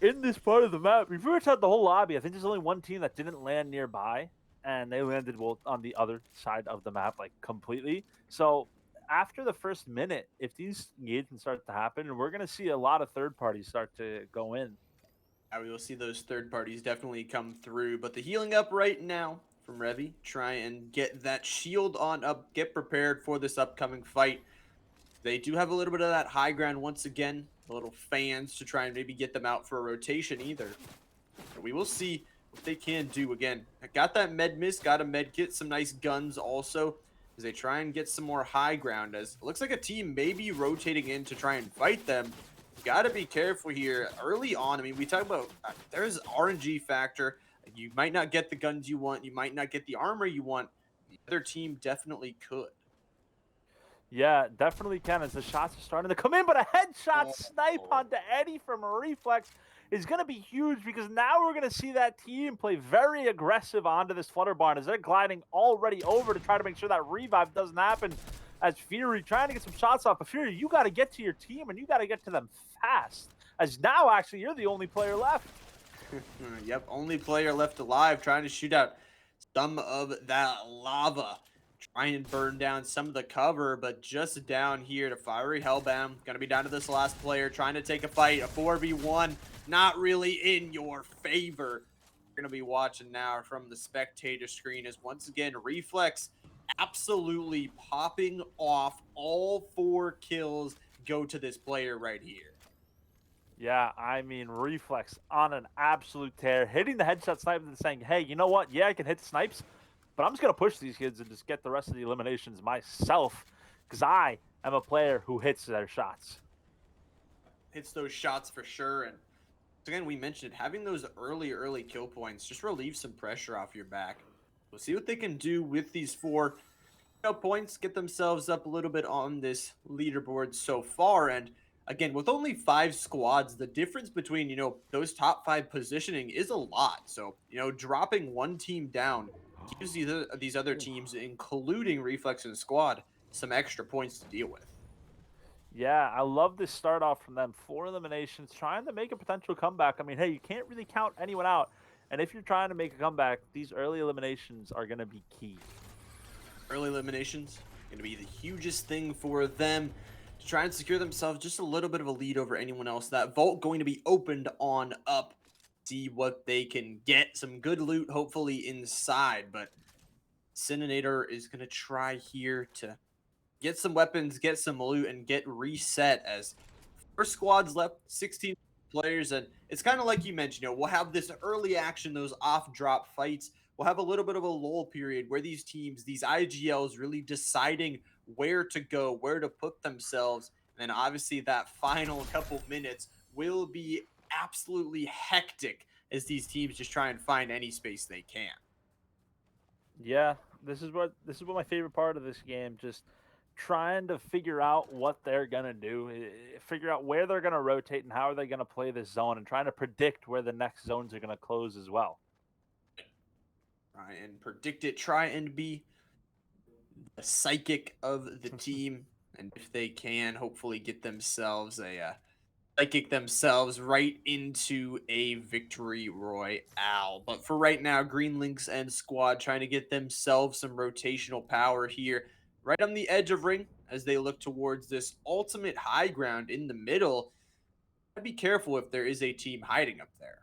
in this part of the map. We've pretty much had the whole lobby. I think there's only one team that didn't land nearby, and they landed on the other side of the map, like completely. So after the first minute, if these engagements start to happen, we're going to see a lot of third parties start to go in. We will see those third parties definitely come through, but the healing up right now from Revy, try and get that shield on up, get prepared for this upcoming fight. They do have a little bit of that high ground once again, the little fans to try and maybe get them out for a rotation either. But we will see what they can do. Again, I got that med miss, got a med kit, some nice guns also, as they try and get some more high ground, as it looks like a team may be rotating in to try and fight them. Got to be careful here early on. I mean, we talk about there's RNG factor. You might not get the guns you want. You might not get the armor you want. The other team definitely could. Yeah, definitely can, as the shots are starting to come in, but a headshot snipe onto Eddie from a reflex is going to be huge, because now we're going to see that team play very aggressive onto this Flutter Barn as they're gliding already over to try to make sure that revive doesn't happen, as Fury trying to get some shots off. But Fury, you got to get to your team, and you got to get to them fast, as now actually you're the only player left. Yep, only player left alive, trying to shoot out some of that lava. try and burn down some of the cover, but just down here to Fiery Hellbound. Gonna be down to this last player, trying to take a fight, a 4v1, not really in your favor. We're gonna be watching now from the spectator screen as once again, Reflex absolutely popping off. All 4 kills go to this player right here. Yeah, I mean, Reflex on an absolute tear, hitting the headshot snipe and saying, hey, you know what? Yeah, I can hit snipes, but I'm just going to push these kids and just get the rest of the eliminations myself because I am a player who hits their shots. Hits those shots for sure. And again, we mentioned having those early kill points just relieves some pressure off your back. We'll see what they can do with these 4 points, get themselves up a little bit on this leaderboard so far. And again, with only 5 squads, the difference between, those top 5 positioning is a lot. So, dropping one team down gives these other teams, including Reflex and Squad, some extra points to deal with. Yeah, I love this start off from them. 4 eliminations, trying to make a potential comeback. I mean, hey, you can't really count anyone out. And if you're trying to make a comeback, these early eliminations are going to be key. Early eliminations going to be the hugest thing for them to try and secure themselves just a little bit of a lead over anyone else. That vault going to be opened on up. See what they can get. Some good loot, hopefully, inside. But Cinnator is going to try here to get some weapons, get some loot, and get reset as 4 squads left, 16 players. And it's kind of like you mentioned, we'll have this early action, those off-drop fights. We'll have a little bit of a lull period where these teams, these IGLs, really deciding where to go, where to put themselves. And then obviously that final couple minutes will be absolutely hectic as these teams just try and find any space they can. Yeah, this is what my favorite part of this game. Just trying to figure out what they're gonna do, figure out where they're gonna rotate and how are they gonna play this zone, and trying to predict where the next zones are gonna close as well. Try and predict it. Try and be the psychic of the team, and if they can, hopefully get themselves a psychic themselves right into a victory royale. But for right now, Green Links and Squad trying to get themselves some rotational power here, right on the edge of ring as they look towards this ultimate high ground in the middle. Be careful if there is a team hiding up there.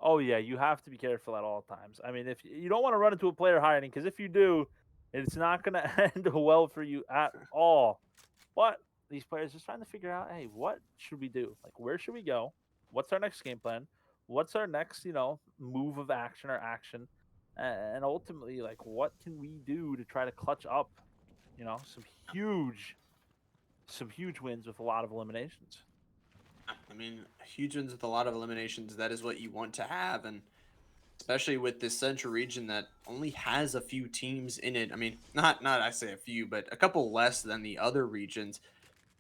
Oh yeah, you have to be careful at all times. I mean, if you don't want to run into a player hiding, because if you do, it's not going to end well for you at all. But these players just trying to figure out, hey, what should we do? Like, where should we go? What's our next game plan? What's our next, move of action or action? And ultimately, like, what can we do to try to clutch up, some huge wins with a lot of eliminations. I mean, huge wins with a lot of eliminations. That is what you want to have, and especially with this central region that only has a few teams in it. I mean, not I say a few, but a couple less than the other regions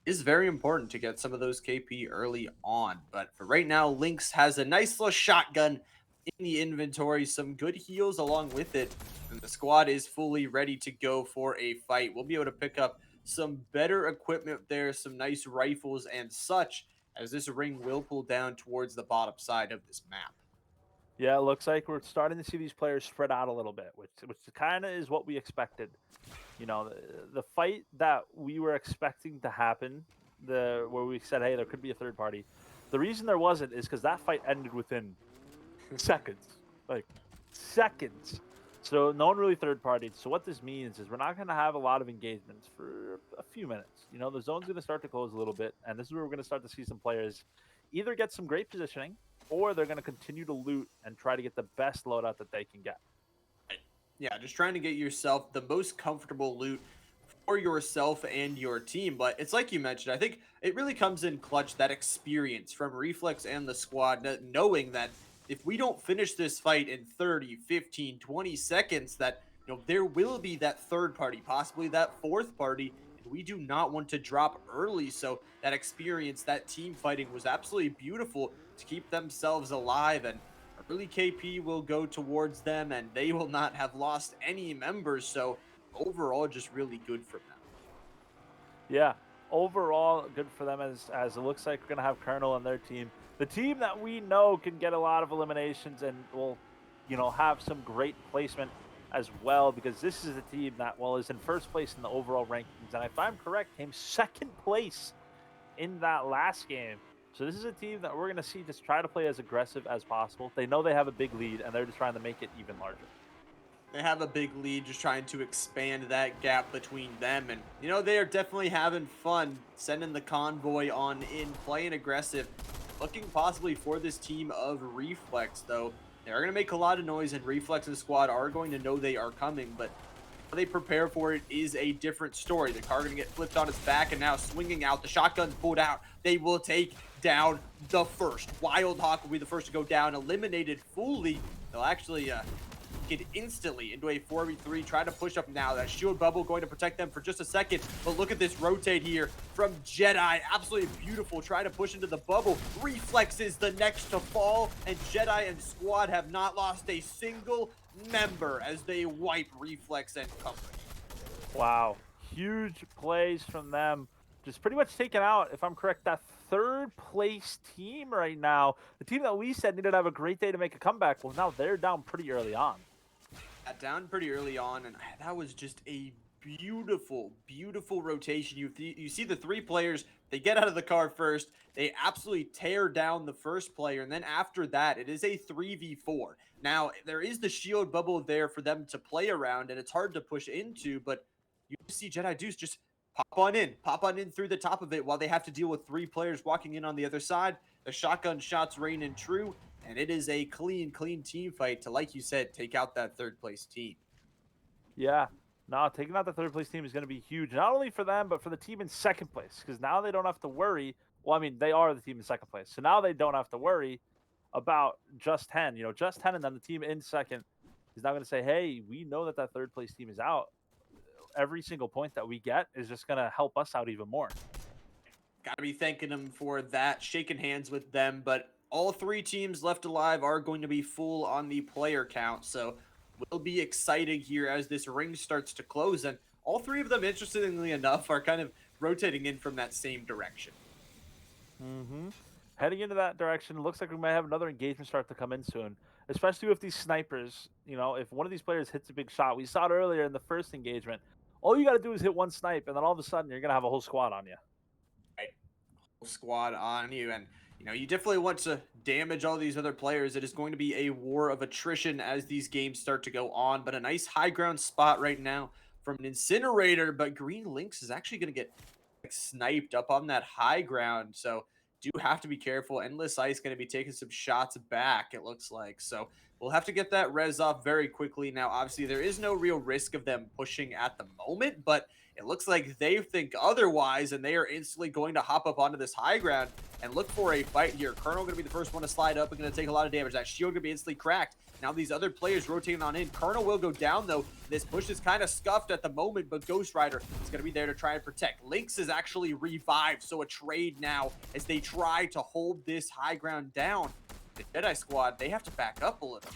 is very important to get some of those KP early on. But for right now, Lynx has a nice little shotgun in the inventory, some good heals along with it, and the squad is fully ready to go for a fight. We'll be able to pick up some better equipment there, some nice rifles and such, as this ring will pull down towards the bottom side of this map. Yeah, it looks like we're starting to see these players spread out a little bit, which kind of is what we expected. The fight that we were expecting to happen, where we said, hey, there could be a third party. The reason there wasn't is because that fight ended within seconds, like seconds. So no one really third partied. So what this means is we're not going to have a lot of engagements for a few minutes. The zone's going to start to close a little bit, and this is where we're going to start to see some players either get some great positioning, or they're going to continue to loot and try to get the best loadout that they can get. Yeah, just trying to get yourself the most comfortable loot for yourself and your team. But it's like you mentioned, I think it really comes in clutch, that experience from Reflex and the squad, knowing that if we don't finish this fight in 30, 15, 20 seconds, that there will be that third party, possibly that fourth party, and we do not want to drop early. So that experience, that team fighting was absolutely beautiful to keep themselves alive, and early KP will go towards them, and they will not have lost any members. So overall, just really good for them. Yeah, overall good for them as it looks like we're going to have Colonel and their team. The team that we know can get a lot of eliminations and will, have some great placement as well, because this is a team that, well, is in first place in the overall rankings, and if I'm correct, came second place in that last game. So this is a team that we're going to see just try to play as aggressive as possible. They know they have a big lead, and they're just trying to make it even larger. They have a big lead, just trying to expand that gap between them. And, they are definitely having fun sending the convoy on in, playing aggressive, looking possibly for this team of Reflex, though. They're going to make a lot of noise, and Reflex and Squad are going to know they are coming, but how they prepare for it is a different story. The car going to get flipped on its back, and now swinging out. The shotgun's pulled out. They will take down the first. Wild Hawk will be the first to go down, eliminated fully. They'll actually get instantly into a 4v3, try to push up now. That shield bubble going to protect them for just a second, but look at this rotate here from Jedi. Absolutely beautiful. Try to push into the bubble. Reflex is the next to fall, and Jedi and Squad have not lost a single member as they wipe Reflex and company. Wow, huge plays from them. Just pretty much taking out, if I'm correct, that third place team right now. The team that we said needed to have a great day to make a comeback. Well, now they're down pretty early on. Down pretty early on, and that was just a beautiful, beautiful rotation. You see the three players, they get out of the car first, they absolutely tear down the first player, and then after that, it is a 3v4. Now, there is the shield bubble there for them to play around, and it's hard to push into, but you see Jedi Deuce just pop on in through the top of it while they have to deal with three players walking in on the other side. The shotgun shots rain and true. And it is a clean team fight to, like you said, take out that third place team. Yeah, no, taking out the third place team is going to be huge, not only for them, but for the team in second place, because now they don't have to worry. Well, I mean, they are the team in second place. So now they don't have to worry about just 10. Just 10, and then the team in second is now going to say, hey, we know that that third place team is out. Every single point that we get is just going to help us out even more. Got to be thanking them for that, shaking hands with them, but all three teams left alive are going to be full on the player count, so will be exciting here as this ring starts to close, and all three of them, interestingly enough, are kind of rotating in from that same direction. Heading into that direction, looks like we might have another engagement start to come in soon, especially with these snipers. If one of these players hits a big shot, we saw it earlier in the first engagement, all you got to do is hit one snipe, and then all of a sudden, you're going to have a whole squad on you. Right. Whole squad on you, and you definitely want to damage all these other players. It is going to be a war of attrition as these games start to go on, but a nice high ground spot right now from an incinerator, but Green Lynx is actually going to get sniped up on that high ground, so do have to be careful. Endless Ice going to be taking some shots back, it looks like, so we'll have to get that res off very quickly. Now, obviously, there is no real risk of them pushing at the moment, but it looks like they think otherwise, and they are instantly going to hop up onto this high ground and look for a fight here. Colonel going to be the first one to slide up and going to take a lot of damage. That shield going to be instantly cracked. Now these other players rotating on in. Colonel will go down, though. This push is kind of scuffed at the moment, but Ghost Rider is going to be there to try and protect. Lynx is actually revived, so a trade now as they try to hold this high ground down. The Jedi Squad, they have to back up a little.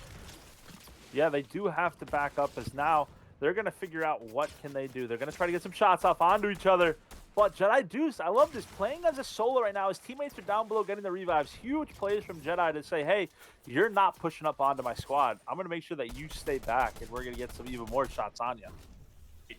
Yeah, they do have to back up, as now they're going to figure out what can they do. They're going to try to get some shots off onto each other. But Jedi Deuce, I love this. Playing as a solo right now. His teammates are down below getting the revives. Huge plays from Jedi to say, hey, you're not pushing up onto my squad. I'm going to make sure that you stay back, and we're going to get some even more shots on you.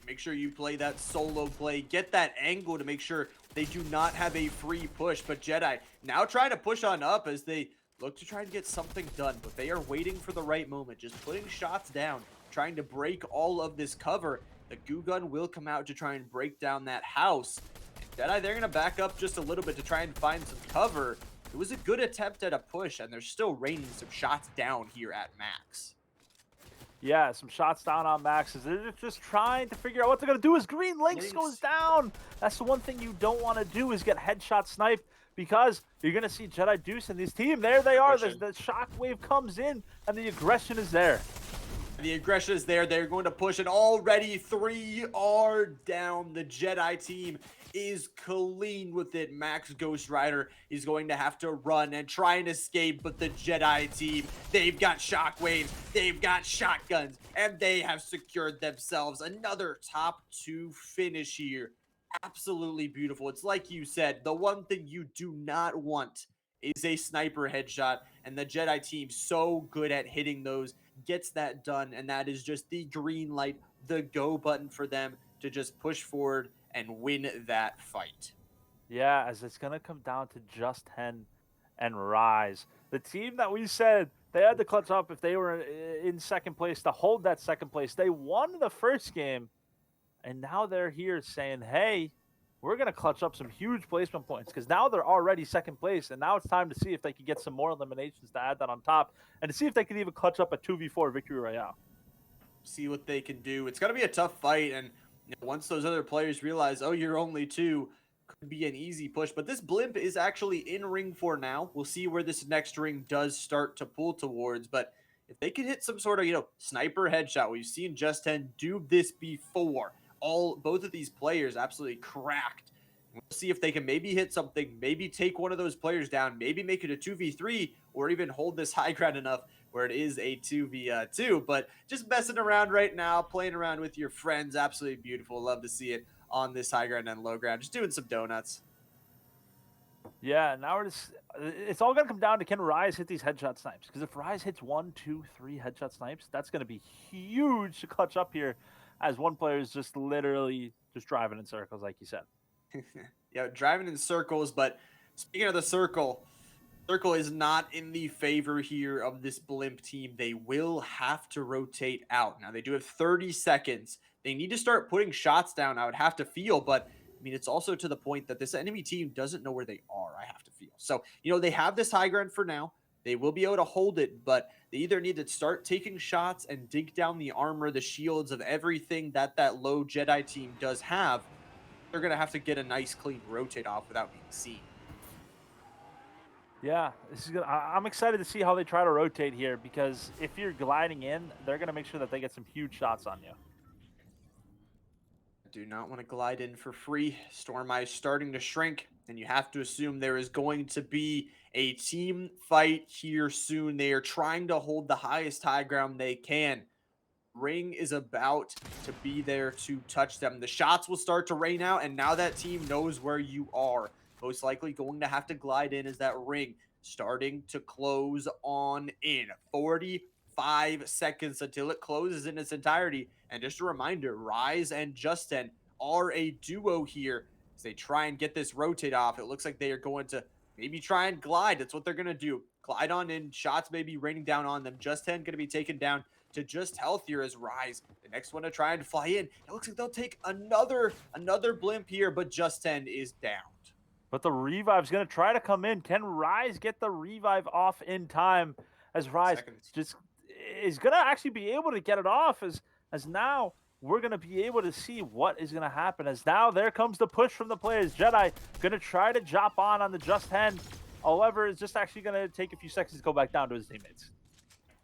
Make sure you play that solo play. Get that angle to make sure they do not have a free push. But Jedi now trying to push on up as they look to try and get something done. But they are waiting for the right moment. Just putting shots down, trying to break all of this cover. The goo gun will come out to try and break down that house. And Jedi, they're going to back up just a little bit to try and find some cover. It was a good attempt at a push, and they're still raining some shots down here at Max. Yeah, some shots down on Max as they're just trying to figure out what they're going to do as Green Lynx goes down. That's the one thing you don't want to do is get headshot sniped, because you're going to see Jedi Deuce and his team. There they are. The shockwave comes in, and the aggression is there. The aggression is there. They're going to push, and already 3 are down. The Jedi team is clean with it. Max Ghost Rider is going to have to run and try and escape, but the Jedi team, they've got shockwaves, they've got shotguns, and they have secured themselves another top 2 finish here. Absolutely beautiful. It's like you said, the one thing you do not want is a sniper headshot, and the Jedi team so good at hitting those gets that done, and that is just the green light, the go button for them to just push forward and win that fight. Yeah, as it's gonna come down to Just 10 and Rise. The team that we said they had to clutch up if they were in second place to hold that second place. They won the first game, and now they're here saying, hey, we're going to clutch up some huge placement points because now they're already second place, and now it's time to see if they can get some more eliminations to add that on top and to see if they can even clutch up a 2v4 victory royale. See what they can do. It's going to be a tough fight, and once those other players realize, oh, you're only two, could be an easy push. But this blimp is actually in ring for now. We'll see where this next ring does start to pull towards, but if they could hit some sort of, sniper headshot, we've seen Just 10 do this before. Both of these players absolutely cracked. We'll see if they can maybe hit something, maybe take one of those players down, maybe make it a 2v3, or even hold this high ground enough where it is a 2v2. But just messing around right now, playing around with your friends, absolutely beautiful. Love to see it on this high ground and low ground, just doing some donuts. Yeah, now it's all gonna come down to can Rise hit these headshot snipes? Because if Rise hits 1, 2, 3 headshot snipes, that's gonna be huge to clutch up here, as one player is just literally just driving in circles, like you said. Yeah, driving in circles. But speaking of the circle is not in the favor here of this blimp team. They will have to rotate out. Now they do have 30 seconds. They need to start putting shots down, I would have to feel, but I mean, it's also to the point that this enemy team doesn't know where they are, I have to feel. So, they have this high ground for now. They will be able to hold it, but they either need to start taking shots and dig down the armor, the shields of everything that low Jedi team does have. They're going to have to get a nice, clean rotate off without being seen. Yeah, this is good. I'm excited to see how they try to rotate here because if you're gliding in, they're going to make sure that they get some huge shots on you. Do not want to glide in for free. Storm Eye is starting to shrink, and you have to assume there is going to be a team fight here soon. They are trying to hold the highest high ground they can. Ring is about to be there to touch them. The shots will start to rain out, and now that team knows where you are. Most likely going to have to glide in as that ring starting to close on in. 45 seconds until it closes in its entirety. And just a reminder, Rise and Just 10 are a duo here as they try and get this rotate off. It looks like they are going to maybe try and glide. That's what they're going to do. Glide on in. Shots may be raining down on them. Just 10 going to be taken down to just healthier as Rise. The next one to try and fly in. It looks like they'll take another blimp here, but Just 10 is downed. But the revive's going to try to come in. Can Rise get the revive off in time as Rise just is going to actually be able to get it off as now we're going to be able to see what is going to happen as now there comes the push from the players. Jedi going to try to drop on the Just 10. However, it's just actually going to take a few seconds to go back down to his teammates.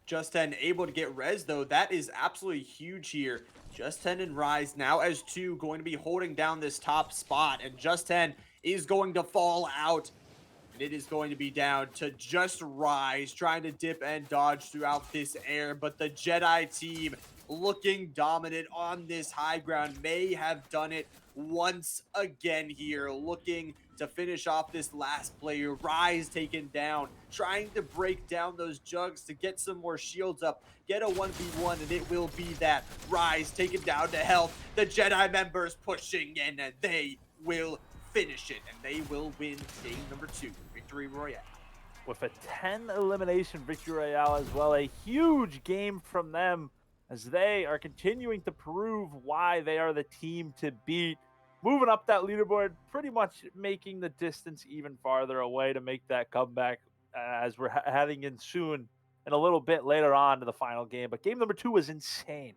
Just 10 able to get res, though. That is absolutely huge here. Just 10 and Rise now as two going to be holding down this top spot. And Just 10 is going to fall out. And it is going to be down to just Rise trying to dip and dodge throughout this air. But the Jedi team looking dominant on this high ground may have done it once again here, looking to finish off this last player. Rise taken down, trying to break down those jugs to get some more shields up, get a 1v1, and it will be that. Rise taken down to health. The Jedi members pushing in, and they will finish it, and they will win game number 2, Victory Royale. With a 10 elimination Victory Royale as well, a huge game from them as they are continuing to prove why they are the team to beat. Moving up that leaderboard, pretty much making the distance even farther away to make that comeback as we're heading in soon and a little bit later on to the final game. But game number 2 was insane.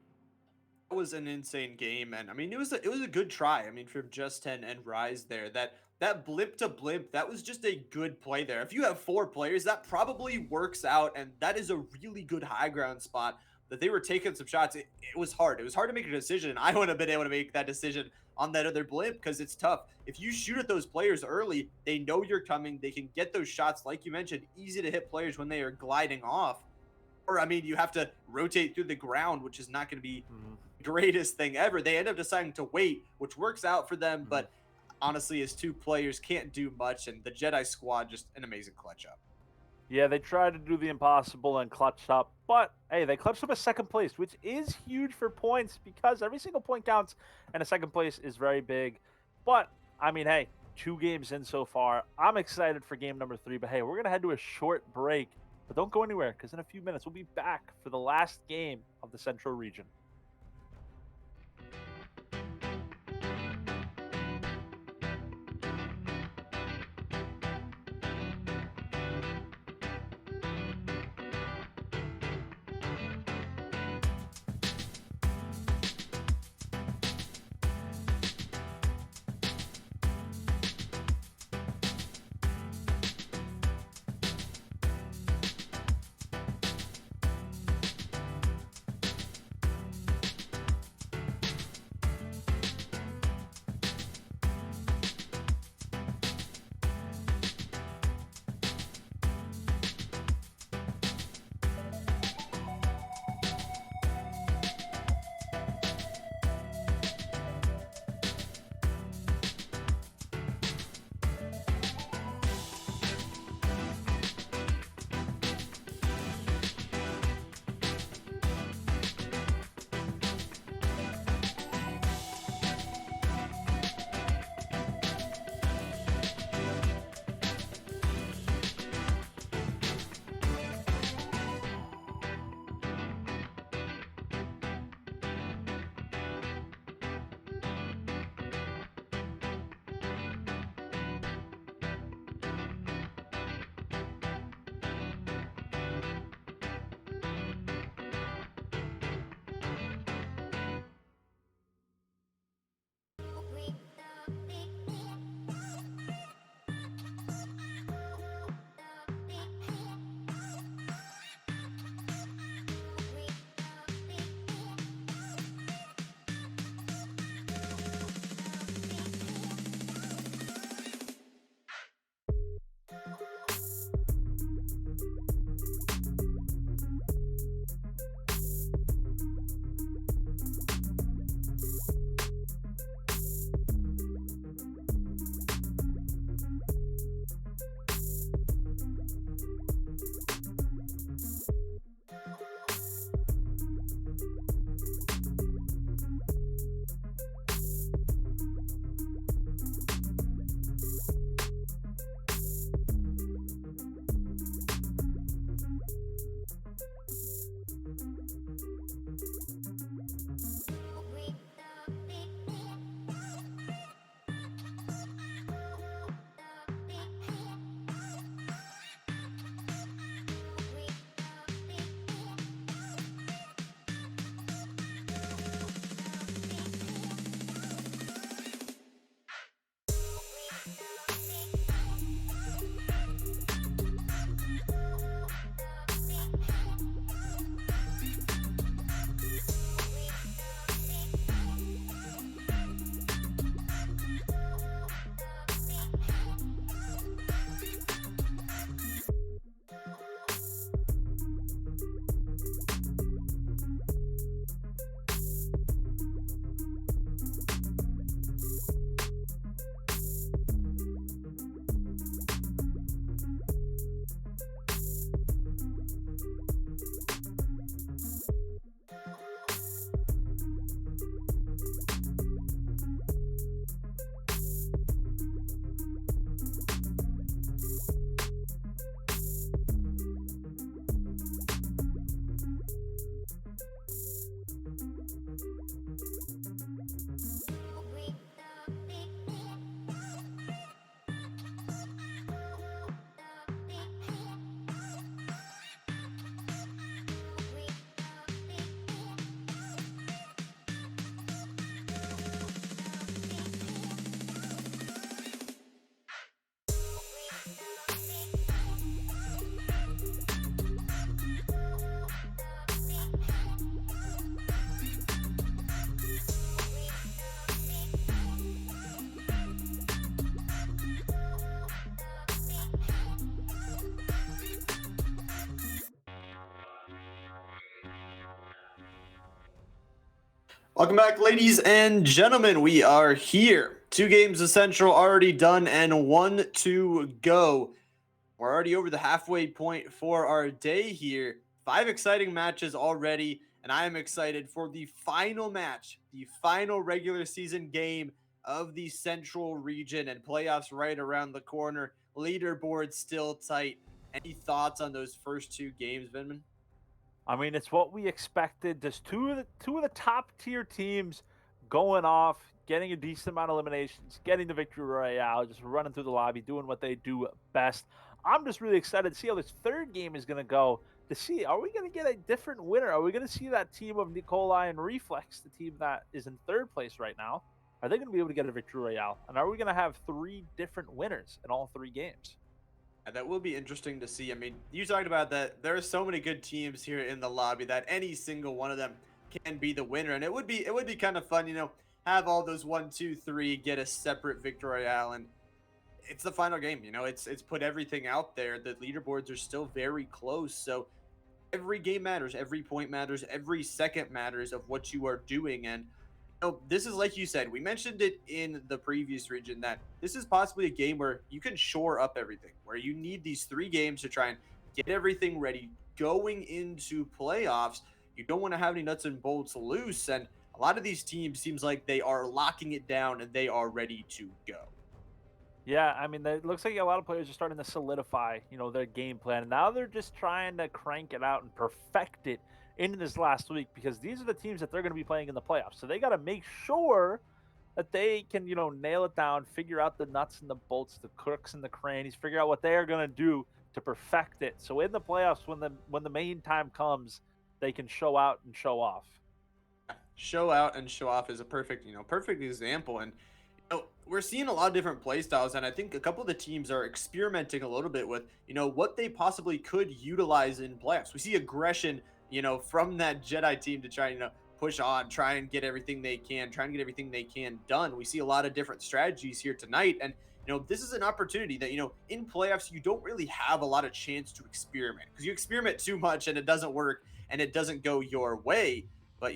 It was an insane game, and I mean it was a good try. I mean, from Just 10 and Rise there, that blimp to blimp, that was just a good play there. If you have 4 players, that probably works out, and that is a really good high ground spot that they were taking some shots. It was hard. It was hard to make a decision, and I wouldn't have been able to make that decision on that other blimp because it's tough. If you shoot at those players early, they know you're coming. They can get those shots, like you mentioned, easy to hit players when they are gliding off. Or, I mean, you have to rotate through the ground, which is not going to be the greatest thing ever. They end up deciding to wait, which works out for them, but honestly, as 2 players, can't do much, and the Jedi squad, just an amazing clutch up. Yeah, they tried to do the impossible and clutched up, but hey, they clutched up a second place, which is huge for points because every single point counts, and a second place is very big. But I mean, hey, 2 games in so far. I'm excited for game number 3, but hey, we're gonna head to a short break. But don't go anywhere because in a few minutes we'll be back for the last game of the Central Region. Welcome back, ladies and gentlemen. We are here. 2 games of Central already done and 1 to go. We're already over the halfway point for our day here. 5 exciting matches already, and I am excited for the final match, the final regular season game of the Central region, and playoffs right around the corner. Leaderboard still tight. Any thoughts on those first 2 games, Vinman? I mean, it's what we expected. Just two of the top tier teams going off, getting a decent amount of eliminations, getting the victory royale, just running through the lobby, doing what they do best. I'm just really excited to see how this third game is going to go. To see, are we going to get a different winner? Are we going to see that team of Nikolai and Reflex, the team that is in third place right now? Are they going to be able to get a victory royale? And are we going to have 3 different winners in all 3 games? That will be interesting to see. I mean, you talked about that. There are so many good teams here in the lobby that any single one of them can be the winner, and it would be kind of fun, have all those 1, 2, 3 get a separate victory royale, and it's the final game. It's put everything out there. The leaderboards are still very close, so every game matters, every point matters, every second matters of what you are doing. And this is like you said, we mentioned it in the previous region that this is possibly a game where you can shore up everything, where you need these 3 games to try and get everything ready going into playoffs. You don't want to have any nuts and bolts loose, and a lot of these teams seems like they are locking it down and they are ready to go. Yeah, I mean, it looks like a lot of players are starting to solidify, their game plan. And now they're just trying to crank it out and perfect it into this last week because these are the teams that they're going to be playing in the playoffs. So they got to make sure that they can, nail it down, figure out the nuts and the bolts, the crooks and the crannies, figure out what they are going to do to perfect it. So in the playoffs, when the main time comes, they can show out and show off. Show out and show off is a perfect example. And we're seeing a lot of different play styles, and I think a couple of the teams are experimenting a little bit with what they possibly could utilize in playoffs. We see aggression from that Jedi team to try push on, try and get everything they can, try and get everything they can done. We see a lot of different strategies here tonight, and this is an opportunity that in playoffs you don't really have a lot of chance to experiment, because you experiment too much and it doesn't work and it doesn't go your way. But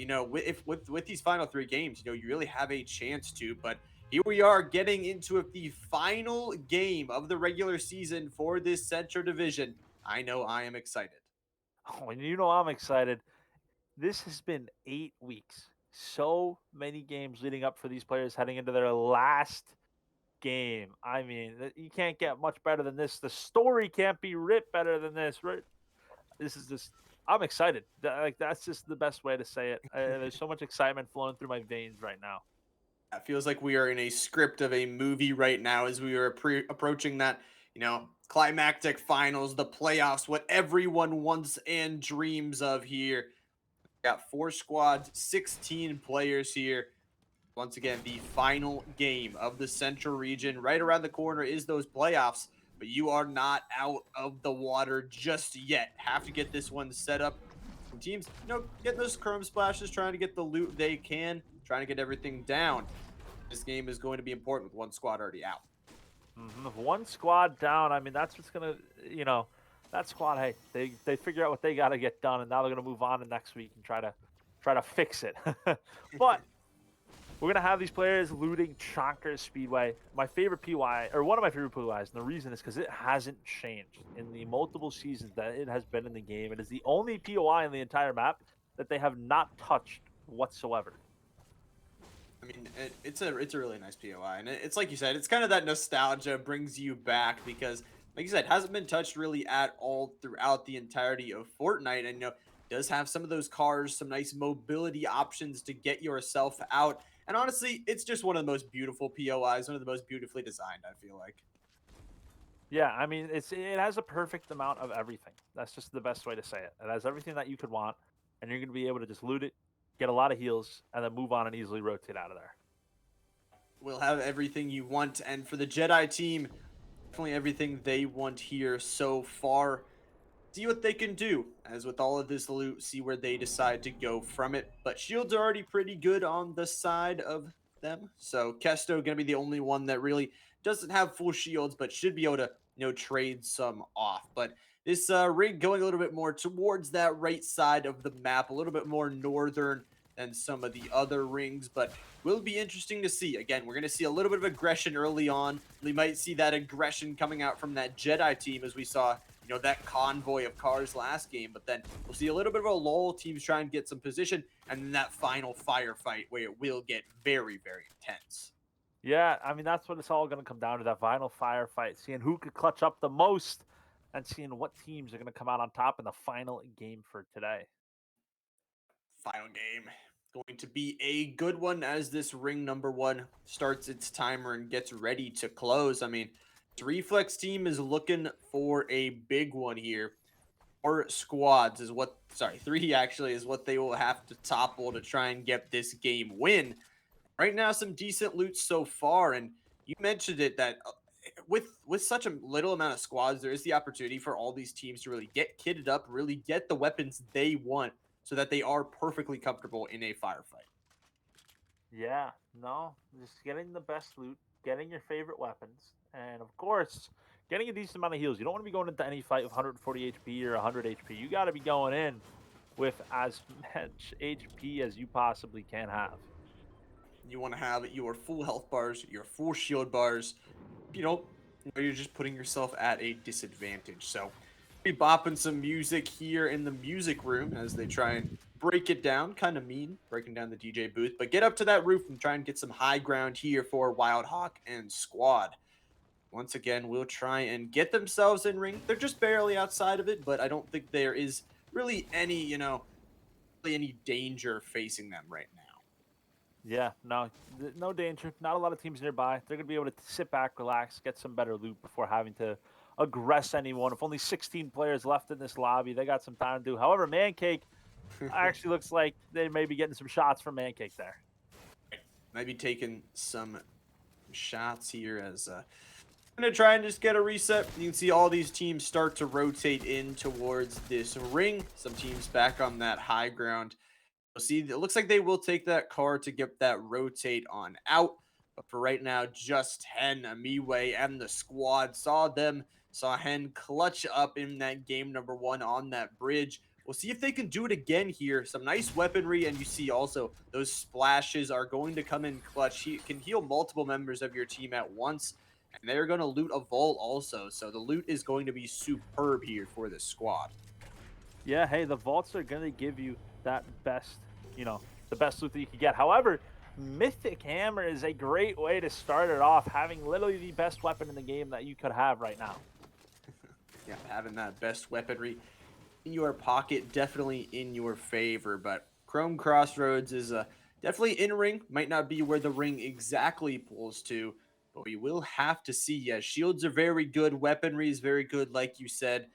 with these final 3 games, you really have a chance to. But here we are getting into the final game of the regular season for this Central Division. I know I am excited. Oh, and I'm excited. This has been 8 weeks. So many games leading up for these players heading into their last game. I mean, you can't get much better than this. The story can't be writ better than this, right? This is just, I'm excited. That's just the best way to say it. There's so much excitement flowing through my veins right now. It feels like we are in a script of a movie right now as we are approaching that, climactic finals, the playoffs, what everyone wants and dreams of here. Got 4 squads, 16 players here. Once again, the final game of the Central region. Right around the corner is those playoffs, but you are not out of the water just yet. Have to get this one set up. Some teams, get those chrome splashes, trying to get the loot they can, trying to get everything down. This game is going to be important with 1 squad already out. If 1 squad down, I mean, that's what's going to, that squad, hey, they figure out what they got to get done, and now they're going to move on to next week and try to fix it. But we're going to have these players looting Chonkers Speedway. My favorite POI, or one of my favorite POIs, and the reason is because it hasn't changed in the multiple seasons that it has been in the game. It is the only POI in the entire map that they have not touched whatsoever. I mean, it's a really nice POI, and it's like you said, it's kind of that nostalgia brings you back because, like you said, hasn't been touched really at all throughout the entirety of Fortnite, and does have some of those cars, some nice mobility options to get yourself out, and honestly, it's just one of the most beautiful POIs, one of the most beautifully designed, I feel like. Yeah, I mean, it has a perfect amount of everything. That's just the best way to say it. It has everything that you could want, and you're going to be able to just loot it, get a lot of heals, and then move on and easily rotate out of there. We'll have everything you want, and for the Jedi team, definitely everything they want here so far. See what they can do, as with all of this loot, see where they decide to go from it. But shields are already pretty good on the side of them, so Kesto going to be the only one that really doesn't have full shields, but should be able to, trade some off. But this rig going a little bit more towards that right side of the map, a little bit more northern than some of the other rings, but will be interesting to see. Again, we're going to see a little bit of aggression early on. We might see that aggression coming out from that Jedi team as we saw, that convoy of cars last game, but then we'll see a little bit of a lull, teams try and get some position, and then that final firefight where it will get very, very intense. Yeah, I mean that's what it's all going to come down to, that final firefight, seeing who could clutch up the most and seeing what teams are going to come out on top in the final game for today. Final game going to be a good one as this ring number 1 starts its timer and gets ready to close. I mean, this Reflex team is looking for a big one here. Or squads is what, sorry, 3 actually is what they will have to topple to try and get this game win. Right now, some decent loot so far, and you mentioned it that with such a little amount of squads, there is the opportunity for all these teams to really get kitted up, really get the weapons they want, so that they are perfectly comfortable in a firefight. Yeah, no, just getting the best loot, getting your favorite weapons, and of course, getting a decent amount of heals. You don't want to be going into any fight with 140 HP or 100 HP. You got to be going in with as much HP as you possibly can have. You want to have your full health bars, your full shield bars. You know, you're just putting yourself at a disadvantage. So, be bopping some music here in the music room as they try and break it down. Kind of mean, breaking down the DJ booth. But get up to that roof and try and get some high ground here for Wild Hawk and Squad. Once again, will try and get themselves in ring. They're just barely outside of it, but I don't think there is really any, really any danger facing them right now. Yeah, no, no danger. Not a lot of teams nearby. They're going to be able to sit back, relax, get some better loot before having to aggress anyone. If only 16 players left in this lobby, they got some time to do. However, Mancake actually looks like they may be getting some shots from Mancake there. Might be taking some shots here as I'm going to try and just get a reset. You can see all these teams start to rotate in towards this ring. Some teams back on that high ground. You'll see it looks like they will take that car to get that rotate on out. But for right now, just Hen, Amiwe, and the squad saw Hen clutch up in that game number 1 on that bridge. We'll see if they can do it again here. Some nice weaponry, and you see also those splashes are going to come in clutch. He can heal multiple members of your team at once, and they're going to loot a vault also. So the loot is going to be superb here for this squad. Yeah, hey, the vaults are going to give you that best, the best loot that you can get. However, Mythic Hammer is a great way to start it off, having literally the best weapon in the game that you could have right now. Yeah, having that best weaponry in your pocket, definitely in your favor. But Chrome Crossroads is definitely in ring. Might not be where the ring exactly pulls to, but we will have to see. Yeah, shields are very good. Weaponry is very good, like you said.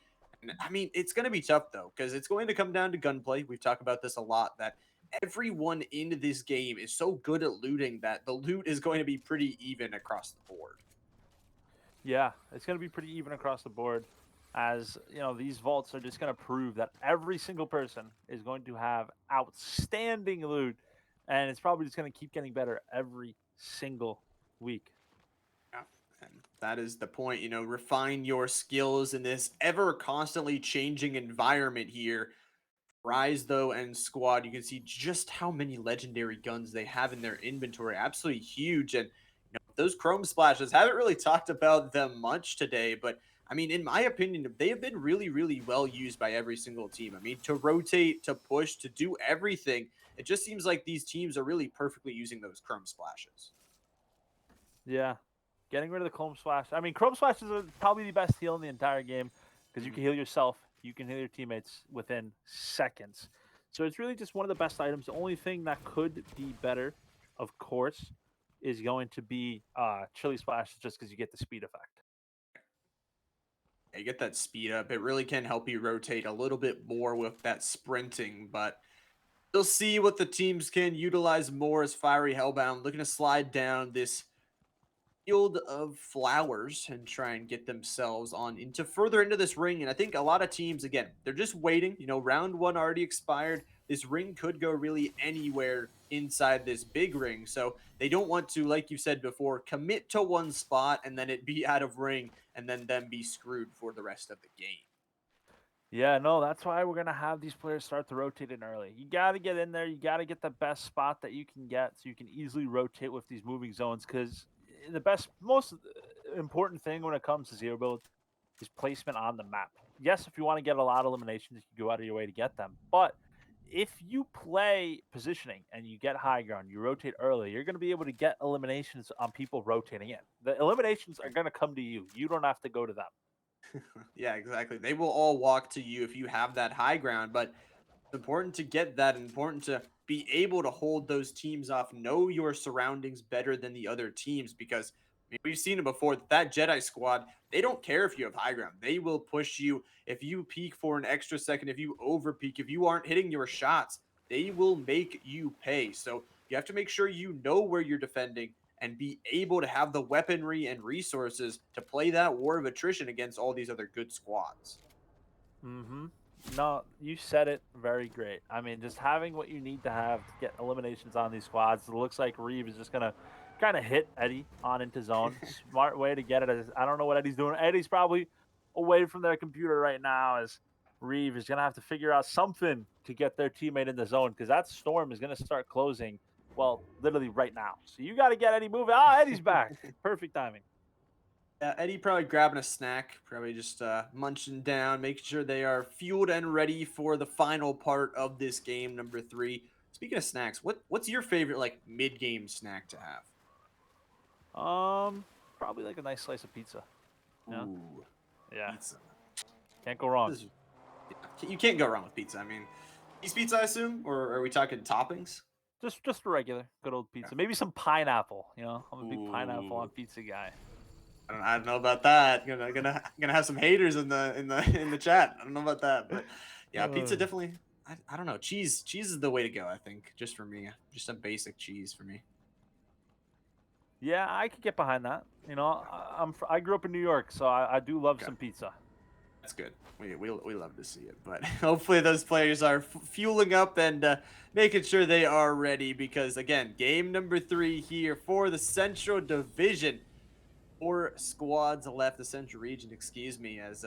And I mean, it's going to be tough, though, because it's going to come down to gunplay. We've talked about this a lot, that everyone in this game is so good at looting that the loot is going to be pretty even across the board. Yeah, it's going to be pretty even across the board, as these vaults are just going to prove that every single person is going to have outstanding loot, and it's probably just going to keep getting better every single week. Yeah, and that is the point, refine your skills in this ever constantly changing environment here. Rise, though, and Squad, you can see just how many legendary guns they have in their inventory. Absolutely huge. And those Chrome Splashes, haven't really talked about them much today, but I mean, in my opinion, they have been really, really well used by every single team. I mean, to rotate, to push, to do everything, it just seems like these teams are really perfectly using those Chrome Splashes. Yeah, getting rid of the Chrome Splash. I mean, Chrome Splash is probably the best heal in the entire game because you can heal yourself, you can heal your teammates within seconds. So it's really just one of the best items. The only thing that could be better, of course, is going to be Chili Splash, just because you get the speed effect. You get that speed up. It really can help you rotate a little bit more with that sprinting, but you'll see what the teams can utilize more as Fiery Hellbound looking to slide down this field of flowers and try and get themselves on into further into this ring. And I think a lot of teams, again, they're just waiting. Round 1 already expired. This ring could go really anywhere inside this big ring. So they don't want to, like you said before, commit to one spot and then it be out of ring and then them be screwed for the rest of the game. Yeah, no, that's why we're gonna have these players start to rotate in early. You gotta get in there. You gotta get the best spot that you can get, so you can easily rotate with these moving zones. Because the best, most important thing when it comes to zero build is placement on the map. Yes, if you want to get a lot of eliminations, you can go out of your way to get them. But if you play positioning and you get high ground, you rotate early, you're going to be able to get eliminations on people rotating in. The eliminations are going to come to you. You don't have to go to them. Yeah, exactly. They will all walk to you if you have that high ground, but important to get that, important to be able to hold those teams off, know your surroundings better than the other teams, because I mean, we've seen it before that Jedi squad, they don't care if you have high ground. They will push you if you peak for an extra second, if you over peak, if you aren't hitting your shots, they will make you pay. So you have to make sure you know where you're defending and be able to have the weaponry and resources to play that war of attrition against all these other good squads. Mm-hmm. No, you said it very great. I mean, just having what you need to have to get eliminations on these squads. It looks like Reeve is just gonna kind of hit Eddie on into zone. Smart way to get it. I don't know what Eddie's doing. Eddie's probably away from their computer right now as Reeve is gonna have to figure out something to get their teammate in the zone because that storm is gonna start closing. Well, literally right now. So you got to get Eddie moving. Ah, Eddie's back. Perfect timing. Eddie probably grabbing a snack, probably just munching down, making sure they are fueled and ready for the final part of this game, number 3. Speaking of snacks, what's your favorite like mid game snack to have? Probably like a nice slice of pizza. Yeah, Ooh, yeah, pizza. can't go wrong. This is- you can't go wrong with pizza. I mean, cheese pizza, I assume, or are we talking toppings? Just a regular, good old Yeah. pizza. Maybe some pineapple. I'm a big pineapple on Ooh, pizza guy. I don't know about that. Gonna have some haters in the chat. I don't know about that, but yeah, pizza Uh, definitely. I don't know. Cheese is the way to go. I think just for me, just some basic cheese for me. yeah, I could get behind that. I grew up in New York, so I do love Okay, some pizza. that's good. We love to see it, but hopefully those players are fueling up and making sure they are ready because again, game number 3 here for the Central Division. 4 squads left, the Central Region, excuse me, as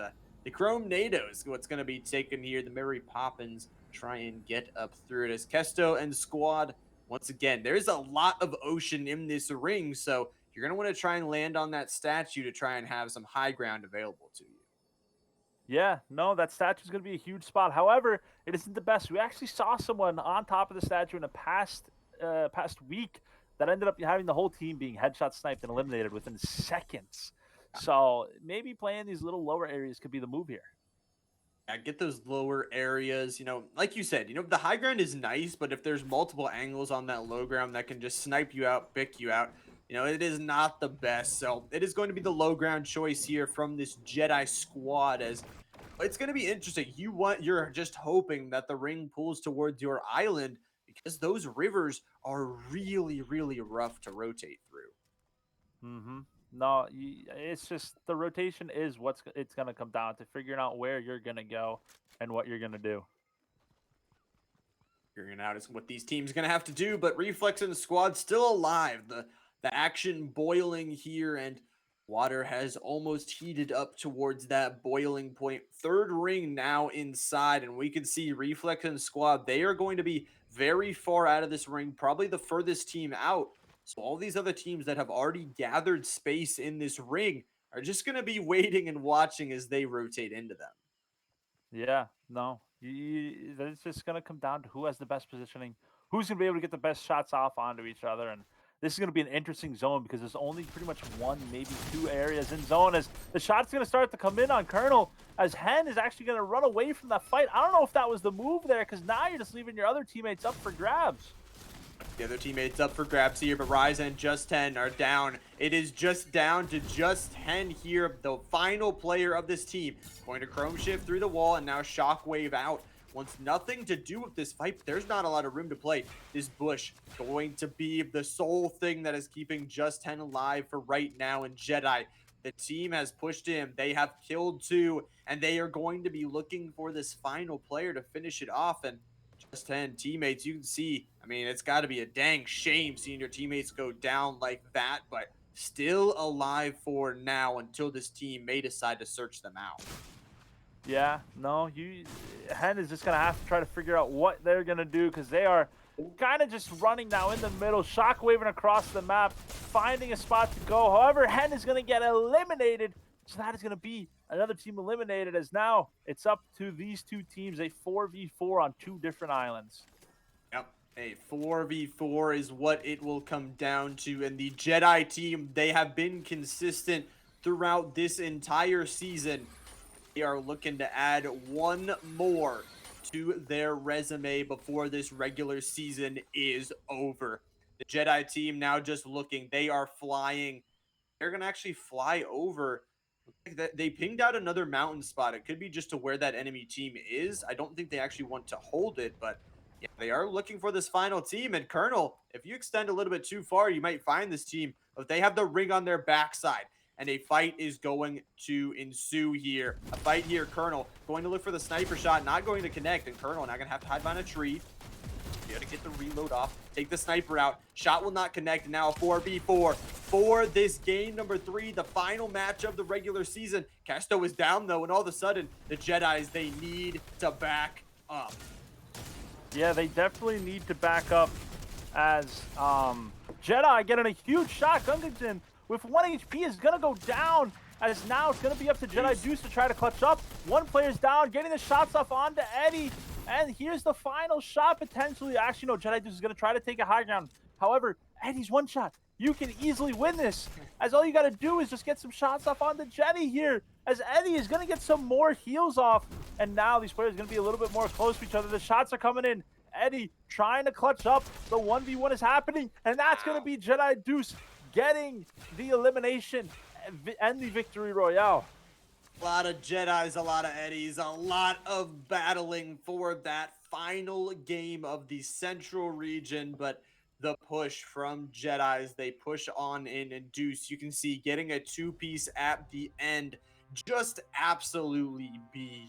the Chrome NATOs, what's going to be taken here. The Mary Poppins try and get up through it as Kesto and squad. Once again, there's a lot of ocean in this ring, so you're going to want to try and land on that statue to try and have some high ground available to you. Yeah, no, that statue is going to be a huge spot. However, it isn't the best. We actually saw someone on top of the statue in the past week that ended up having the whole team being headshot sniped and eliminated within seconds. So maybe playing these little lower areas could be the move here. Yeah, get those lower areas. Like you said, the high ground is nice, but if there's multiple angles on that low ground that can just snipe you out, pick you out, it is not the best. So it is going to be the low ground choice here from this Jedi squad as it's going to be interesting. You're just hoping that the ring pulls towards your island because those rivers are really, really rough to rotate through. Mm-hmm. No, it's just the rotation is it's going to come down to figuring out where you're going to go and what you're going to do. Figuring out is what these teams are going to have to do, but Reflex and the squad still alive. The action boiling here, and water has almost heated up towards that boiling point. Third ring now inside, and we can see Reflex and the squad. They are going to be very far out of this ring, probably the furthest team out. So all these other teams that have already gathered space in this ring are just going to be waiting and watching as they rotate into them. Yeah, no, it's just gonna come down to who has the best positioning, who's gonna be able to get the best shots off onto each other, and this is gonna be an interesting zone because there's only pretty much one, maybe two areas in zone. As the shot's gonna start to come in on Colonel, as Hen is actually gonna run away from that fight. I don't know if that was the move there because now you're just leaving your other teammates up for grabs. The other teammates up for grabs here, but Ryza and Just 10 are down. It is just down to Just 10 here, the final player of this team. Going to Chrome Shift through the wall and now Shockwave out. Wants nothing to do with this fight, but there's not a lot of room to play. This bush going to be the sole thing that is keeping Just 10 alive for right now in Jedi. The team has pushed him. They have killed 2, and they are going to be looking for this final player to finish it off. And Just 10 teammates, you can see, I mean, it's got to be a dang shame seeing your teammates go down like that, but still alive for now until this team may decide to search them out. Yeah, no, Hen is just gonna have to try to figure out what they're gonna do because they are kind of just running now in the middle, shockwaving across the map, finding a spot to go. However, Hen is gonna get eliminated, so that is gonna be another team eliminated. As now it's up to these two teams, a 4v4 on two different islands. Yep. A 4v4 is what it will come down to. And the Jedi team, they have been consistent throughout this entire season. They are looking to add one more to their resume before this regular season is over. The Jedi team now just looking, they are flying. They're going to actually fly over. They pinged out another mountain spot. It could be just to where that enemy team is. I don't think they actually want to hold it, but yeah, they are looking for this final team. And Colonel, if you extend a little bit too far, you might find this team, but they have the ring on their backside. And a fight is going to ensue here. A fight here, Colonel going to look for the sniper shot, not going to connect. And Colonel now going to have to hide behind a tree. You got to get the reload off, take the sniper out. Shot will not connect. Now a 4v4 for this game number 3, the final match of the regular season. Casto is down though, and all of a sudden, the Jedis, they need to back up. Yeah, they definitely need to back up as Jedi getting a huge shot. Gungaton with 1 HP is going to go down, as now it's going to be up to Jedi Deuce to try to clutch up. One player's down, getting the shots off onto Eddie. And here's the final shot potentially. Actually, no, Jedi Deuce is going to try to take a high ground. However, Eddie's one shot. You can easily win this, as all you got to do is just get some shots off on the Jedi here, as Eddie is going to get some more heals off. And now these players are going to be a little bit more close to each other. The shots are coming in. Eddie trying to clutch up. The 1v1 is happening, and that's going to be Jedi Deuce getting the elimination and the victory royale. A lot of Jedis, a lot of Eddies, a lot of battling for that final game of the Central region, but the push from Jedis, they push on in, and Deuce, you can see getting a 2-piece at the end, just absolutely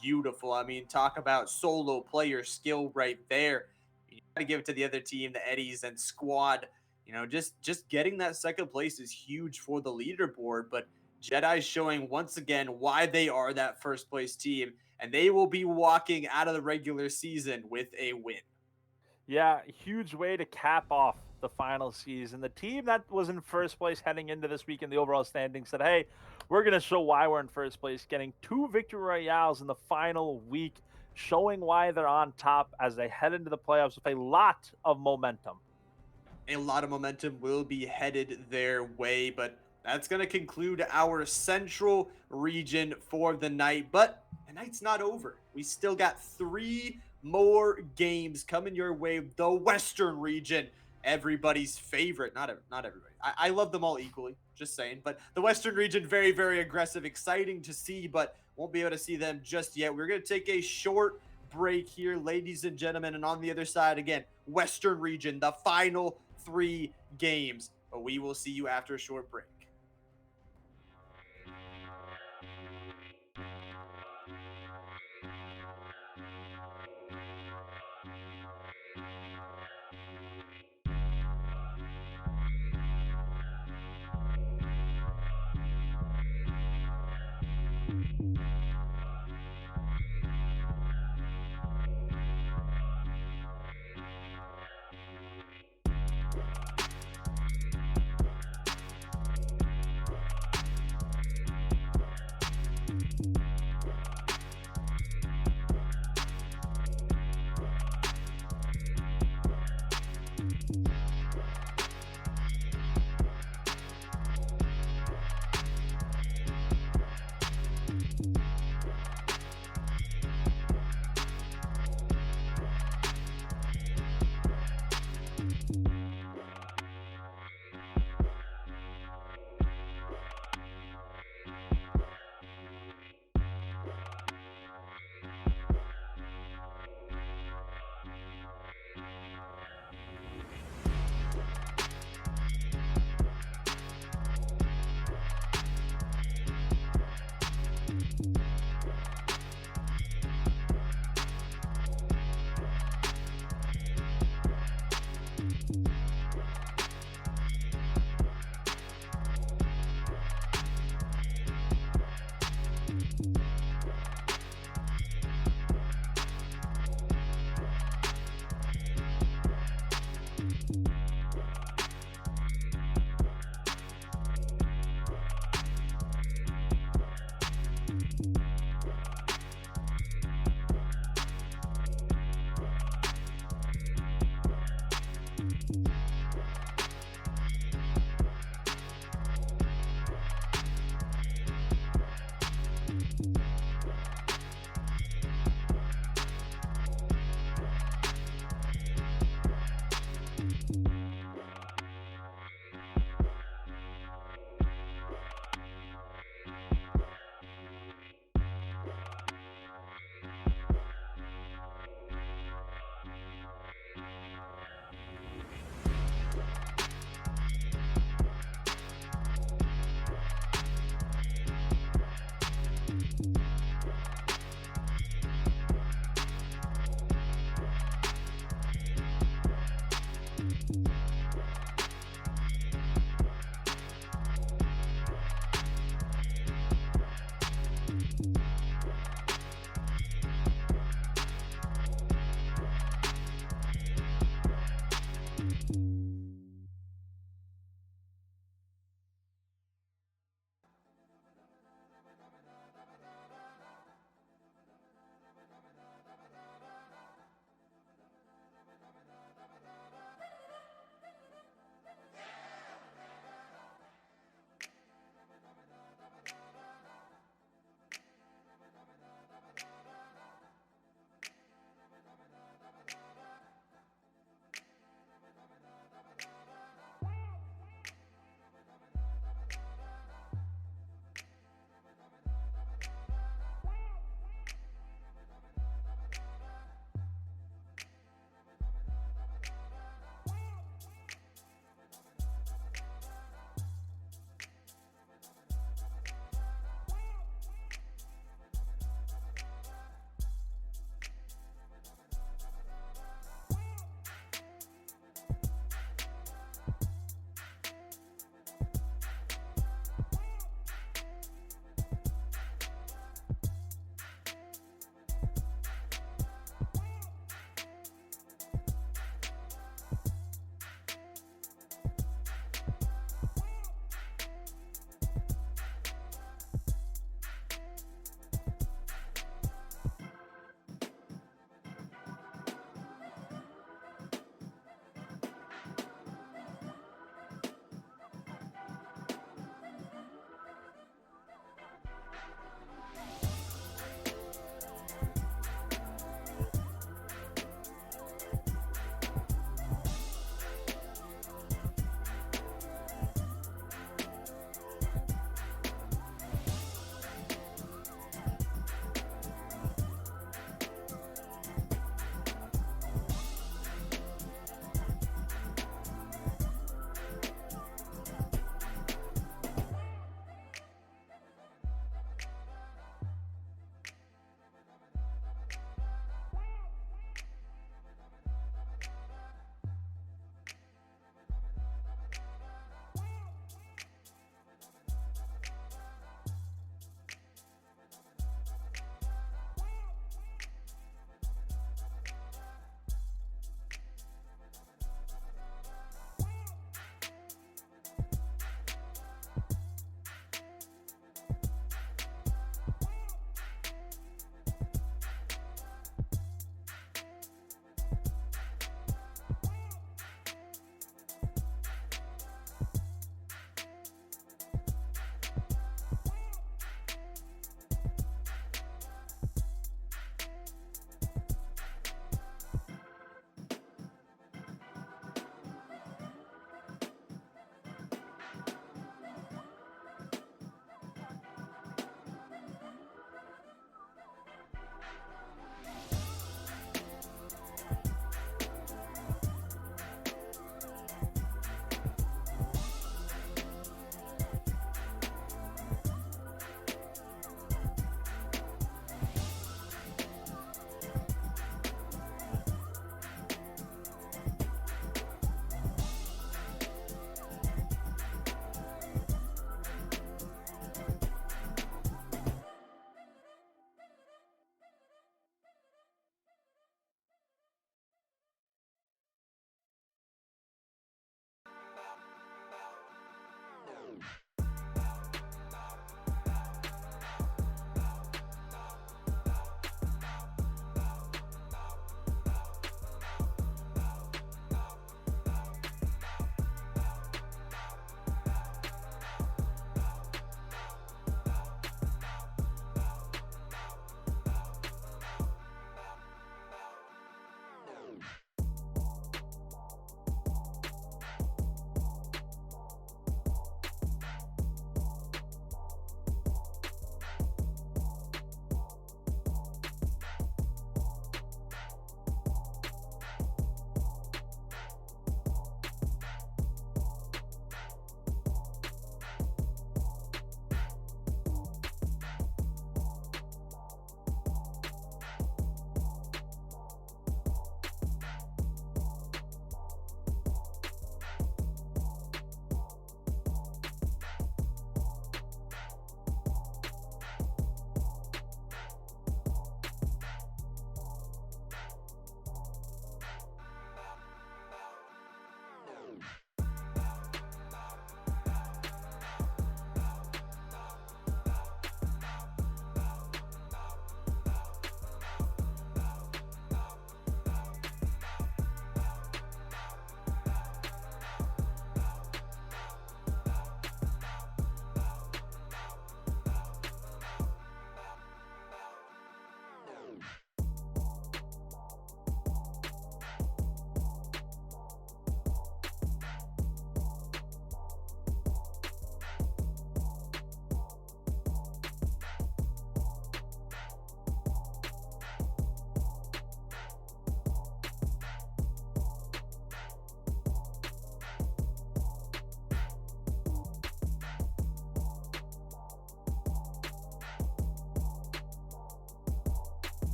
beautiful. I mean, talk about solo player skill right there. You got to give it to the other team, the Eddies and squad. You know, just getting that second place is huge for the leaderboard, but Jedi showing once again why they are that first place team, and they will be walking out of the regular season with a win. Yeah, huge way to cap off the final season. The team that was in first place heading into this week in the overall standings said, hey, we're going to show why we're in first place, getting 2 victory royales in the final week, showing why they're on top as they head into the playoffs with a lot of momentum. A lot of momentum will be headed their way, but that's going to conclude our Central region for the night. But the night's not over. We still got 3 more games coming your way. The Western region, everybody's favorite. Not everybody. I love them all equally, just saying. But the Western region, very, very aggressive, exciting to see, but won't be able to see them just yet. We're going to take a short break here, ladies and gentlemen. And on the other side, again, Western region, the final 3 games. But we will see you after a short break.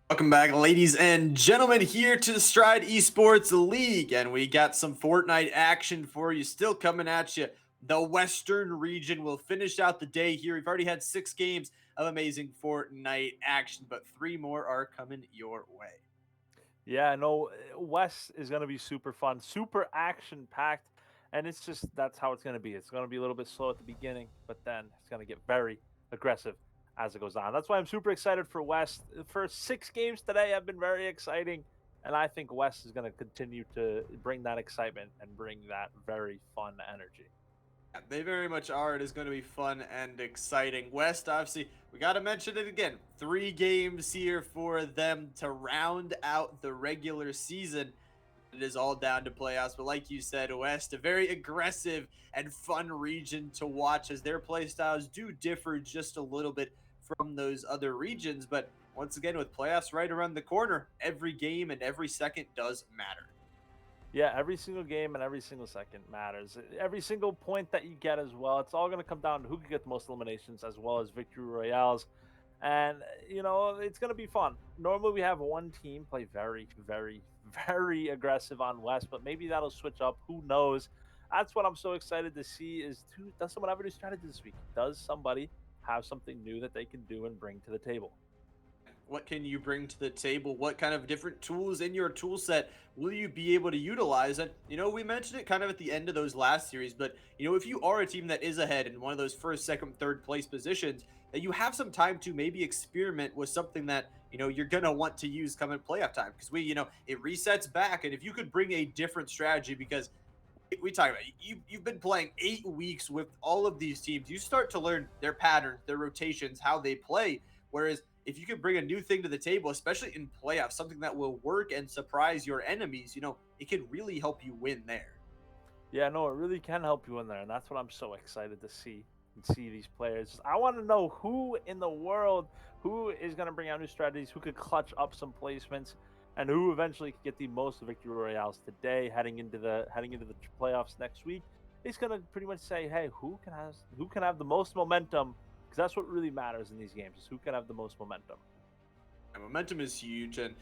Welcome back, ladies and gentlemen, here to the Stride Esports League, and we got some Fortnite action for you still coming at you. The Western region will finish out the day here. We've already had 6 games of amazing Fortnite action, but 3 more are coming your way. Yeah, no, West is going to be super fun, super action packed, and it's just that's how it's going to be. It's going to be a little bit slow at the beginning, but then it's going to get very aggressive as it goes on. That's why I'm super excited for West. The first 6 games today have been very exciting, and I think West is going to continue to bring that excitement and bring that very fun energy. Yeah, they very much are. It is going to be fun and exciting. West, obviously, we got to mention it again. 3 games here for them to round out the regular season. It is all down to playoffs, but like you said, West, a very aggressive and fun region to watch as their play styles do differ just a little bit from those other regions. But once again, with playoffs right around the corner, every game and every second does matter. Yeah, every single game and every single second matters. Every single point that you get as well. It's all going to come down to who can get the most eliminations as well as victory royales. And, it's going to be fun. Normally we have one team play very, very, very aggressive on West, but maybe that'll switch up. Who knows? That's what I'm so excited to see is does someone have a new strategy this week? Does somebody have something new that they can do and bring to the table? What can you bring to the table? What kind of different tools in your tool set will you be able to utilize? And, we mentioned it kind of at the end of those last series, but, if you are a team that is ahead in one of those first, second, third place positions, that you have some time to maybe experiment with something that, you're going to want to use come at playoff time. Because it resets back. And if you could bring a different strategy, because we talk about you've been playing 8 weeks with all of these teams, you start to learn their patterns, their rotations, how they play. Whereas if you could bring a new thing to the table, especially in playoffs, something that will work and surprise your enemies, it could really help you win there. Yeah, no, it really can help you in there, and that's what I'm so excited to see these players. I want to know who in the world who is going to bring out new strategies, who could clutch up some placements, and who eventually could get the most victory royales today, heading into the playoffs next week. He's going to pretty much say, hey, who can have the most momentum? Because that's what really matters in these games is who can have the most momentum. And momentum is huge, and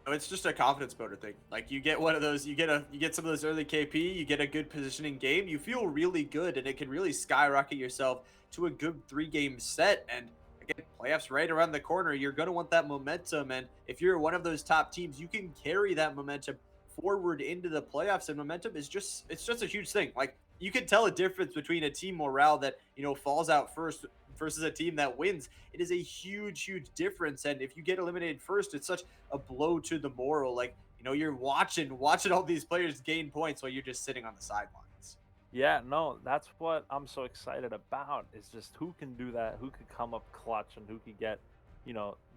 it's just a confidence builder thing. Like you get one of those, you get some of those early KP, you get a good positioning game, you feel really good, and it can really skyrocket yourself to a good 3-game set. And again, playoffs right around the corner, you're going to want that momentum. And if you're one of those top teams, you can carry that momentum forward into the playoffs. And momentum is it's just a huge thing. Like you can tell a difference between a team morale that falls out first versus a team that wins. It is a huge difference. And if you get eliminated first, it's such a blow to the moral. Like you're watching all these players gain points while you're just sitting on the sidelines. Yeah, no, that's what I'm so excited about is just who can do that, who could come up clutch, and who could get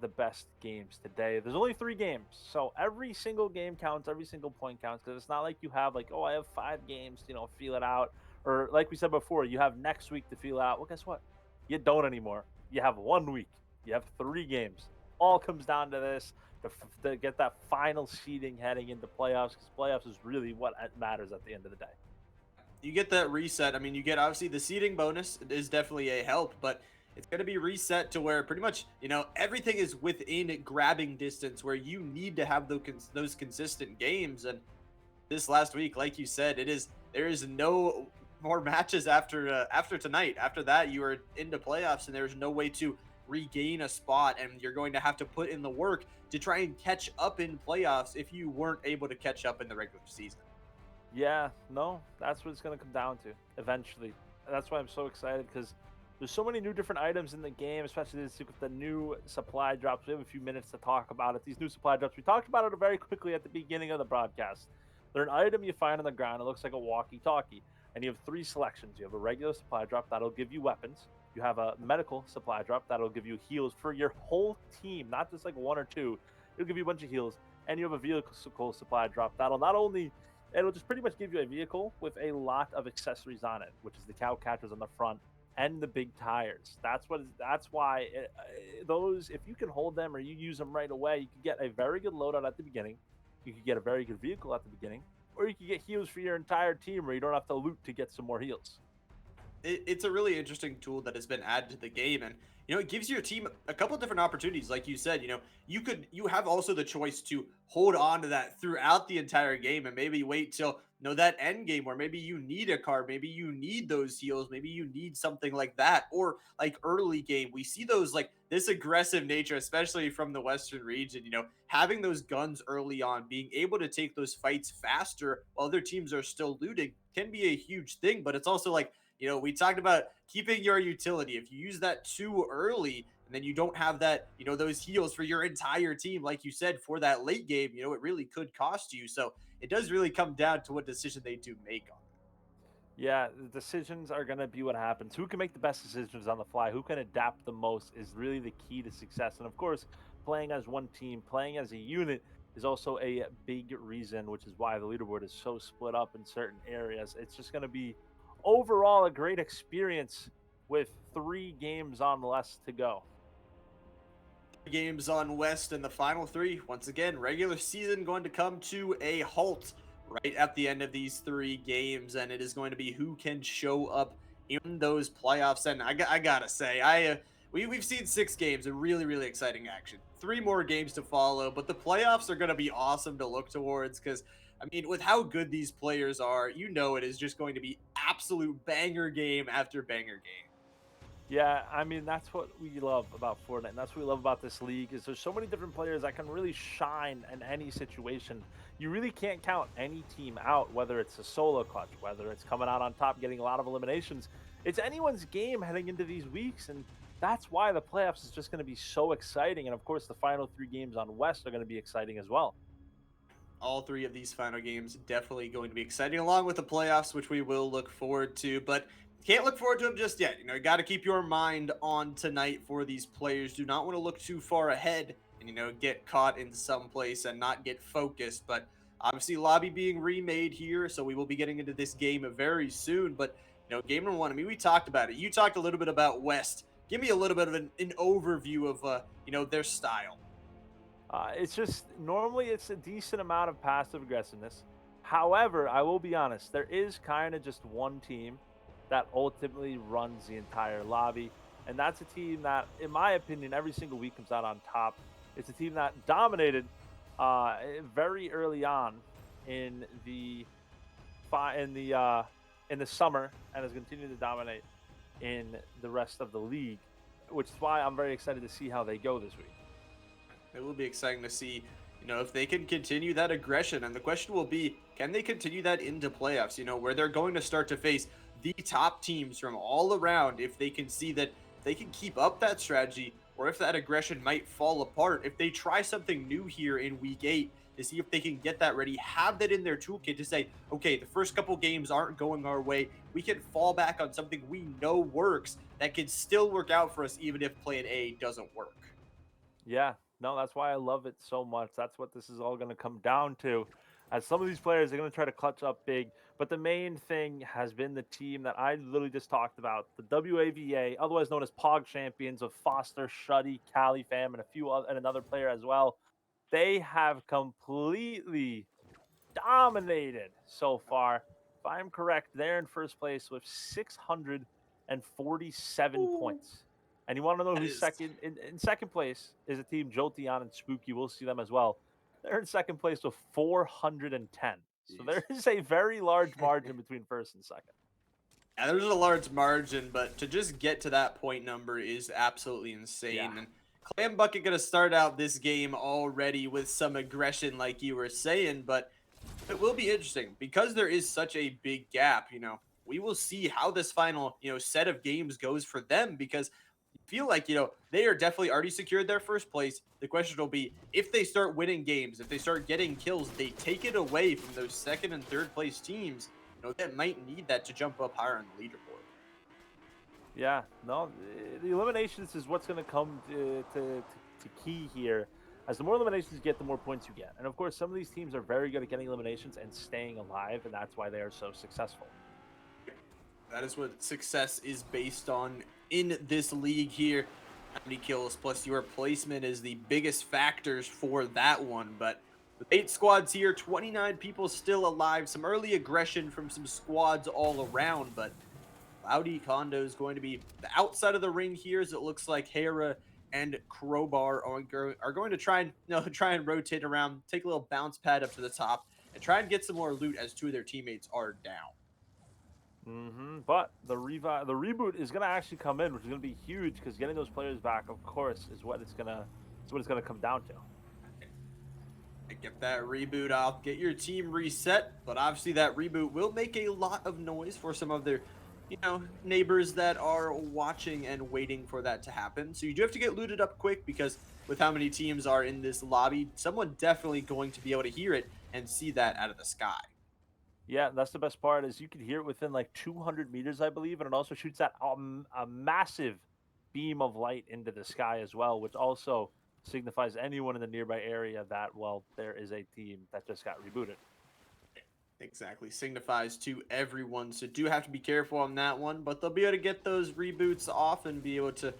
the best games today. There's only 3 games, so every single game counts, every single point counts, because it's not like you have like, oh, I have 5 games, feel it out, or like we said before, you have next week to feel out. Well, guess what? You don't anymore. You have 1 week. You have 3 games. All comes down to this to get that final seeding heading into playoffs, because playoffs is really what matters at the end of the day. You get that reset. I mean, you get obviously the seeding bonus is definitely a help, but it's going to be reset to where pretty much, everything is within grabbing distance where you need to have those consistent games. And this last week, like you said, there is no more matches after tonight. After that, you are into playoffs and there's no way to regain a spot, and you're going to have to put in the work to try and catch up in playoffs if you weren't able to catch up in the regular season. Yeah, no, that's what it's going to come down to eventually. That's why I'm so excited, because there's so many new different items in the game, especially this with the new supply drops. We have a few minutes to talk about it. These new supply drops, we talked about it very quickly at the beginning of the broadcast. They're an item you find on the ground. It looks like a walkie-talkie, and you have 3 selections. You have a regular supply drop that'll give you weapons. You have a medical supply drop that'll give you heals for your whole team, not just like 1 or 2. It'll give you a bunch of heals. and you have a vehicle supply drop, it'll just pretty much give you a vehicle with a lot of accessories on it, which is the cow catchers on the front and the big tires. That's why those, if you can hold them or you use them right away, you can get a very good loadout at the beginning. You could get a very good vehicle at the beginning, or you could get heals for your entire team, where you don't have to loot to get some more heals. It's a really interesting tool that has been added to the game, and it gives your team a couple different opportunities. Like you said, you have also the choice to hold on to that throughout the entire game, and maybe wait till that end game where maybe you need a car, maybe you need those heals, maybe you need something like that. Or like early game, we see those, like, this aggressive nature, especially from the Western region, having those guns early on, being able to take those fights faster while other teams are still looting, can be a huge thing. But it's also like, we talked about keeping your utility. If you use that too early and then you don't have that, those heals for your entire team, like you said, for that late game, it really could cost you. So it does really come down to what decision they do make on it. Yeah, the decisions are going to be what happens. Who can make the best decisions on the fly, who can adapt the most, is really the key to success. And of course, playing as one team, playing as a unit, is also a big reason, which is why the leaderboard is so split up in certain areas. It's just going to be overall a great experience with 3 games on less to go. Games on West, and the final 3, once again, regular season going to come to a halt right at the end of these 3 games, and it is going to be who can show up in those playoffs. And I gotta say, we've seen 6 games of really, really exciting action, 3 more games to follow, but the playoffs are going to be awesome to look towards, because I mean, with how good these players are, it is just going to be absolute banger game after banger game. Yeah, I mean, that's what we love about Fortnite, and that's what we love about this league, is there's so many different players that can really shine in any situation. You really can't count any team out, whether it's a solo clutch, whether it's coming out on top, getting a lot of eliminations. It's anyone's game heading into these weeks, and that's why the playoffs is just going to be so exciting. And of course, the final 3 games on West are going to be exciting as well. All 3 of these final games definitely going to be exciting, along with the playoffs, which we will look forward to. But can't look forward to them just yet. You got to keep your mind on tonight for these players. Do not want to look too far ahead and, get caught in some place and not get focused. But obviously, lobby being remade here, so we will be getting into this game very soon. But, game number 1, I mean, we talked about it. You talked a little bit about West. Give me a little bit of an overview of, their style. It's just, normally it's a decent amount of passive aggressiveness. However, I will be honest, there is kind of just one team that ultimately runs the entire lobby, and that's a team that, in my opinion, every single week comes out on top. It's a team that dominated very early on in the summer, and has continued to dominate in the rest of the league, which is why I'm very excited to see how they go this week. It will be exciting to see, if they can continue that aggression. And the question will be, can they continue that into playoffs, where they're going to start to face the top teams from all around, if they can see that they can keep up that strategy, or if that aggression might fall apart. If they try something new here in week 8 to see if they can get that ready, have that in their toolkit to say, okay, the first couple games aren't going our way, we can fall back on something we know works that can still work out for us, even if plan A doesn't work. Yeah, no, that's why I love it so much. That's what this is all going to come down to. As some of these players are going to try to clutch up big, but the main thing has been the team that I literally just talked about, the WAVA, otherwise known as POG champions of Foster, Shuddy, Cali Fam, and and another player as well. They have completely dominated so far. If I'm correct, they're in first place with 647 points. And you want to know who's second? In second place is a team, Jolteon and Spooky. We'll see them as well. They're in second place with 410. So there is a very large margin between first and second. Yeah, there's a large margin, but to just get to that point number is absolutely insane. Yeah. And Clam Bucket going to start out this game already with some aggression, like you were saying, but it will be interesting because there is such a big gap. We will see how this final, set of games goes for them, because feel like, they are definitely already secured their first place. The question will be, if they start winning games, if they start getting kills, they take it away from those second and third place teams, that might need that to jump up higher on the leaderboard. Yeah, no, the eliminations is what's going to come to key here. As the more eliminations you get, the more points you get. And of course, some of these teams are very good at getting eliminations and staying alive, and that's why they are so successful. That is what success is based on in this league here. How many kills plus your placement is the biggest factors for that one. But with 8 squads here, 29 people still alive. Some early aggression from some squads all around, but Cloudy Kondo is going to be the outside of the ring here, as it looks like Hera and Crowbar are going to try and try and rotate around, take a little bounce pad up to the top, and try and get some more loot as 2 of their teammates are down. But the reboot is gonna actually come in, which is gonna be huge because getting those players back, of course, is what it's gonna come down to. Get that reboot off, get your team reset, but obviously that reboot will make a lot of noise for some of their, neighbors that are watching and waiting for that to happen. So you do have to get looted up quick because with how many teams are in this lobby, someone definitely going to be able to hear it and see that out of the sky. Yeah, that's the best part is you can hear it within like 200 meters, I believe, and it also shoots that a massive beam of light into the sky as well, which also signifies anyone in the nearby area that, well, there is a team that just got rebooted. Exactly, signifies to everyone, so do have to be careful on that one, but they'll be able to get those reboots off and be able to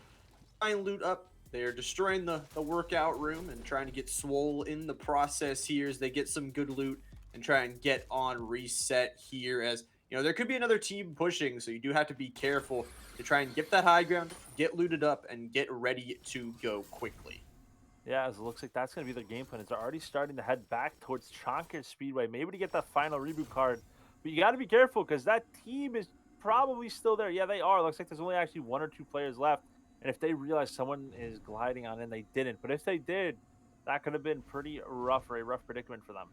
try and loot up. They're destroying the workout room and trying to get swole in the process here as they get some good loot and try and get on reset here. As there could be another team pushing, so you do have to be careful to try and get that high ground, get looted up, and get ready to go quickly. Yeah, as it looks like that's going to be their game plan. They're already starting to head back towards Chonkers Speedway, maybe to get that final reboot card. But you got to be careful because that team is probably still there. Yeah, they are. Looks like there's only actually 1 or 2 players left. And if they realize someone is gliding on in, they didn't. But if they did, that could have been pretty rough or a rough predicament for them.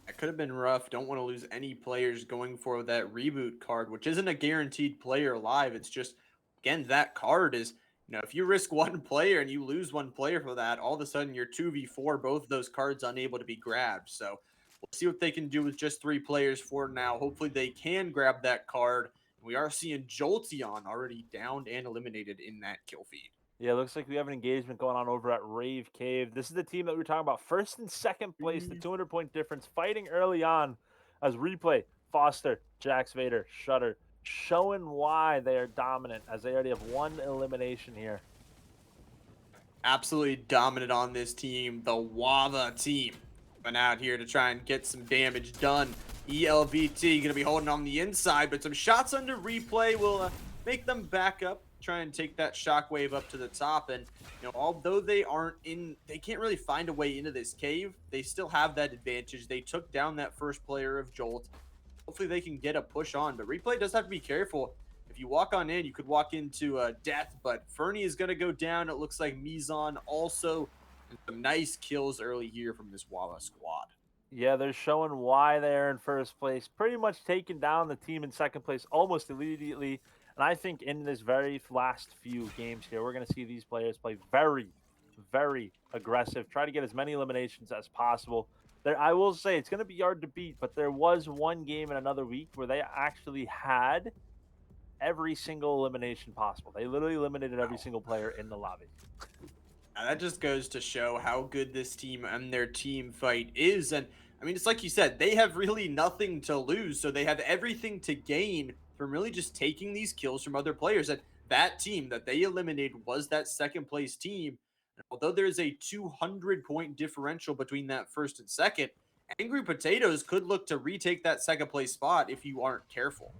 That could have been rough. Don't want to lose any players going for that reboot card, which isn't a guaranteed player alive. It's just, again, that card is, if you risk 1 player and you lose 1 player for that, all of a sudden you're 2v4, both of those cards unable to be grabbed. So we'll see what they can do with just 3 players for now. Hopefully they can grab that card. We are seeing Jolteon already downed and eliminated in that kill feed. Yeah, it looks like we have an engagement going on over at Rave Cave. This is the team that we were talking about. First and second place, the 200-point difference, fighting early on as Replay, Foster, Jax Vader, Shutter, showing why they are dominant as they already have 1 elimination here. Absolutely dominant on this team, the OHVA team. Went out here to try and get some damage done. ELVT going to be holding on the inside, but some shots under Replay will make them back up. Try and take that shockwave up to the top, and although they can't really find a way into this cave, they still have that advantage. They took down that first player of Jolt. Hopefully they can get a push on, but Replay does have to be careful. If you walk on in, you could walk into death, but Fernie is going to go down. It looks like Mizan also, and some nice kills early here from this OHVA squad. Yeah, they're showing why they're in first place, pretty much taking down the team in second place almost immediately. And I think in this very last few games here, we're going to see these players play very, very aggressive, try to get as many eliminations as possible. I will say it's going to be hard to beat, but there was 1 game in another week where they actually had every single elimination possible. They literally eliminated every single player in the lobby. Now that just goes to show how good this team and their team fight is. And I mean, it's like you said, they have really nothing to lose, so they have everything to gain from really just taking these kills from other players. And that team that they eliminated was that second place team. And although there's a 200-point differential between that first and second, Angry Potatoes could look to retake that second place spot if you aren't careful.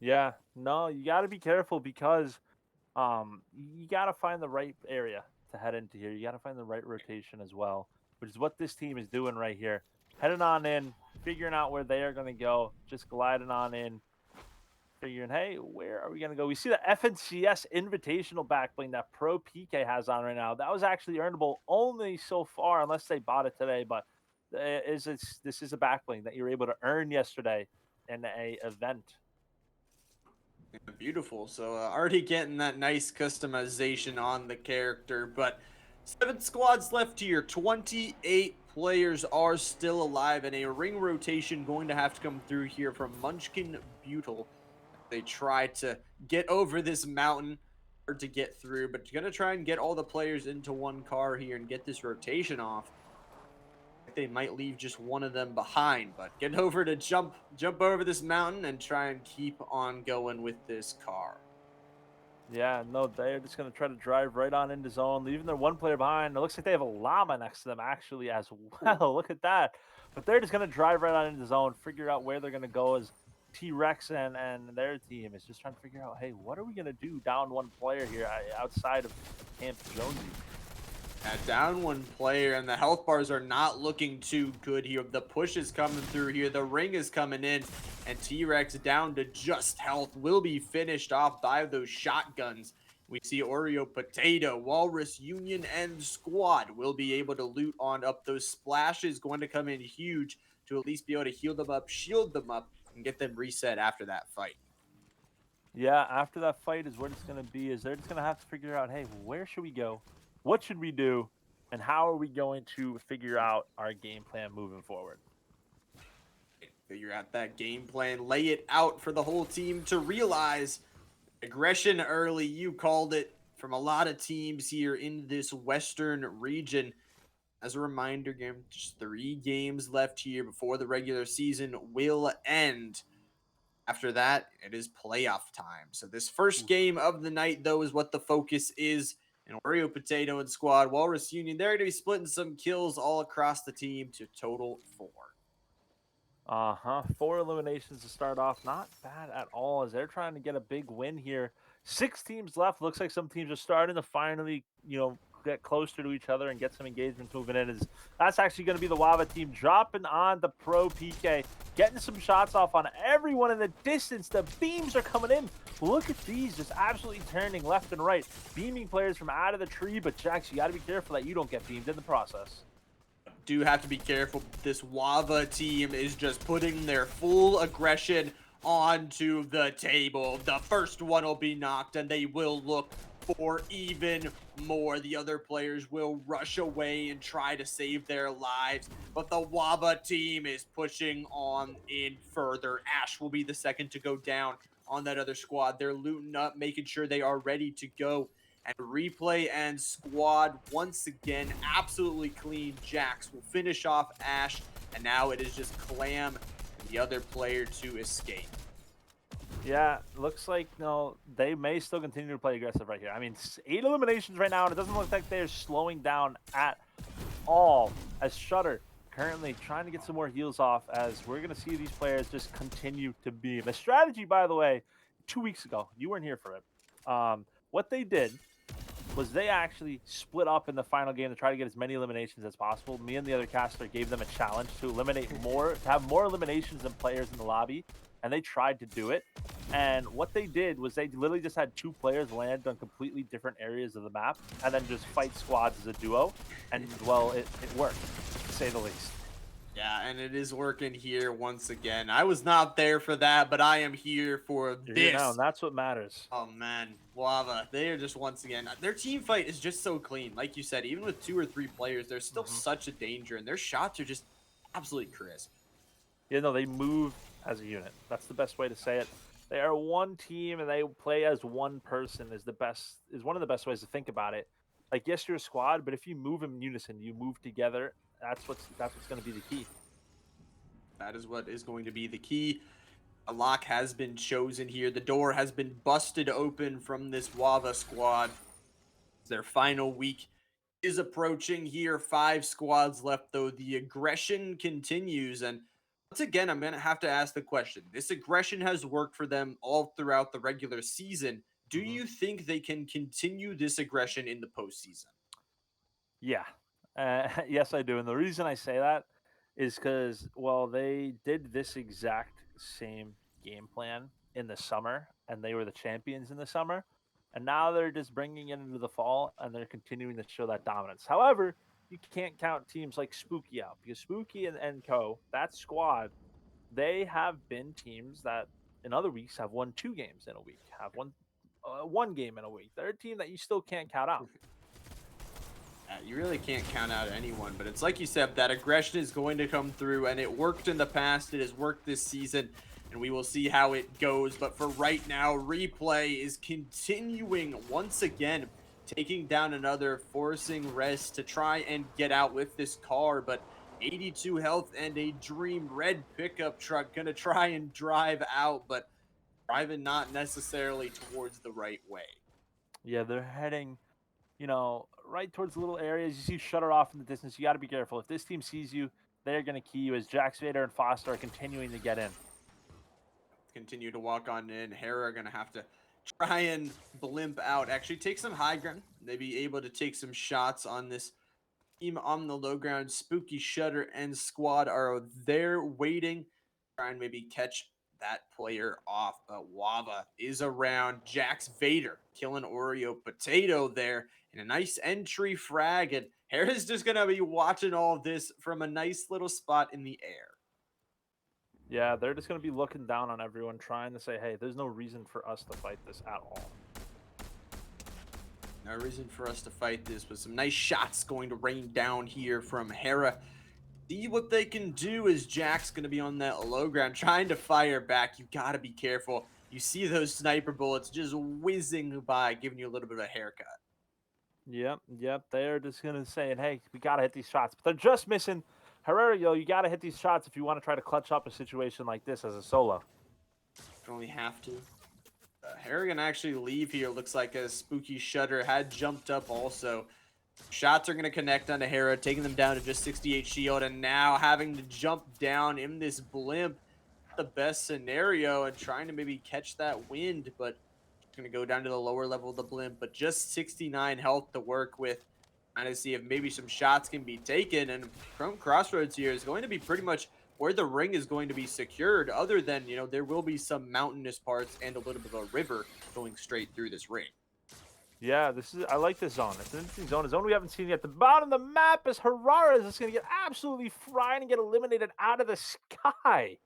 Yeah, no, you got to be careful because you got to find the right area to head into here. You got to find the right rotation as well, which is what this team is doing right here. Heading on in, figuring out where they are going to go, just gliding on in, figuring, hey, where are we going to go? We see the FNCS Invitational backbling that Pro PK has on right now. That was actually earnable only so far, unless they bought it today, but this is a backbling that you were able to earn yesterday in a event. Beautiful. So already getting that nice customization on the character, but 7 squads left here. 28 players are still alive, and a ring rotation going to have to come through here from Munchkin Butyl. They try to get over this mountain. hard to get through, but you're going to try and get all the players into one car here and get this rotation off. They might leave just one of them behind, but get over to jump over this mountain and try and keep on going with this car. Yeah, no, they're just going to try to drive right on into zone, leaving their one player behind. It looks like they have a llama next to them, actually, as well. Look at that. But they're just going to drive right on into zone, figure out where they're going to go as T-Rex and their team is just trying to figure out, hey, what are we going to do down one player here outside of Camp Jonesy? Down one player, and the health bars are not looking too good here. The push is coming through here. The ring is coming in, and T-Rex down to just health will be finished off by those shotguns. We see Oreo Potato, Walrus Union, and Squad will be able to loot on up. Those splashes going to come in huge to at least be able to heal them up, shield them up, and get them reset after that fight. Yeah, after that fight is what it's going to be, is they're just going to have to figure out, hey, where should we go? What should we do? And how are we going to figure out our game plan moving forward? Figure out that game plan, lay it out for the whole team to realize aggression early. You called it, from a lot of teams here in this Western region. As a reminder, again, just 3 games left here before the regular season will end. After that, it is playoff time. So this first game of the night, though, is what the focus is. And Oreo Potato and Squad, Walrus Union, they're going to be splitting some kills all across the team to total 4. 4 eliminations to start off. Not bad at all as they're trying to get a big win here. 6 teams left. Looks like some teams are starting to finally, get closer to each other and get some engagements moving in. That's actually going to be the OHVA team dropping on the Pro PK, getting some shots off on everyone in the distance. The beams are coming in. Look at these, just absolutely turning left and right, beaming players from out of the tree. But Jax, you got to be careful that you don't get beamed in the process. Do have to be careful. This OHVA team is just putting their full aggression onto the table. The first one will be knocked, and they will look for even more. The other players will rush away and try to save their lives, but the OHVA team is pushing on in further. Ash will be the second to go down on that other squad. They're looting up, making sure they are ready to go. And Replay and Squad, once again, absolutely clean. Jax will finish off Ash, and now it is just Clam and the other player to escape. Yeah, looks like, they may still continue to play aggressive right here. I mean, 8 eliminations right now, and it doesn't look like they're slowing down at all, as Shutter currently trying to get some more heals off, as we're going to see these players just continue to beam. The strategy, by the way, 2 weeks ago, you weren't here for it. What they did was they actually split up in the final game to try to get as many eliminations as possible. Me and the other caster gave them a challenge to have more eliminations than players in the lobby, and they tried to do it. And what they did was they literally just had 2 players land on completely different areas of the map and then just fight squads as a duo. And, well, it worked, to say the least. Yeah, and it is working here once again. I was not there for that, but I am here for this. And that's what matters. Oh, man. OHVA, they are just, once again, their team fight is just so clean. Like you said, even with 2 or 3 players, there's still such a danger, and their shots are just absolutely crisp. Yeah, no, they move as a unit. That's the best way to say it. They are one team, and they play as one person is one of the best ways to think about it. Like, yes, you're a squad, but if you move in unison, you move together, that's what's going to be the key. That is what is going to be the key. A lock has been chosen here. The door has been busted open from this OHVA squad. Their final week is approaching here. 5 squads left, though. The aggression continues. And once again, I'm going to have to ask the question. This aggression has worked for them all throughout the regular season. Do you think they can continue this aggression in the postseason? Yeah. Yes, I do. And the reason I say that is because, well, they did this exact same game plan in the summer, and they were the champions in the summer. And now they're just bringing it into the fall, and they're continuing to show that dominance. However, you can't count teams like Spooky out, because Spooky and Co., that squad, they have been teams that in other weeks have won 2 games in a week, have won 1 game in a week. They're a team that you still can't count out. You really can't count out anyone, but it's like you said, that aggression is going to come through, and it worked in the past. It has worked this season, and we will see how it goes. But for right now, Replay is continuing once again, taking down another, forcing Rest to try and get out with this car. But 82 health and a Dream Red pickup truck gonna try and drive out, but driving not necessarily towards the right way. Yeah, they're heading, right towards the little areas. You see Shutter off in the distance. You got to be careful. If this team sees you, they're going to key you as Jax Vader and Foster are continuing to get in. Continue to walk on in. Hera are going to have to try and blimp out. Actually take some high ground. They be able to take some shots on this team on the low ground. Spooky, Shutter, and Squad are there waiting. Try and maybe catch that player off. But OHVA is around. Jax Vader killing Oreo Potato there in a nice entry frag. And Hera's just going to be watching all of this from a nice little spot in the air. Yeah, they're just going to be looking down on everyone, trying to say, hey, there's no reason for us to fight this at all. No reason for us to fight this, but some nice shots going to rain down here from Hera. See what they can do as Jack's going to be on that low ground, trying to fire back. You got to be careful. You see those sniper bullets just whizzing by, giving you a little bit of a haircut. Yep. They're just going to say, hey, we got to hit these shots. But they're just missing. Herrera, you got to hit these shots if you want to try to clutch up a situation like this as a solo. Only have to. Hera gonna actually leave here. Looks like a Spooky Shutter had jumped up also. Shots are going to connect onto Hera, taking them down to just 68 shield, and now having to jump down in this blimp. The best scenario, and trying to maybe catch that wind, but going to go down to the lower level of the blimp, but just 69 health to work with. Trying to see if maybe some shots can be taken, and from Crossroads here is going to be pretty much where the ring is going to be secured, other than, there will be some mountainous parts and a little bit of a river going straight through this ring. Yeah, I like this zone. It's an interesting zone. A zone we haven't seen yet. The bottom of the map is Herrera is just going to get absolutely fried and get eliminated out of the sky.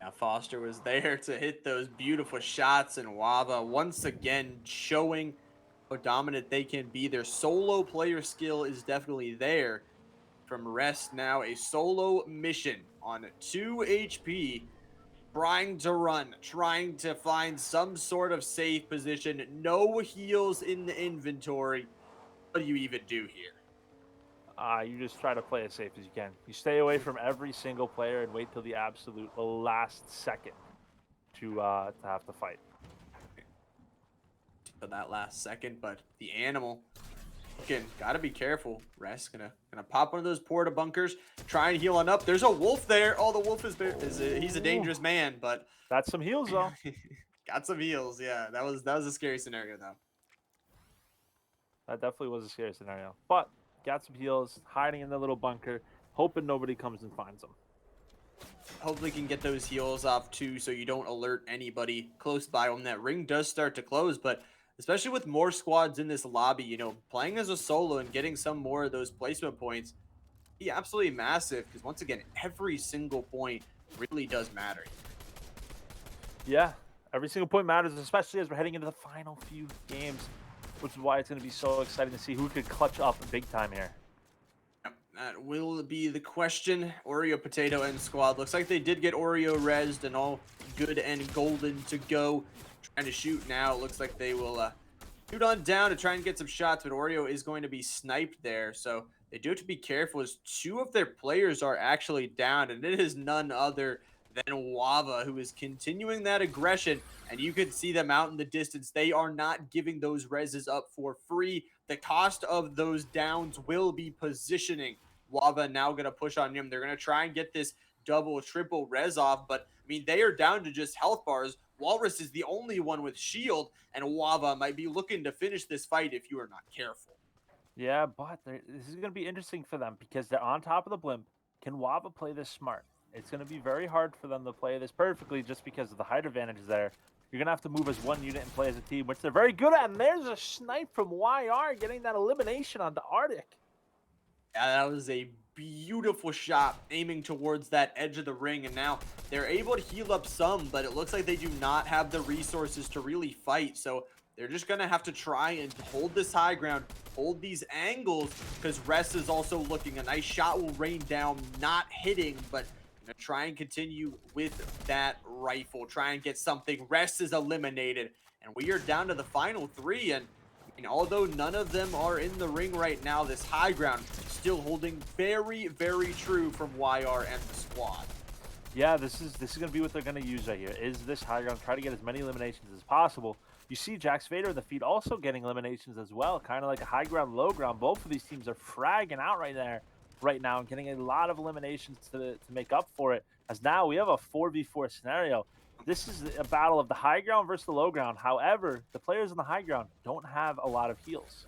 Now Foster was there to hit those beautiful shots, and OHVA once again showing how dominant they can be. Their solo player skill is definitely there. From Rest now, a solo mission on 2 HP. Trying to run, trying to find some sort of safe position. No heals in the inventory. What do you even do here? You just try to play as safe as you can. You stay away from every single player and wait till the absolute last second to have to fight. For that last second, but the animal, again, gotta be careful. Rest gonna pop one of those porta bunkers, try and heal on up. There's a wolf there. Oh, the wolf he's a dangerous man, but that's some heals though. Got some heals. Yeah, that was a scary scenario though. That definitely was a scary scenario, but got some heals, hiding in the little bunker, hoping nobody comes and finds them. Hopefully can get those heals off too, so you don't alert anybody close by when that ring does start to close. But especially with more squads in this lobby, playing as a solo and getting some more of those placement points, be absolutely massive, because once again, every single point really does matter. Yeah, every single point matters, especially as we're heading into the final few games, which is why it's going to be so exciting to see who could clutch up big time here. That will be the question. Oreo Potato and Squad. Looks like they did get Oreo rezzed and all good and golden to go. Trying to shoot now. Looks like they will shoot on down to try and get some shots, but Oreo is going to be sniped there. So they do have to be careful as 2 of their players are actually down, and it is none other than OHVA, who is continuing that aggression, and you can see them out in the distance. They are not giving those reses up for free. The cost of those downs will be positioning. OHVA now going to push on him. They're going to try and get this double, triple res off, but I mean, they are down to just health bars. Walrus is the only one with shield, and OHVA might be looking to finish this fight if you are not careful. Yeah, but this is going to be interesting for them because they're on top of the blimp. Can OHVA play this smart? It's going to be very hard for them to play this perfectly just because of the height advantage there. You're going to have to move as one unit and play as a team, which they're very good at. And there's a snipe from YR getting that elimination on the Arctic. Yeah, that was a beautiful shot aiming towards that edge of the ring, and now they're able to heal up some, but it looks like they do not have the resources to really fight, so they're just gonna have to try and hold this high ground, hold these angles, because Rest is also looking. A nice shot will rain down, not hitting, but Gonna try and continue with that rifle. Try and get something. Rest is eliminated. And we are down to the final 3. And I mean, although none of them are in the ring right now, this high ground still holding very, very true from YR and the squad. Yeah, this is going to be what they're going to use right here. Is this high ground? Try to get as many eliminations as possible. You see Jax Vader in the feed also getting eliminations as well, kind of like a high ground, low ground. Both of these teams are fragging out right now, and getting a lot of eliminations to make up for it. As now we have a 4v4 scenario. This is a battle of the high ground versus the low ground. However, the players on the high ground don't have a lot of heals.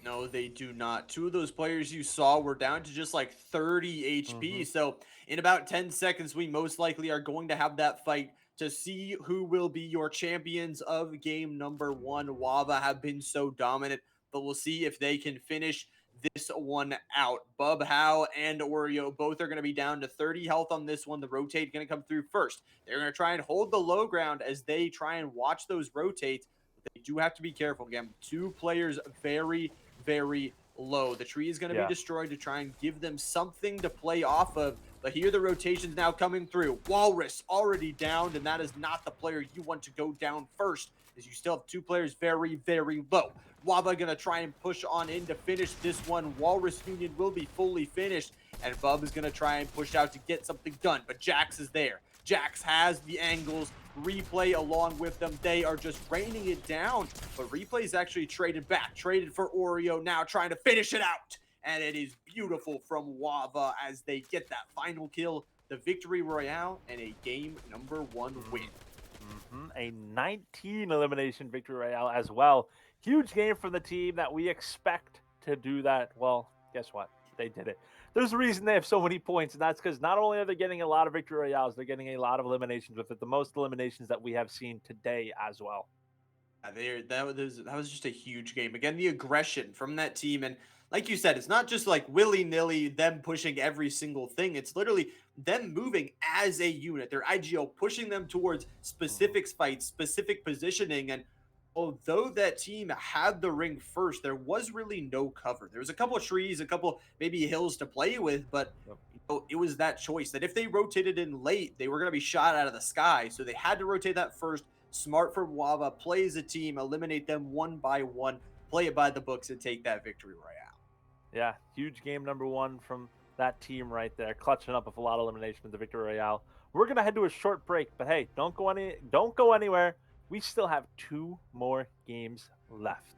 No, they do not. 2 of those players you saw were down to just like 30 HP. So in about 10 seconds, we most likely are going to have that fight to see who will be your champions of game number 1. OHVA have been so dominant, but we'll see if they can finish this one out. Bub, How, and Oreo both are going to be down to 30 health on this one. The rotate going to come through first. They're going to try and hold the low ground as they try and watch those rotates. But they do have to be careful. Again, 2 players very, very low. The tree is going to be destroyed to try and give them something to play off of. But here the rotation's now coming through. Walrus already downed, and that is not the player you want to go down first, as you still have 2 players very, very low. OHVA going to try and push on in to finish this one. Walrus Union will be fully finished, and Bub is going to try and push out to get something done. But Jax is there. Jax has the angles. Replay along with them. They are just raining it down. But Replay is actually traded back. Traded for Oreo now, trying to finish it out. And it is beautiful from OHVA as they get that final kill, the victory royale, and a game number 1 win. A 19 elimination victory royale as well. Huge game from the team that we expect to do that. Well, guess what? They did it. There's a reason they have so many points, and that's because not only are they getting a lot of victory royales, they're getting a lot of eliminations with it. The most eliminations that we have seen today as well. That was just a huge game. Again, the aggression from that team. And like you said, it's not just like willy-nilly them pushing every single thing. It's literally them moving as a unit. Their IGL pushing them towards specific fights, specific positioning. And although that team had the ring first, there was really no cover. There was a couple of trees, a couple maybe hills to play with, but it was that choice that if they rotated in late, they were going to be shot out of the sky. So they had to rotate that first. Smart from OHVA, play as a team, eliminate them one by one, play it by the books, and take that victory royale. Yeah, huge game number 1 from that team right there, clutching up with a lot of elimination in the victory royale. We're gonna head to a short break, but hey, don't go anywhere. We still have 2 more games left.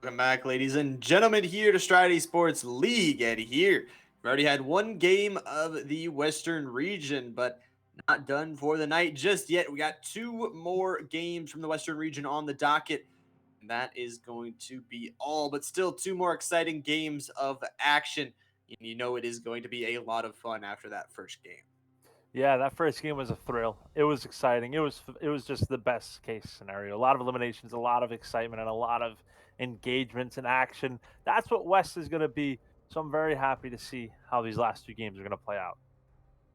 Welcome back, ladies and gentlemen, here to Stride Esports League. And here, we've already had one game of the Western region, but not done for the night just yet. We got two more games from the Western region on the docket, and that is going to be all. But still, two more exciting games of action. And you know it is going to be a lot of fun after that first game. Yeah, that first game was a thrill. It was exciting. It was just the best case scenario. A lot of eliminations, a lot of excitement, and a lot of engagements and action. That's what West is going to be. So I'm very happy to see how these last two games are going to play out.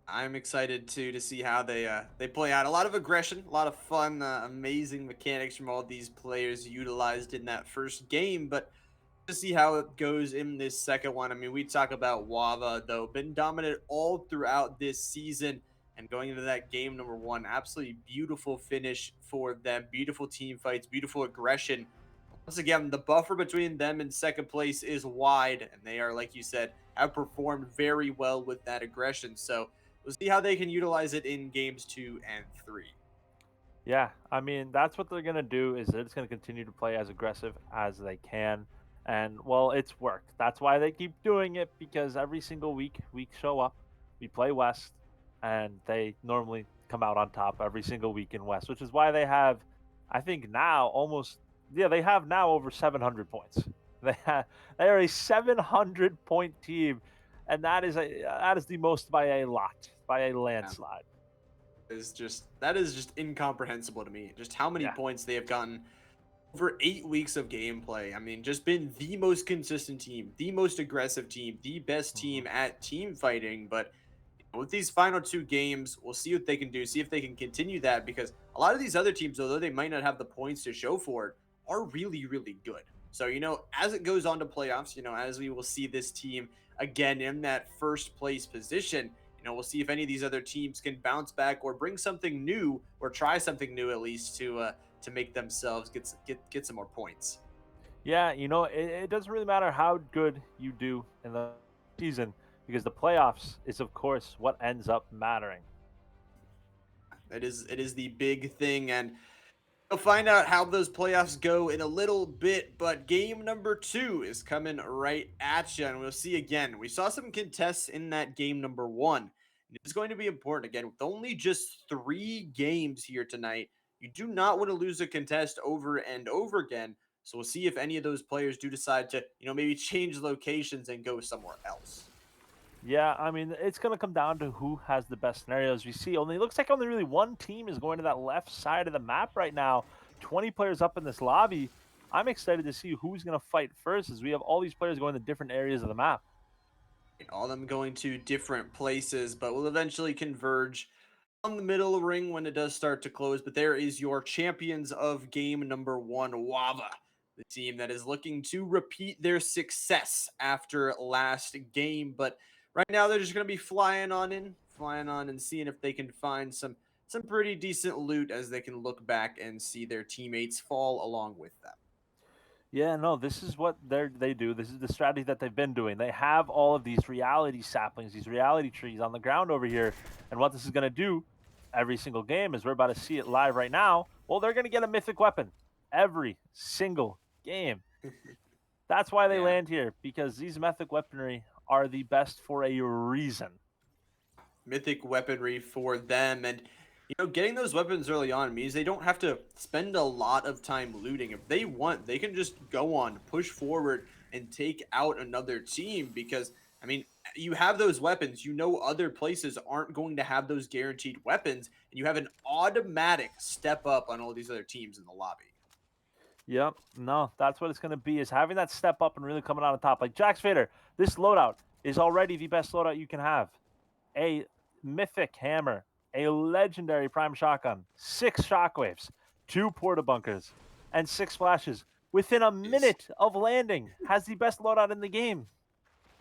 I'm excited too to see how they play out. A lot of aggression, a lot of fun, amazing mechanics from all these players utilized in that first game. But to see how it goes in this second one. I mean, we talk about OHVA though, been dominant all throughout this season, and going into that game number one, absolutely beautiful finish for them. Beautiful team fights, beautiful aggression. Once again, the buffer between them and second place is wide, and they are, like you said, have performed very well with that aggression. So we'll see how they can utilize it in games 2 and 3. Yeah, I mean, that's what they're going to do is they're just going to continue to play as aggressive as they can. And well, it's worked. That's why they keep doing it because every single week we show up, we play West, and they normally come out on top every single week in West, which is why they have, I think now almost, yeah, they have now over 700 points. They are a 700-point team, and that is the most by a lot, by a landslide. That is just incomprehensible to me. Just how many Yeah. points they have gotten over 8 weeks of gameplay. I mean, just been the most consistent team, the most aggressive team, the best team at team fighting. But with these final two games, we'll see what they can do, see if they can continue that, because a lot of these other teams, although they might not have the points to show for it, are really, really good. So, as it goes on to playoffs, as we will see this team again in that first place position, we'll see if any of these other teams can bounce back or bring something new or try something new at least to make themselves get some more points. Yeah, it doesn't really matter how good you do in the season because the playoffs is, of course, what ends up mattering. It is the big thing, and we'll find out how those playoffs go in a little bit, but game number 2 is coming right at you, and we'll see again. We saw some contests in that game number 1. It's going to be important again. With only just 3 games here tonight, you do not want to lose a contest over and over again. So we'll see if any of those players do decide to, maybe change locations and go somewhere else. Yeah, I mean, it's going to come down to who has the best scenarios. We see only looks like only really one team is going to that left side of the map right now. 20 players up in this lobby. I'm excited to see who's going to fight first as we have all these players going to different areas of the map. All of them going to different places, but will eventually converge on the middle ring when it does start to close. But there is your champions of game number 1, OHVA, the team that is looking to repeat their success after last game. But right now they're just going to be flying on and seeing if they can find some pretty decent loot as they can look back and see their teammates fall along with them. Yeah, no, this is what they do. This is the strategy that they've been doing. They have all of these reality saplings, these reality trees on the ground over here. And what this is going to do every single game is we're about to see it live right now. Well, they're going to get a mythic weapon every single game. That's why they Yeah. land here, because these mythic weaponry are the best for a reason. Mythic weaponry for them, and getting those weapons early on means they don't have to spend a lot of time looting. If they want, they can just go on, push forward, and take out another team, because I mean, you have those weapons, other places aren't going to have those guaranteed weapons, and you have an automatic step up on all these other teams in the lobby. Yep, no, that's what it's going to be, is having that step up and really coming out on top. Like Jax Vader, this loadout is already the best loadout you can have. A mythic hammer, a legendary prime shotgun, 6 shockwaves, 2 porta bunkers, and 6 flashes within a minute of landing. Has the best loadout in the game.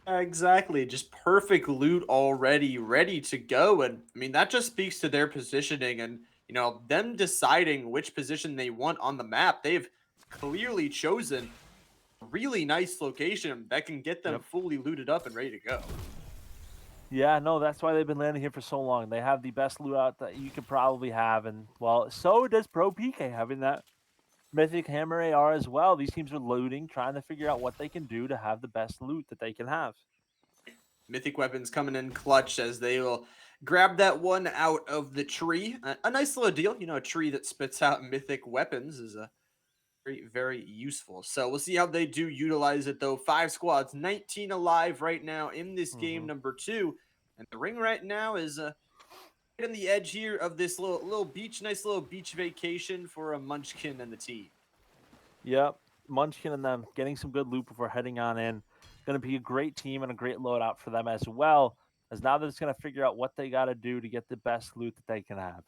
Exactly, just perfect loot already ready to go. And I mean, that just speaks to their positioning and them deciding which position they want on the map. They've clearly chosen a really nice location that can get them Yep. fully looted up and ready to go. Yeah, no, that's why they've been landing here for so long. They have the best loadout that you could probably have, and well, so does Pro PK having that Mythic Hammer AR as well. These teams are looting, trying to figure out what they can do to have the best loot that they can have. Mythic weapons coming in clutch as they will grab that one out of the tree. A nice little deal. A tree that spits out mythic weapons is a very, very useful. So we'll see how they do utilize it, though. 5 squads, 19 alive right now in this game, number 2. And the ring right now is right on the edge here of this little beach, nice little beach vacation for a Munchkin and the team. Yep, Munchkin and them getting some good loot before heading on in. Going to be a great team and a great loadout for them as well, as now they're just going to figure out what they got to do to get the best loot that they can have.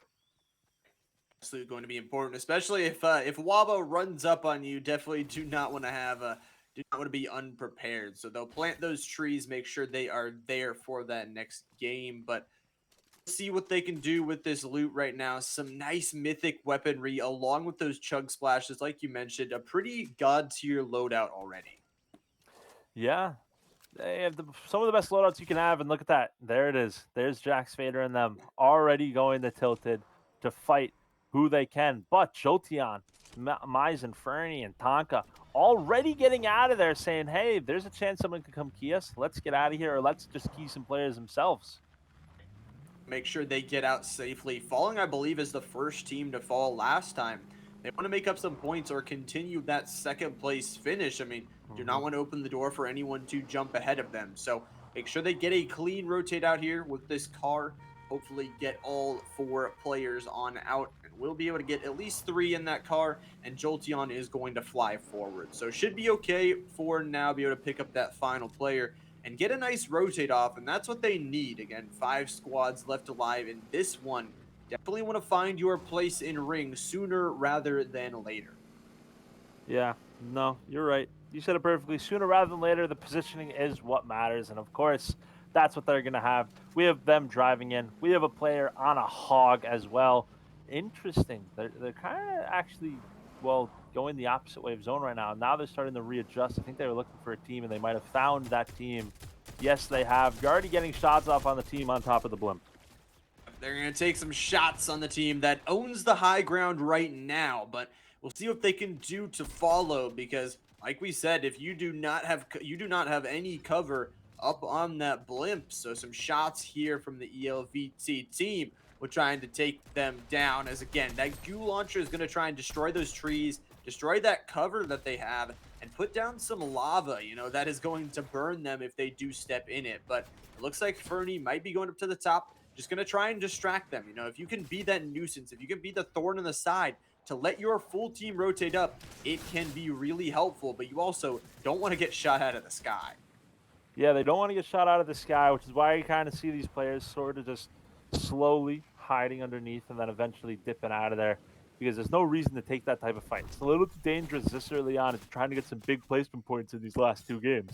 Absolutely going to be important, especially if OHVA runs up on you. Definitely do not want to do not want to be unprepared. So they'll plant those trees, make sure they are there for that next game. But see what they can do with this loot right now. Some nice mythic weaponry along with those chug splashes, like you mentioned. A pretty god tier loadout already. Yeah, they have some of the best loadouts you can have, and look at that. There it is. There's Jax Vader and them already going to Tilted to fight who they can. But Jolteon, Mizen, Fernie, and Tonka already getting out of there saying, hey, there's a chance someone could come key us. Let's get out of here, or let's just key some players themselves. Make sure they get out safely. Falling, I believe, is the first team to fall last time. They want to make up some points or continue that second place finish. I mean, do not want to open the door for anyone to jump ahead of them. So make sure they get a clean rotate out here with this car. Hopefully get all 4 players on out. And we'll be able to get at least 3 in that car. And Jolteon is going to fly forward. So should be okay for now. Be able to pick up that final player and get a nice rotate off. And that's what they need. Again, 5 squads left alive in this one. Definitely want to find your place in ring sooner rather than later. Yeah, no, you're right. You said it perfectly. Sooner rather than later, the positioning is what matters. And of course, that's what they're going to have. We have them driving in. We have a player on a hog as well. Interesting. They're kind of actually, well, going the opposite way of zone right now. Now they're starting to readjust. I think they were looking for a team, and they might have found that team. Yes, they have. You're already getting shots off on the team on top of the blimp. They're going to take some shots on the team that owns the high ground right now, but we'll see what they can do to follow because, like we said, if you do not have any cover up on that blimp, so some shots here from the ELVT team. We're trying to take them down as, again, that goo launcher is going to try and destroy those trees, destroy that cover that they have, and put down some lava, that is going to burn them if they do step in it. But it looks like Fernie might be going up to the top, just going to try and distract them. If you can be that nuisance, if you can be the thorn in the side to let your full team rotate up, it can be really helpful, but you also don't want to get shot out of the sky. Yeah, they don't want to get shot out of the sky, which is why you kind of see these players sort of just slowly hiding underneath and then eventually dipping out of there because there's no reason to take that type of fight. It's a little too dangerous this early on. It's trying to get some big placement points in these last 2 games.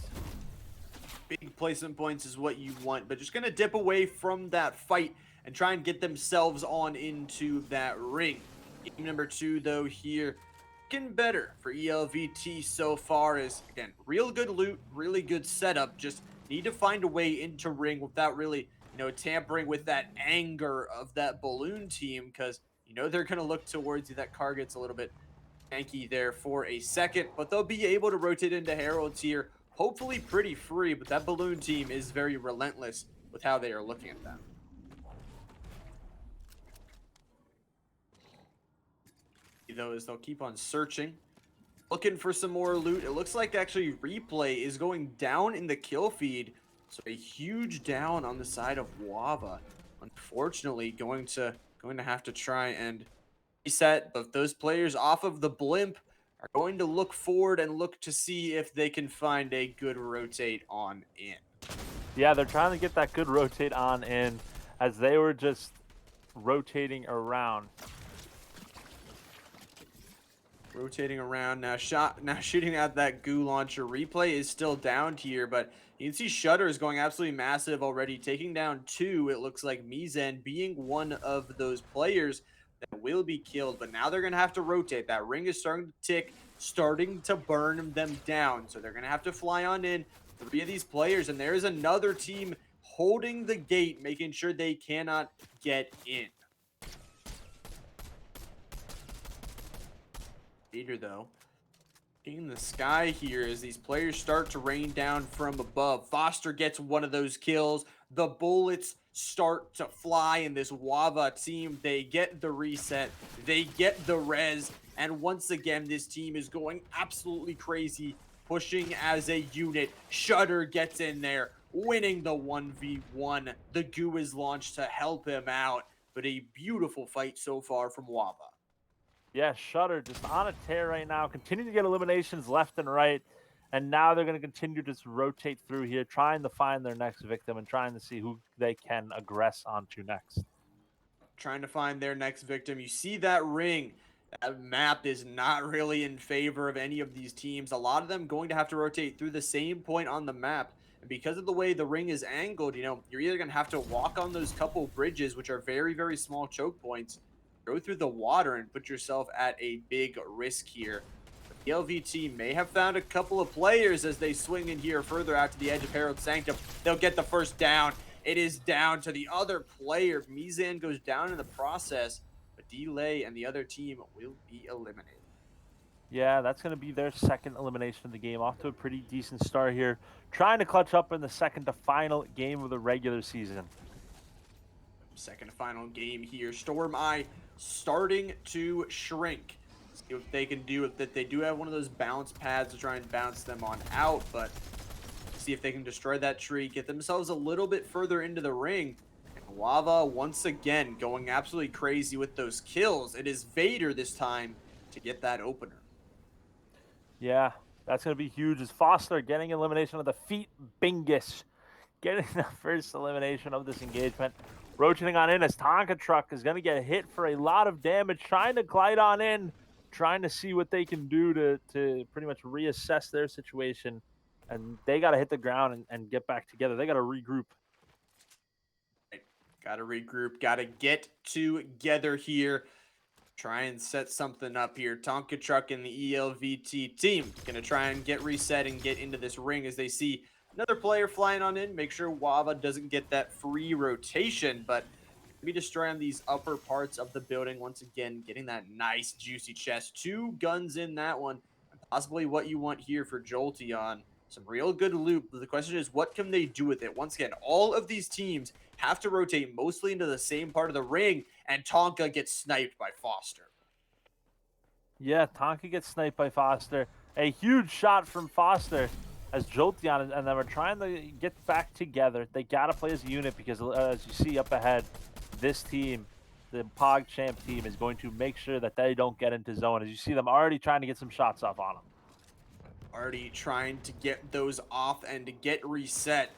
Big placement points is what you want, but just going to dip away from that fight and try and get themselves on into that ring. Game number 2, though, here, looking better for ELVT so far is, again, real good loot, really good setup. Just need to find a way into ring without really, tampering with that anger of that balloon team because, they're going to look towards you. That car gets a little bit janky there for a second, but they'll be able to rotate into Heralds here, hopefully pretty free, but that balloon team is very relentless with how they are looking at them. They'll keep on searching, looking for some more loot. It looks like actually Replay is going down in the kill feed, so a huge down on the side of OHVA. Unfortunately, going to have to try and reset, but those players off of the blimp are going to look forward and look to see if they can find a good rotate on in. Yeah, they're trying to get that good rotate on in as they were just rotating around. Rotating around now, shooting at that goo launcher. Replay is still down here, but you can see Shutter is going absolutely massive already, taking down 2. It looks like Mizen being one of those players that will be killed, but now they're going to have to rotate. That ring is starting to tick, starting to burn them down, so they're going to have to fly on in 3 of these players, and there's another team holding the gate, making sure they cannot get in. Vader, though, in the sky here as these players start to rain down from above. Foster gets one of those kills. The bullets start to fly in this OHVA team. They get the reset. They get the res. And once again, this team is going absolutely crazy, pushing as a unit. Shutter gets in there, winning the 1v1. The goo is launched to help him out. But a beautiful fight so far from OHVA. Yeah, Shutter just on a tear right now, continue to get eliminations left and right. And now they're going to continue to just rotate through here, trying to find their next victim and trying to see who they can aggress onto next. Trying to find their next victim. You see that ring. That map is not really in favor of any of these teams. A lot of them going to have to rotate through the same point on the map. And because of the way the ring is angled, you know, you're either going to have to walk on those couple bridges, which are very, very small choke points, go through the water and put yourself at a big risk here. The LVT may have found a couple of players as they swing in here further out to the edge of Herald Sanctum. They'll get the first down. It is down to the other player. Mizan goes down in the process, but Delay and the other team will be eliminated. Yeah, that's going to be their second elimination of the game. Off to a pretty decent start here. Trying to clutch up in the second to final game of the regular season. Second to final game here. Storm Eye starting to shrink. See what they can do with that. They do have one of those bounce pads to try and bounce them on out, but see if they can destroy that tree, get themselves a little bit further into the ring. And OHVA once again going absolutely crazy with those kills. It is Vader this time to get that opener. Yeah, that's going to be huge. As Foster getting elimination of the Feet Bingus, getting the first elimination of this engagement. Rotating on in as Tonka Truck is going to get hit for a lot of damage, trying to glide on in, trying to see what they can do to pretty much reassess their situation. And they got to hit the ground and get back together. They got to regroup. Got to regroup, got to get together here. Try and set something up here. Tonka Truck and the ELVT team going to try and get reset and get into this ring as they see another player flying on in. Make sure OHVA doesn't get that free rotation, but be destroying these upper parts of the building once again, getting that nice juicy chest. 2 guns in that one, and possibly what you want here for Jolteon. Some real good loot. The question is, what can they do with it? Once again, all of these teams have to rotate mostly into the same part of the ring, and Tonka gets sniped by Foster. Yeah, Tonka gets sniped by Foster. A huge shot from Foster as Jolteon and them are trying to get back together. They got to play as a unit because, as you see up ahead, this team, the PogChamp team, is going to make sure that they don't get into zone. As you see them already trying to get some shots off on them. Already trying to get those off and to get reset.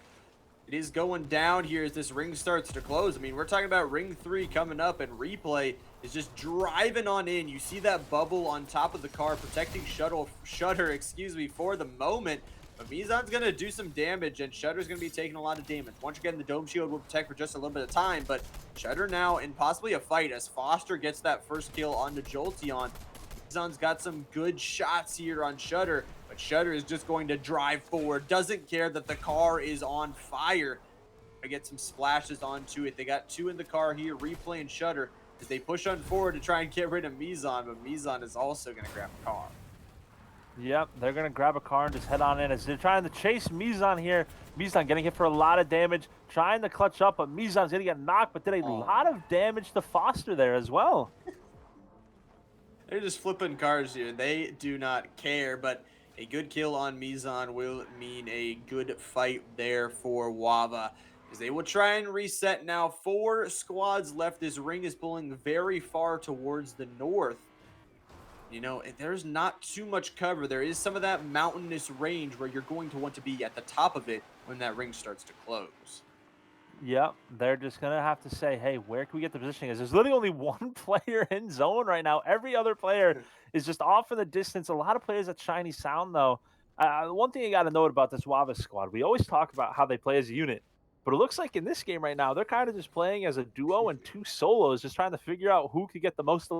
It is going down here as this ring starts to close. I mean, we're talking about ring 3 coming up, and Replay is just driving on in. You see that bubble on top of the car protecting Shutter, excuse me, for the moment. But Mizan's going to do some damage, and Shutter's going to be taking a lot of damage. Once again, the Dome Shield will protect for just a little bit of time, but Shutter now in possibly a fight as Foster gets that first kill onto Jolteon. Mizan's got some good shots here on Shutter, but Shutter is just going to drive forward. Doesn't care that the car is on fire. I get some splashes onto it. They got 2 in the car here, Replay and Shutter, as they push on forward to try and get rid of Mizan, but Mizan is also going to grab the car. Yep, they're going to grab a car and just head on in as they're trying to chase Mizan here. Mizan getting hit for a lot of damage, trying to clutch up, but Mizan's going to get knocked, but did a lot of damage to Foster there as well. They're just flipping cars here. They do not care, but a good kill on Mizan will mean a good fight there for OHVA, as they will try and reset now. 4 squads left. This ring is pulling very far towards the north. You know, there's not too much cover. There is some of that mountainous range where you're going to want to be at the top of it when that ring starts to close. Yep, they're just going to have to say, hey, where can we get the positioning? Because there's literally only 1 player in zone right now. Every other player is just off in the distance. A lot of players at Shiny Sound, though. One thing you got to note about this OHVA squad, we always talk about how they play as a unit. But it looks like in this game right now, they're kind of just playing as a duo and 2 solos, just trying to figure out who could get the most.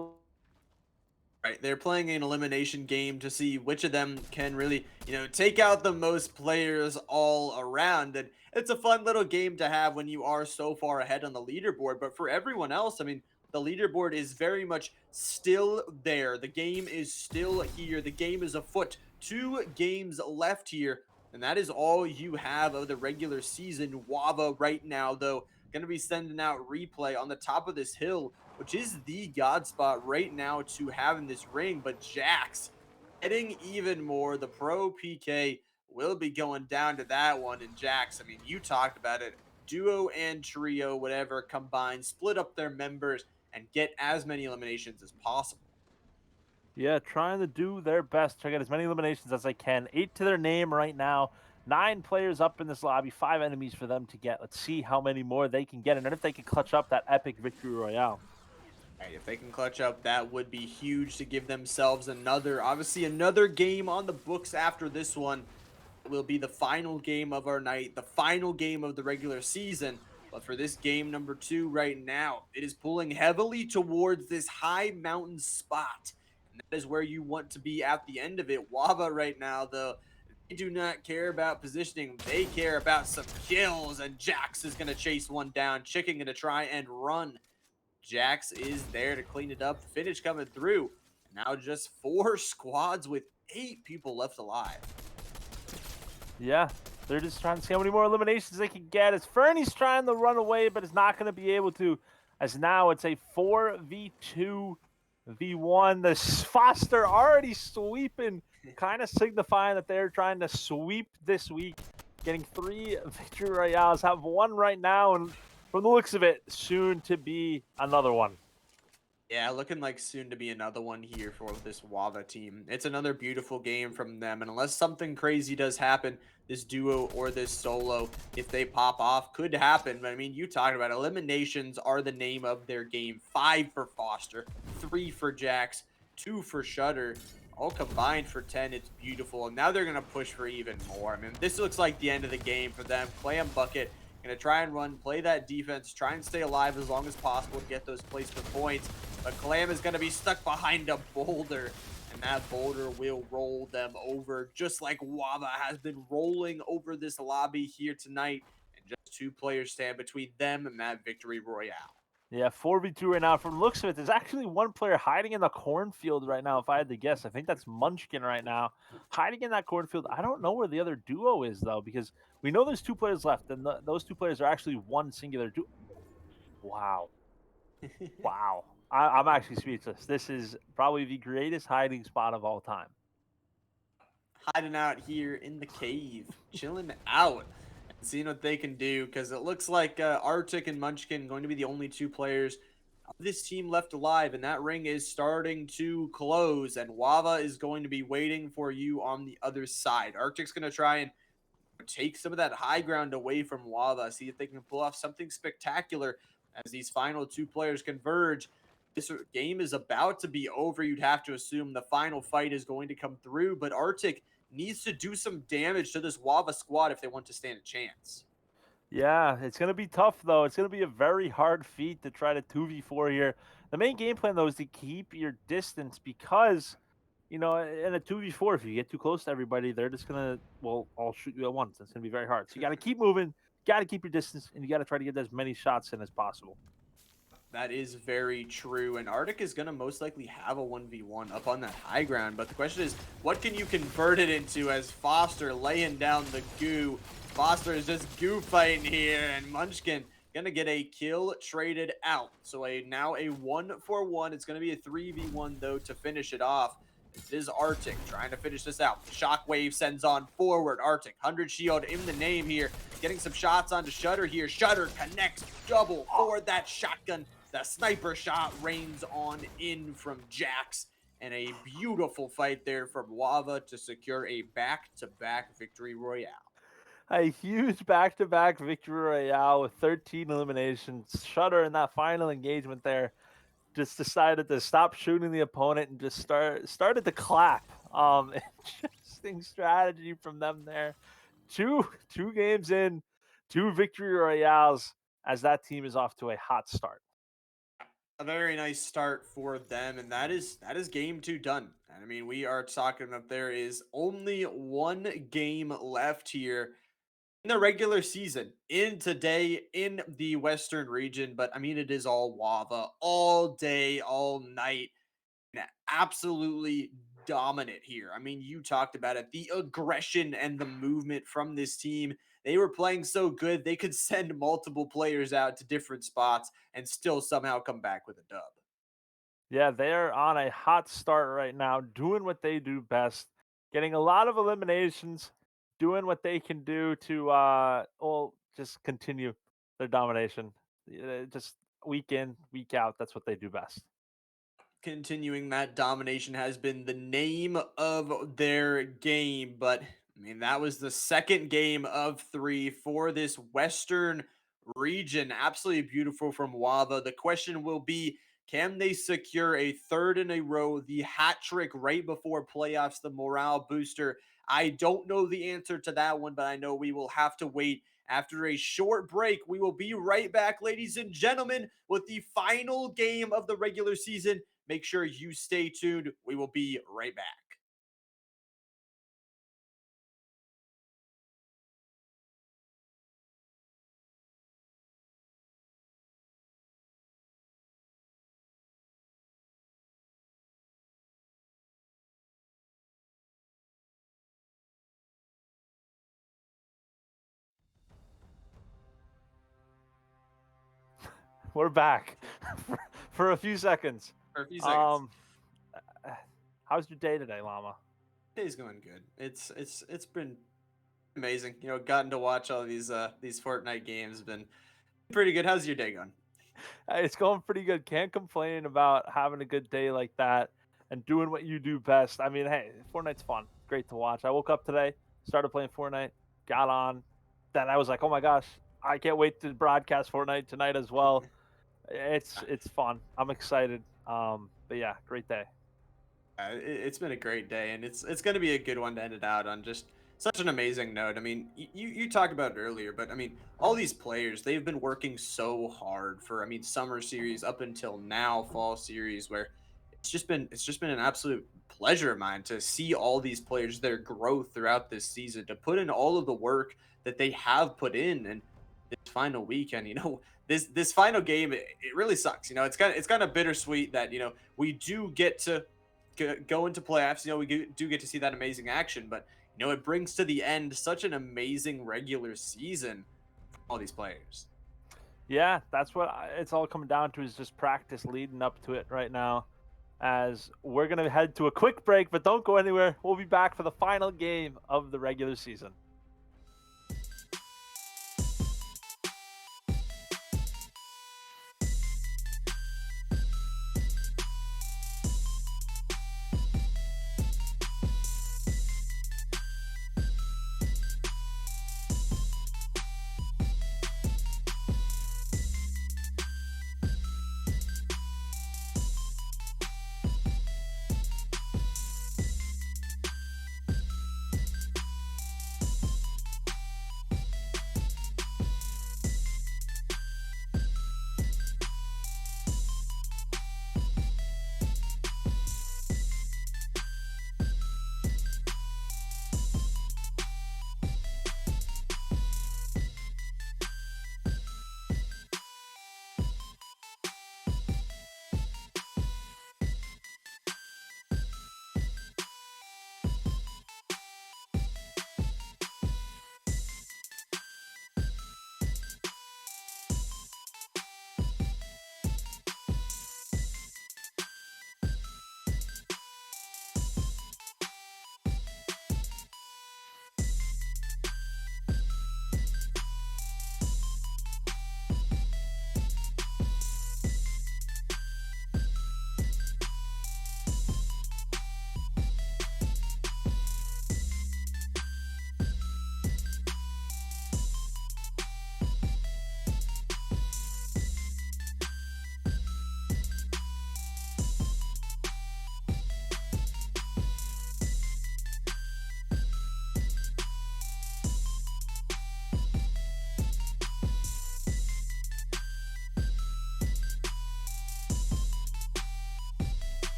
Right, they're playing an elimination game to see which of them can really, take out the most players all around. And it's a fun little game to have when you are so far ahead on the leaderboard. But for everyone else, I mean, the leaderboard is very much still there. The game is still here. The game is afoot. 2 games left here, and that is all you have of the regular season. OHVA right now, though, going to be sending out replay on the top of this hill, which is the god spot right now to have in this ring. But Jax getting even more. The pro PK will be going down to that one. And Jax, I mean, you talked about it. Duo and trio, whatever, combined, split up their members and get as many eliminations as possible. Yeah, trying to do their best to get as many eliminations as they can. 8 to their name right now. 9 players up in this lobby, 5 enemies for them to get. Let's see how many more they can get, and then if they can clutch up that epic victory royale. All right, if they can clutch up, that would be huge to give themselves obviously another game on the books after this one. Will be the final game of our night, the final game of the regular season. But for this game number 2 right now, it is pulling heavily towards this high mountain spot. And that is where you want to be at the end of it. OHVA right now, though, they do not care about positioning. They care about some kills. And Jax is going to chase one down. Chicken going to try and run. Jax is there to clean it up. The finish coming through. Now just 4 squads with 8 people left alive. Yeah, they're just trying to see how many more eliminations they can get. As Fernie's trying to run away, but is not going to be able to. As now it's a 4v2 v1. The Foster already sweeping, kind of signifying that they're trying to sweep this week. Getting 3 victory royales, have 1 right now, and from the looks of it, soon to be another one. Yeah, looking like soon to be another one here for this OHVA team. It's another beautiful game from them, and unless something crazy does happen, this duo or this solo, if they pop off, could happen. But I mean, you talked about eliminations are the name of their game. 5 for Foster, 3 for Jax, 2 for Shutter, all combined for 10. It's beautiful, and now they're going to push for even more. I mean, this looks like the end of the game for them. Clam Bucket going to try and run, play that defense, try and stay alive as long as possible to get those placement points. But Clam is going to be stuck behind a boulder, and that boulder will roll them over, just like OHVA has been rolling over this lobby here tonight. And just 2 players stand between them and that victory royale. Yeah, 4v2 right now. From the looks of it, there's actually 1 player hiding in the cornfield right now, if I had to guess. I think that's Munchkin right now, hiding in that cornfield. I don't know where the other duo is, though, because we know there's 2 players left, and those 2 players are actually 1 singular duo. Wow. Wow. I'm actually speechless. This is probably the greatest hiding spot of all time. Hiding out here in the cave, chilling out, and seeing what they can do, because it looks like Arctic and Munchkin going to be the only 2 players of this team left alive, and that ring is starting to close, and OHVA is going to be waiting for you on the other side. Arctic's going to try and take some of that high ground away from OHVA, see if they can pull off something spectacular as these final 2 players converge. This game is about to be over. You'd have to assume the final fight is going to come through, but Arctic needs to do some damage to this OHVA squad if they want to stand a chance. Yeah, it's going to be tough, though. It's going to be a very hard feat to try to 2v4 here. The main game plan, though, is to keep your distance because, you know, in a 2v4, if you get too close to everybody, they're just going to, well, all shoot you at once. It's going to be very hard. So you got to keep moving, got to keep your distance, and you got to try to get as many shots in as possible. That is very true, and Arctic is going to most likely have a 1v1 up on that high ground, but the question is, what can you convert it into as Foster laying down the goo? Foster is just goo fighting here, and Munchkin going to get a kill traded out. So now a 1-for-1. It's going to be a 3v1, though, to finish it off. This is Arctic trying to finish this out. Shockwave sends on forward. Arctic, 100 shield in the name here. Getting some shots onto Shutter here. Shutter connects double for that shotgun. The sniper shot rains on in from Jax. And a beautiful fight there from OHVA to secure a back-to-back victory royale. A huge back-to-back victory royale with 13 eliminations. Shutter in that final engagement there just decided to stop shooting the opponent and just started to clap. Interesting strategy from them there. Two games in, 2 victory royales as that team is off to a hot start. A very nice start for them, and that is game 2 done. I mean, we are talking that there is only 1 game left here. in the regular season in today in the Western region. But I mean, it is all Wava all day, all night, and absolutely dominant here. I mean, you talked about it, the aggression and the movement from this team. They were playing so good, they could send multiple players out to different spots and still somehow come back with a dub. Yeah, they're on a hot start right now, doing what they do best, getting a lot of eliminations, doing what they can do to well, just continue their domination. Just week in, week out, that's what they do best. Continuing that domination has been the name of their game. But I mean, that was the second game of three for this Western region. Absolutely beautiful from Wava. The question will be, can they secure a third in a row, the hat trick right before playoffs, the morale booster? I don't know the answer to that one, but I know we will have to wait. After a short break, we will be right back, ladies and gentlemen, with the final game of the regular season. Make sure you stay tuned. We will be right back. We're back for a few seconds. For a few seconds. How's your day today, Llama? Day's going good. It's been amazing. Gotten to watch all these Fortnite games. Been pretty good. How's your day going? It's going pretty good. Can't complain about having a good day like that and doing what you do best. I mean, hey, Fortnite's fun. Great to watch. I woke up today, started playing Fortnite, got on. Then I was like, oh my gosh, I can't wait to broadcast Fortnite tonight as well. It's fun. I'm excited. But yeah, great day. It's been a great day, and it's going to be a good one to end it out on just such an amazing note. I mean, you talked about it earlier, but I mean, all these players, they've been working so hard for, I mean, summer series up until now, fall series, where it's just been an absolute pleasure of mine to see all these players, their growth throughout this season, to put in all of the work that they have put in. And this final weekend, this final game, it really sucks. It's kind of bittersweet that we do get to go into playoffs. We do get to see that amazing action, but it brings to the end such an amazing regular season for all these players. Yeah, that's what it's all coming down to is just practice leading up to it right now. As we're going to head to a quick break, but don't go anywhere. We'll be back for the final game of the regular season.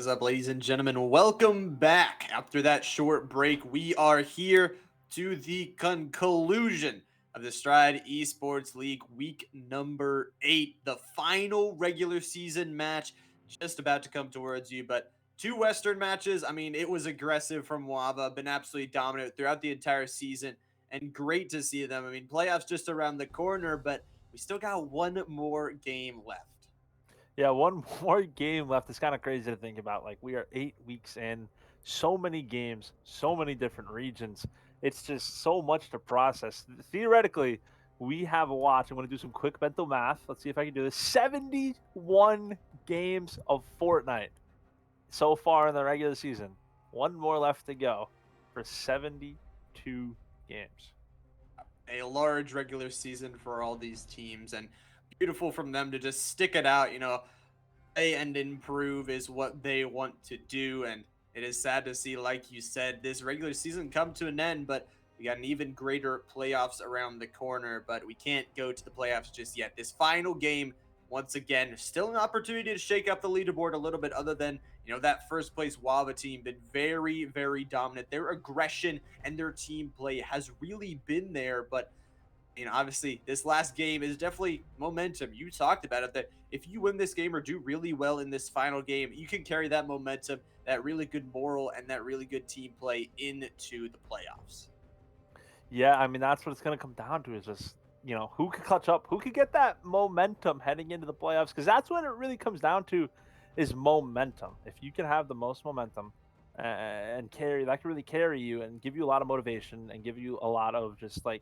What's up, ladies and gentlemen? Welcome back. After that short break, we are here to the conclusion of the Stride Esports League week number 8, the final regular season match just about to come towards you. But two Western matches. I mean, it was aggressive from OHVA, been absolutely dominant throughout the entire season, and great to see them. I mean, playoffs just around the corner, but we still got one more game left. Yeah, one more game left. It's kind of crazy to think about. Like, we are 8 weeks in, so many games, so many different regions. It's just so much to process. Theoretically, we have a watch. I'm going to do some quick mental math. Let's see if I can do this. 71 games of Fortnite so far in the regular season. One more left to go for 72 games. A large regular season for all these teams, and beautiful from them to just stick it out. Play and improve is what they want to do, and it is sad to see, like you said, this regular season come to an end, but we got an even greater playoffs around the corner. But we can't go to the playoffs just yet. This final game, once again, still an opportunity to shake up the leaderboard a little bit, other than that first place OHVA team been very, very dominant. Their aggression and their team play has really been there, but obviously, this last game is definitely momentum. You talked about it, that if you win this game or do really well in this final game, you can carry that momentum, that really good moral, and that really good team play into the playoffs. Yeah, I mean, that's what it's going to come down to is just, who could clutch up, who could get that momentum heading into the playoffs, because that's what it really comes down to is momentum. If you can have the most momentum and carry, that can really carry you and give you a lot of motivation and give you a lot of just like,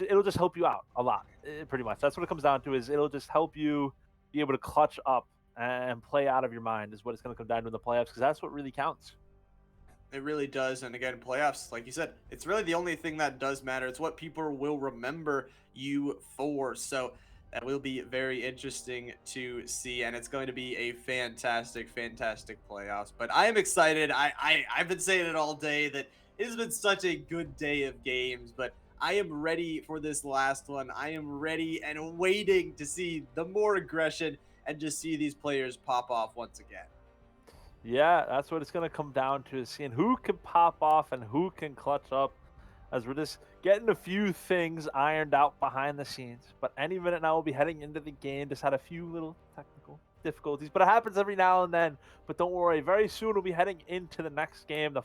it'll just help you out a lot, pretty much. That's what it comes down to is it'll just help you be able to clutch up and play out of your mind is what it's going to come down to in the playoffs, because that's what really counts. It really does. And again, playoffs, like you said, it's really the only thing that does matter. It's what people will remember you for. So that will be very interesting to see, and it's going to be a fantastic, fantastic playoffs. But I am excited. I've been saying it all day that it has been such a good day of games, but I am ready for this last one. I am ready and waiting to see the more aggression and just see these players pop off once again. Yeah, that's what it's going to come down to is seeing who can pop off and who can clutch up as we're just getting a few things ironed out behind the scenes. But any minute now, we'll be heading into the game. Just had a few little technical difficulties, but it happens every now and then. But don't worry, very soon we'll be heading into the next game, the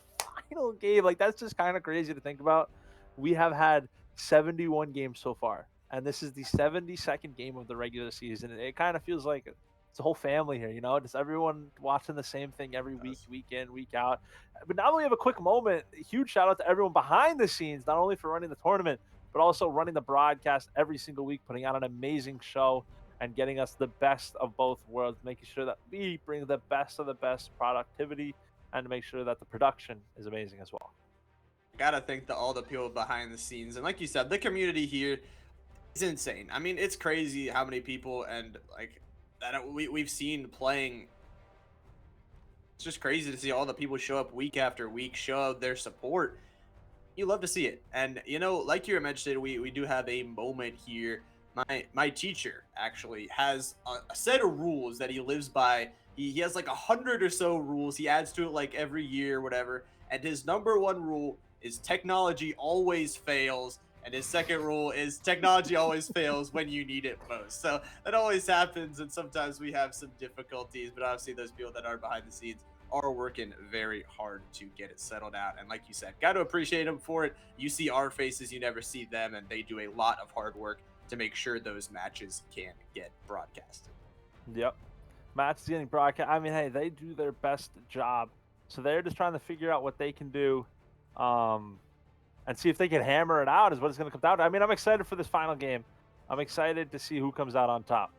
final game. Like, that's just kind of crazy to think about. We have had 71 games so far, and this is the 72nd game of the regular season. It kind of feels like it's a whole family here, just everyone watching the same thing every week, week in, week out. But now we have a quick moment. Huge shout out to everyone behind the scenes, not only for running the tournament, but also running the broadcast every single week, putting out an amazing show and getting us the best of both worlds, making sure that we bring the best of the best productivity and to make sure that the production is amazing as well. Gotta thank all the people behind the scenes, and like you said, the community here is insane. I mean, it's crazy how many people and like that we've seen playing. It's just crazy to see all the people show up week after week, show their support. You love to see it, and like you mentioned, we do have a moment here. My teacher actually has a set of rules that he lives by. He has like 100 or so rules. He adds to it like every year, whatever. And his number one rule is technology always fails, and his second rule is technology always fails when you need it most. So that always happens, and sometimes we have some difficulties, but obviously those people that are behind the scenes are working very hard to get it settled out. And like you said, got to appreciate them for it. You see our faces, you never see them, and they do a lot of hard work to make sure those matches can get broadcasted. Yep. Matches getting broadcast. I mean, hey, they do their best job. So they're just trying to figure out what they can do and see if they can hammer it out is what it's going to come down to. I mean, I'm excited for this final game. I'm excited to see who comes out on top.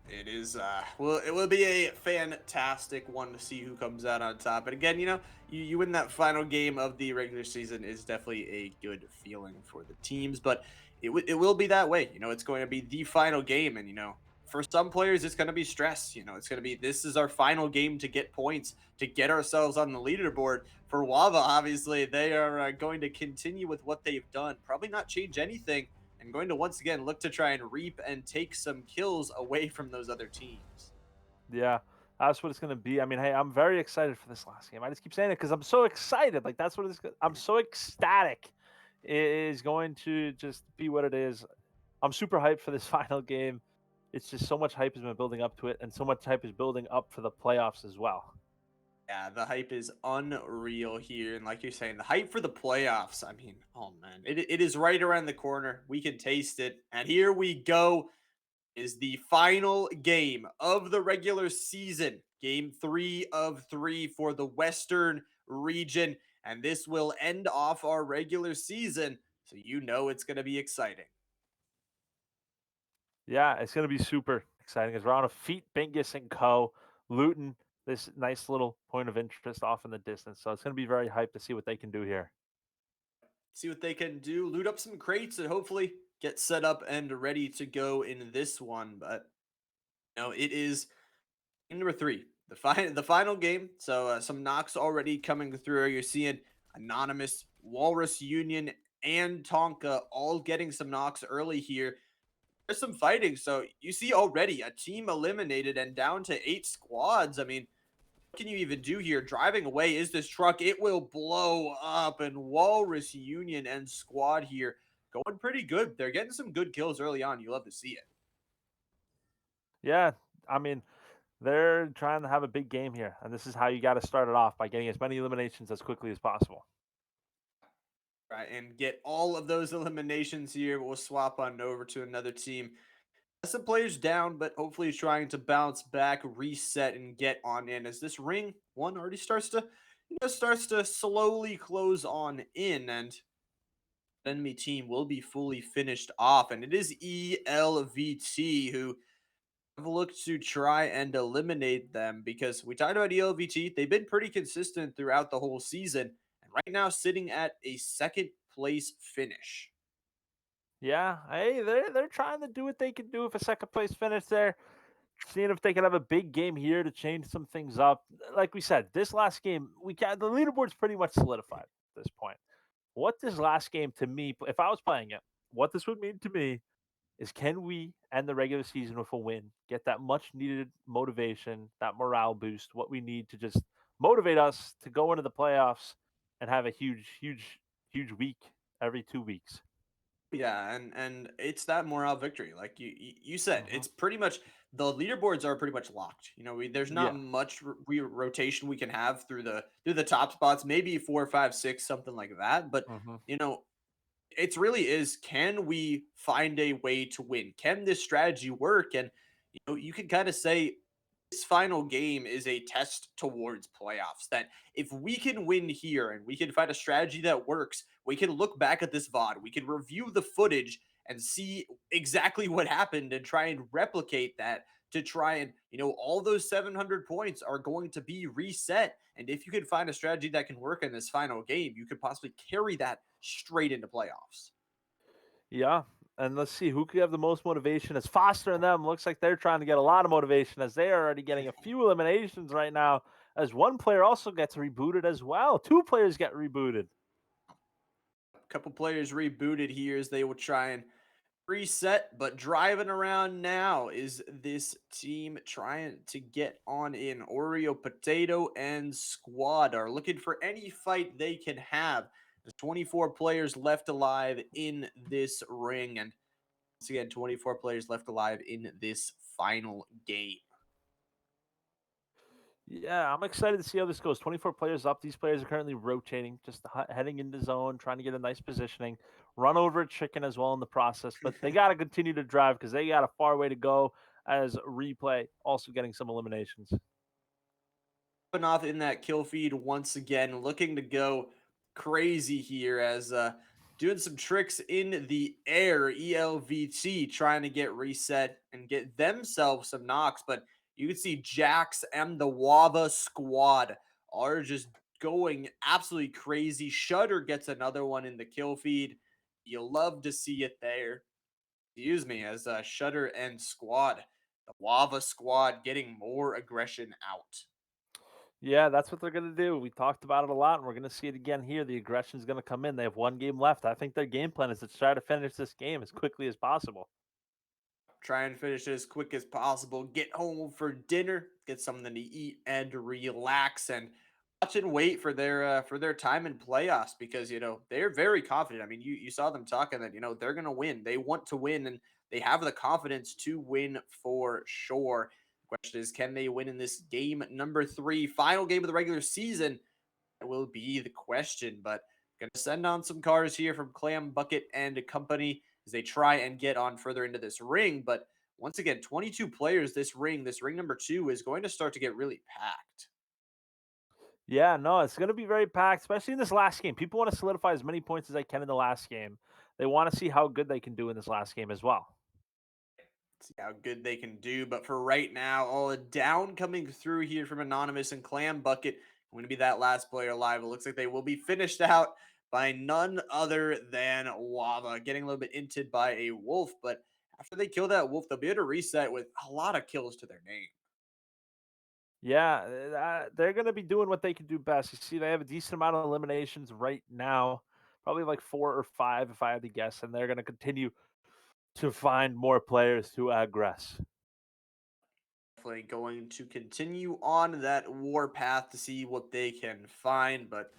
It is, well, it will be a fantastic one to see who comes out on top. And again, you win that final game of the regular season is definitely a good feeling for the teams, but it will be that way. It's going to be the final game, and, for some players, it's going to be stress. It's going to be, this is our final game to get points, to get ourselves on the leaderboard. For OHVA, obviously, they are going to continue with what they've done, probably not change anything, and going to once again look to try and reap and take some kills away from those other teams. Yeah, That's what it's gonna be. I mean, hey, I'm very excited for this last game. I just keep saying it because I'm so excited. Like that's what it's. I'm so ecstatic. It is going to just be what it is. I'm super hyped for this final game. It's just so much hype has been building up to it, and so much hype is building up for the playoffs as well. Yeah, the hype is unreal here. And like you're saying, the hype for the playoffs. I mean, oh man, it is right around the corner. We can taste it. And here we go is the final game of the regular season. Game 3 of 3 for the Western region. And this will end off our regular season. So you know it's going to be exciting. Yeah, it's gonna be super exciting as we're on a feet, Bingus and Co. Looting this nice little point of interest off in the distance. So it's gonna be very hyped to see what they can do here. See what they can do. Loot up some crates and hopefully get set up and ready to go in this one. But no, it is number 3, the final game. So some knocks already coming through. You're seeing Anonymous, Walrus Union, and Tonka all getting some knocks early here. There's some fighting. So you see already a team eliminated and down to 8 squads. I mean, what can you even do here? Driving away is this truck. It will blow up. And Walrus Union and squad here going pretty good. They're getting some good kills early on. You love to see it. Yeah, I mean, they're trying to have a big game here, and this is how you got to start it off by getting as many eliminations as quickly as possible. Right, and get all of those eliminations here. We'll swap on over to another team. Some players down, but hopefully trying to bounce back, reset, and get on in. As this ring one already starts to, starts to slowly close on in, and enemy team will be fully finished off. And it is ELVT who have looked to try and eliminate them because we talked about ELVT. They've been pretty consistent throughout the whole season, and right now sitting at a second place finish. Yeah, hey, they're trying to do what they can do for second place finish there. Seeing if they can have a big game here to change some things up. Like we said, this last game, we got the leaderboard's pretty much solidified at this point. What this last game to me, if I was playing it, what this would mean to me is can we end the regular season with a win, get that much needed motivation, that morale boost, what we need to just motivate us to go into the playoffs and have a huge week every 2 weeks. Yeah, and it's that morale victory. Like you said, Hmm. it's pretty much the leaderboards are pretty much locked. There's not Yeah. much rotation we can have through the top spots. Maybe 4, 5, 6, something like that. But Hmm. you know, it's really is, can we find a way to win? Can this strategy work? And you can kind of say this final game is a test towards playoffs. That if we can win here and we can find a strategy that works, we can look back at this VOD, we can review the footage and see exactly what happened and try and replicate that to try and, all those 700 points are going to be reset. And if you can find a strategy that can work in this final game, you could possibly carry that straight into playoffs. Yeah. And let's see who could have the most motivation. As Foster and them looks like they're trying to get a lot of motivation as they are already getting a few eliminations right now. As one player also gets rebooted as well. Two players get rebooted. A couple players rebooted here as they will try and reset, but driving around now is this team trying to get on in. Oreo Potato and Squad are looking for any fight they can have. There's 24 players left alive in this ring, and once again, 24 players left alive in this final game. Yeah, I'm excited to see how this goes. 24 players up. These players are currently rotating, just heading into zone, trying to get a nice positioning, run over a chicken as well in the process. But they got to continue to drive because they got a far way to go as replay, also getting some eliminations. Off in that kill feed once again, looking to go crazy here as doing some tricks in the air. ELVT trying to get reset and get themselves some knocks, but you can see Jax and the OHVA squad are just going absolutely crazy. Shutter gets another one in the kill feed. You love to see it there. Excuse me, as Shutter and squad, the OHVA squad getting more aggression out. Yeah, that's what they're going to do. We talked about it a lot, and we're going to see it again here. The aggression is going to come in. They have one game left. I think their game plan is to try to finish this game as quickly as possible. Try and finish it as quick as possible. Get home for dinner, get something to eat, and relax. And watch and wait for their time in playoffs because they're very confident. I mean, you saw them talking that they're gonna win. They want to win, and they have the confidence to win for sure. Question is, can they win in this game number 3, final game of the regular season? That will be the question. But gonna send on some cars here from Clam Bucket and Company as they try and get on further into this ring. But once again, 22 players. This ring number 2 is going to start to get really packed. Yeah, no, it's going to be very packed, especially in this last game. People want to solidify as many points as they can in the last game. They want to see how good they can do in this last game as well. See how good they can do. But for right now, all a down coming through here from Anonymous and Clam Bucket. Going to be that last player alive. It looks like they will be finished out by none other than OHVA, getting a little bit inted by a wolf. But after they kill that wolf, they'll be able to reset with a lot of kills to their name. Yeah, they're going to be doing what they can do best. You see, they have a decent amount of eliminations right now, probably like 4 or 5 if I had to guess, and they're going to continue to find more players to aggress. Definitely going to continue on that war path to see what they can find. But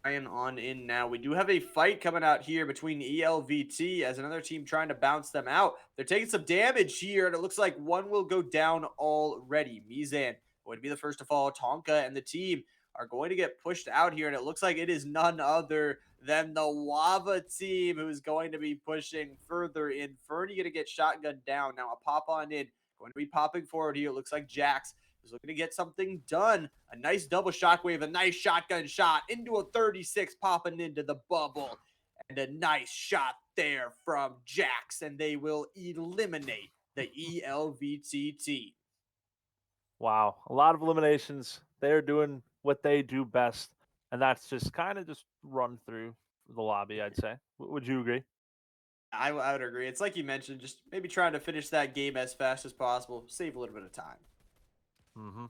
trying on in now. We do have a fight coming out here between ELVT as another team trying to bounce them out. They're taking some damage here, and it looks like one will go down already. Mizan going to be the first to fall. Tonka and the team are going to get pushed out here, and it looks like it is none other than the OHVA team who's going to be pushing further in. Fernie going to get shotgun down. Now a pop on in. Going to be popping forward here. It looks like Jax is looking to get something done. A nice double shockwave, a nice shotgun shot into a 36, popping into the bubble. And a nice shot there from Jax, and they will eliminate the ELVT team. Wow, a lot of eliminations. They're doing what they do best, and that's just kind of just run through the lobby, I'd say. Would you agree? I would agree. It's like you mentioned, just maybe trying to finish that game as fast as possible, save a little bit of time. Mm-hmm.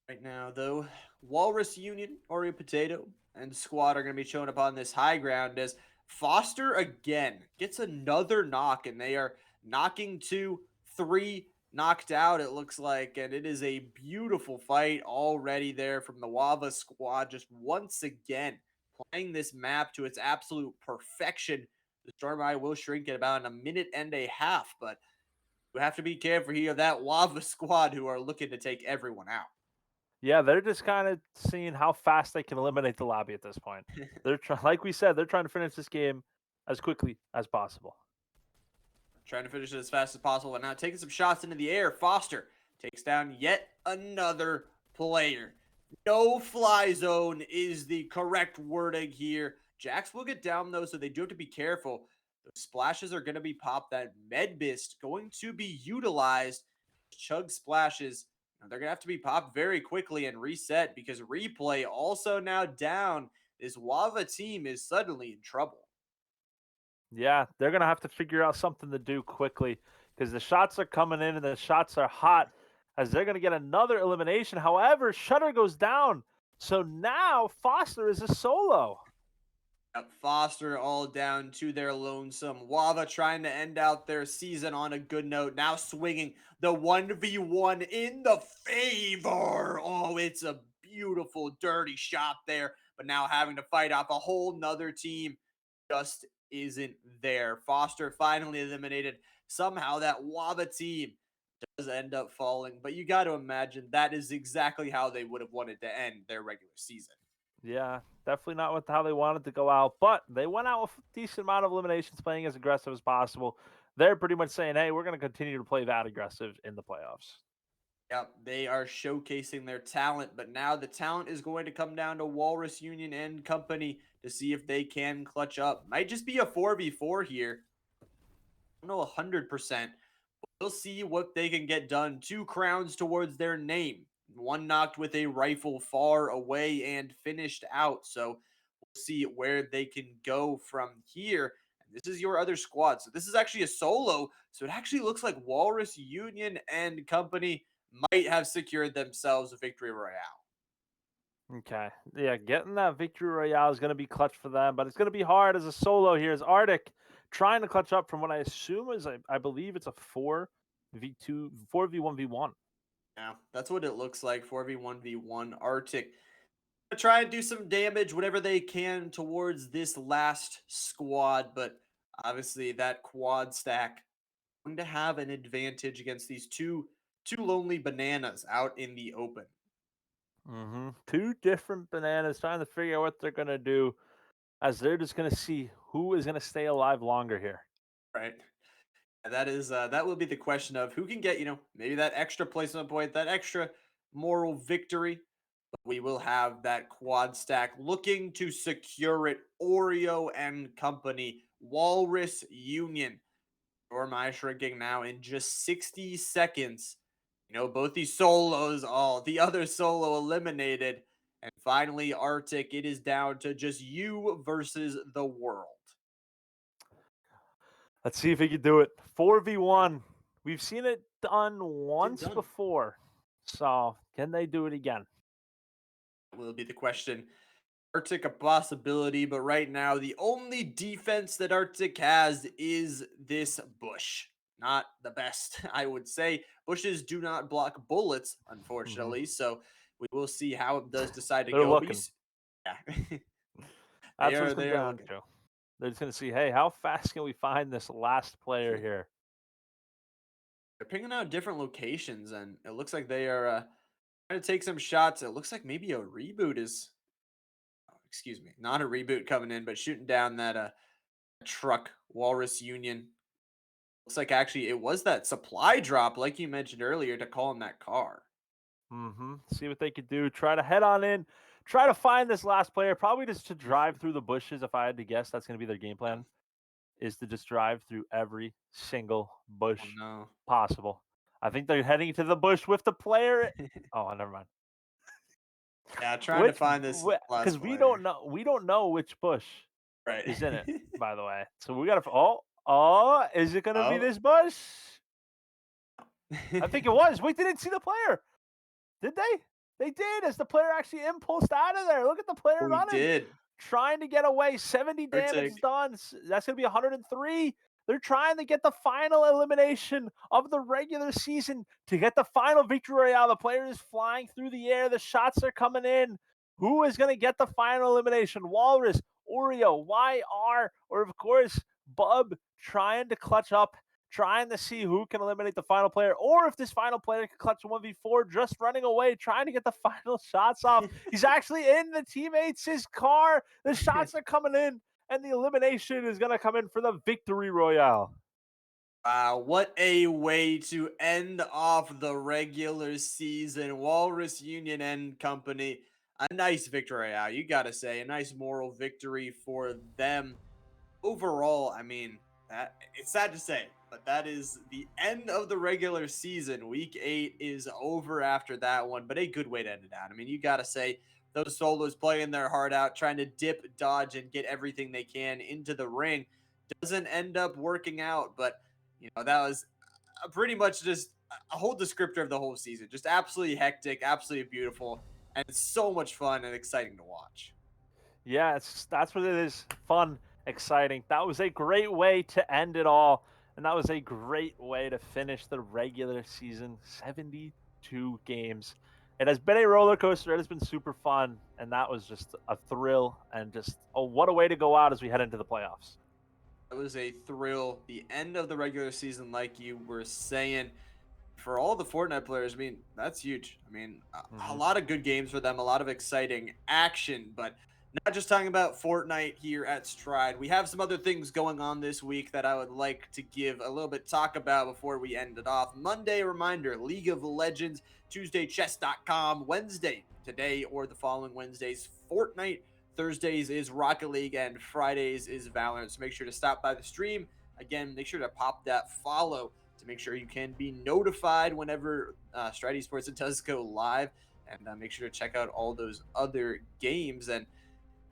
Right now, though, Walrus Union, Oreo Potato, and Squad are going to be showing up on this high ground as Foster again gets another knock, and they are knocking 2, 3 knocked out, it looks like. And it is a beautiful fight already there from the OHVA squad, just once again playing this map to its absolute perfection. The Storm Eye will shrink in about a minute and a half, but you have to be careful here. That OHVA squad who are looking to take everyone out. Yeah, they're just kind of seeing how fast they can eliminate the lobby at this point. They're trying, like we said, they're trying to finish this game as quickly as possible. Trying to finish it as fast as possible, and now taking some shots into the air. Foster takes down yet another player. No fly zone is the correct wording here. Jax will get down though, so they do have to be careful. The splashes are going to be popped. That med mist going to be utilized. Chug splashes. They're going to have to be popped very quickly and reset because replay also now down. This OHVA team is suddenly in trouble. Yeah, they're going to have to figure out something to do quickly because the shots are coming in and the shots are hot as they're going to get another elimination. However, Shutter goes down. So now Foster is a solo. Foster all down to their lonesome. OHVA trying to end out their season on a good note. Now swinging the 1v1 in the favor. Oh, it's a beautiful, dirty shot there. But now having to fight off a whole nother team just isn't there. Foster finally eliminated. Somehow that OHVA team does end up falling. But you got to imagine that is exactly how they would have wanted to end their regular season. Yeah, definitely not with how they wanted to go out, but they went out with a decent amount of eliminations, playing as aggressive as possible. They're pretty much saying, hey, we're going to continue to play that aggressive in the playoffs. Yep, they are showcasing their talent, but now the talent is going to come down to Walrus Union and Company to see if they can clutch up. Might just be a 4v4 here. I don't know 100%. We'll see what they can get done. 2 crowns towards their name. One knocked with a rifle far away and finished out. So we'll see where they can go from here. And this is your other squad. So this is actually a solo. So it actually looks like Walrus Union and Company might have secured themselves a victory royale. Okay. Yeah, getting that victory royale is going to be clutch for them, but it's going to be hard as a solo here as Arctic trying to clutch up from what I assume is, I believe it's a 4v2, 4v1v1. Yeah, that's what it looks like. 4v1v1 Arctic. Try and do some damage, whatever they can, towards this last squad, but obviously that quad stack going to have an advantage against these two lonely bananas out in the open. Two different bananas trying to figure out what they're going to do, as they're just going to see who is going to stay alive longer here. Right. And that is that will be the question of who can get, maybe that extra placement point, that extra moral victory. But we will have that quad stack looking to secure it. Oreo and company, Walrus Union. Or my shrinking now in just 60 seconds. Both these solos, all the other solo eliminated. And finally, Arctic, it is down to just you versus the world. Let's see if he can do it. 4v1. We've seen it done once done. before. So, can they do it again? Will be the question. Arctic a possibility, but right now the only defense that Arctic has is this bush. Not the best, I would say. Bushes do not block bullets, unfortunately. So we will see how it does decide to They're go. looking. Yeah. That's what it's they going are down looking. to. They're just going to see, hey, how fast can we find this last player here? They're picking out different locations, and it looks like they are trying to take some shots. It looks like maybe a reboot is, excuse me, not a reboot coming in, but shooting down that truck, Walrus Union. Looks like actually it was that supply drop, like you mentioned earlier, to call in that car. See what they could do. Try to head on in. Try to find this last player. Probably just to drive through the bushes. If I had to guess, that's going to be their game plan. Is to just drive through every single bush possible. I think they're heading to the bush with the player. Oh, never mind. Yeah, trying to find this last because player. we don't know which bush Right. is in it. By the way, so we gotta. Is it gonna be this bush? I think it was. Wait, they didn't see the player. Did they? They did. As the player actually impulsed out of there. Look at the player running. Did. Trying to get away. 70 damage done. That's going to be 103. They're trying to get the final elimination of the regular season to get the final victory royale. The player is flying through the air. The shots are coming in. Who is going to get the final elimination? Walrus, Oreo, YR, or of course, Bub trying to clutch up, trying to see who can eliminate the final player, or if this final player can clutch a 1v4, just running away, trying to get the final shots off. He's actually in the teammates' car. The shots are coming in, and the elimination is going to come in for the victory royale. Wow, what a way to end off the regular season. Walrus Union and company. A nice victory royale, you got to say. A nice moral victory for them. Overall, I mean, it's sad to say, but that is the end of the regular season. Week 8 is over after that one, but a good way to end it out. I mean, you got to say those solos playing their heart out, trying to dip, dodge, and get everything they can into the ring. Doesn't end up working out, but, that was pretty much just a whole descriptor of the whole season. Just absolutely hectic, absolutely beautiful, and it's so much fun and exciting to watch. Yeah, that's what it is. Fun, exciting. That was a great way to end it all. And that was a great way to finish the regular season. 72 games. It has been a roller coaster. It has been super fun. And that was just a thrill. And just, what a way to go out as we head into the playoffs. It was a thrill. The end of the regular season, like you were saying, for all the Fortnite players, I mean, that's huge. I mean, a lot of good games for them, a lot of exciting action, but not just talking about Fortnite here at Stride. We have some other things going on this week that I would like to give a little bit talk about before we end it off. Monday, reminder, League of Legends, Tuesday, chess.com, Wednesday, today or the following Wednesdays, Fortnite, Thursdays is Rocket League, and Fridays is Valorant. So make sure to stop by the stream. Again, make sure to pop that follow to make sure you can be notified whenever Stride Esports does go live. And make sure to check out all those other games. And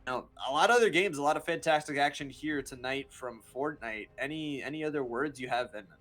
a lot of other games, a lot of fantastic action here tonight from Fortnite. Any other words you have, Edmund?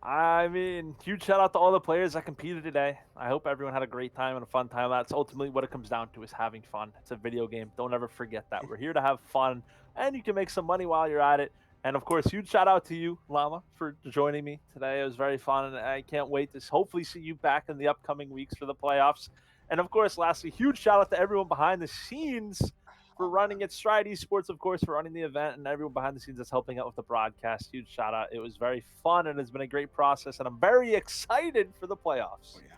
I mean, huge shout out to all the players that competed today. I hope everyone had a great time and a fun time. That's ultimately what it comes down to, is having fun. It's a video game. Don't ever forget that. We're here to have fun, and you can make some money while you're at it. And of course, huge shout out to you, Llama, for joining me today. It was very fun, and I can't wait to hopefully see you back in the upcoming weeks for the playoffs. And of course, lastly, huge shout out to everyone behind the scenes for running it, Stride Esports, of course, for running the event, and everyone behind the scenes that's helping out with the broadcast. Huge shout out. It was very fun, and it's been a great process, and I'm very excited for the playoffs. Oh, yeah.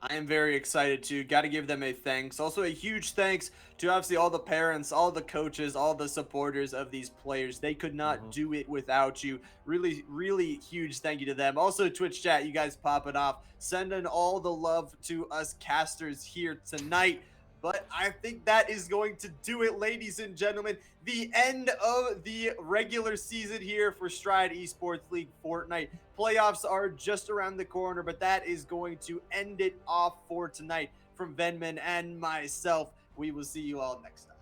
I am very excited too. Got to give them a thanks. Also, a huge thanks to obviously all the parents, all the coaches, all the supporters of these players. They could not do it without you. Really, really huge thank you to them. Also, Twitch chat, you guys popping off, sending all the love to us casters here tonight. But I think that is going to do it, ladies and gentlemen. The end of the regular season here for Stride Esports League Fortnite. Playoffs are just around the corner, but that is going to end it off for tonight. From Venman and myself, we will see you all next time.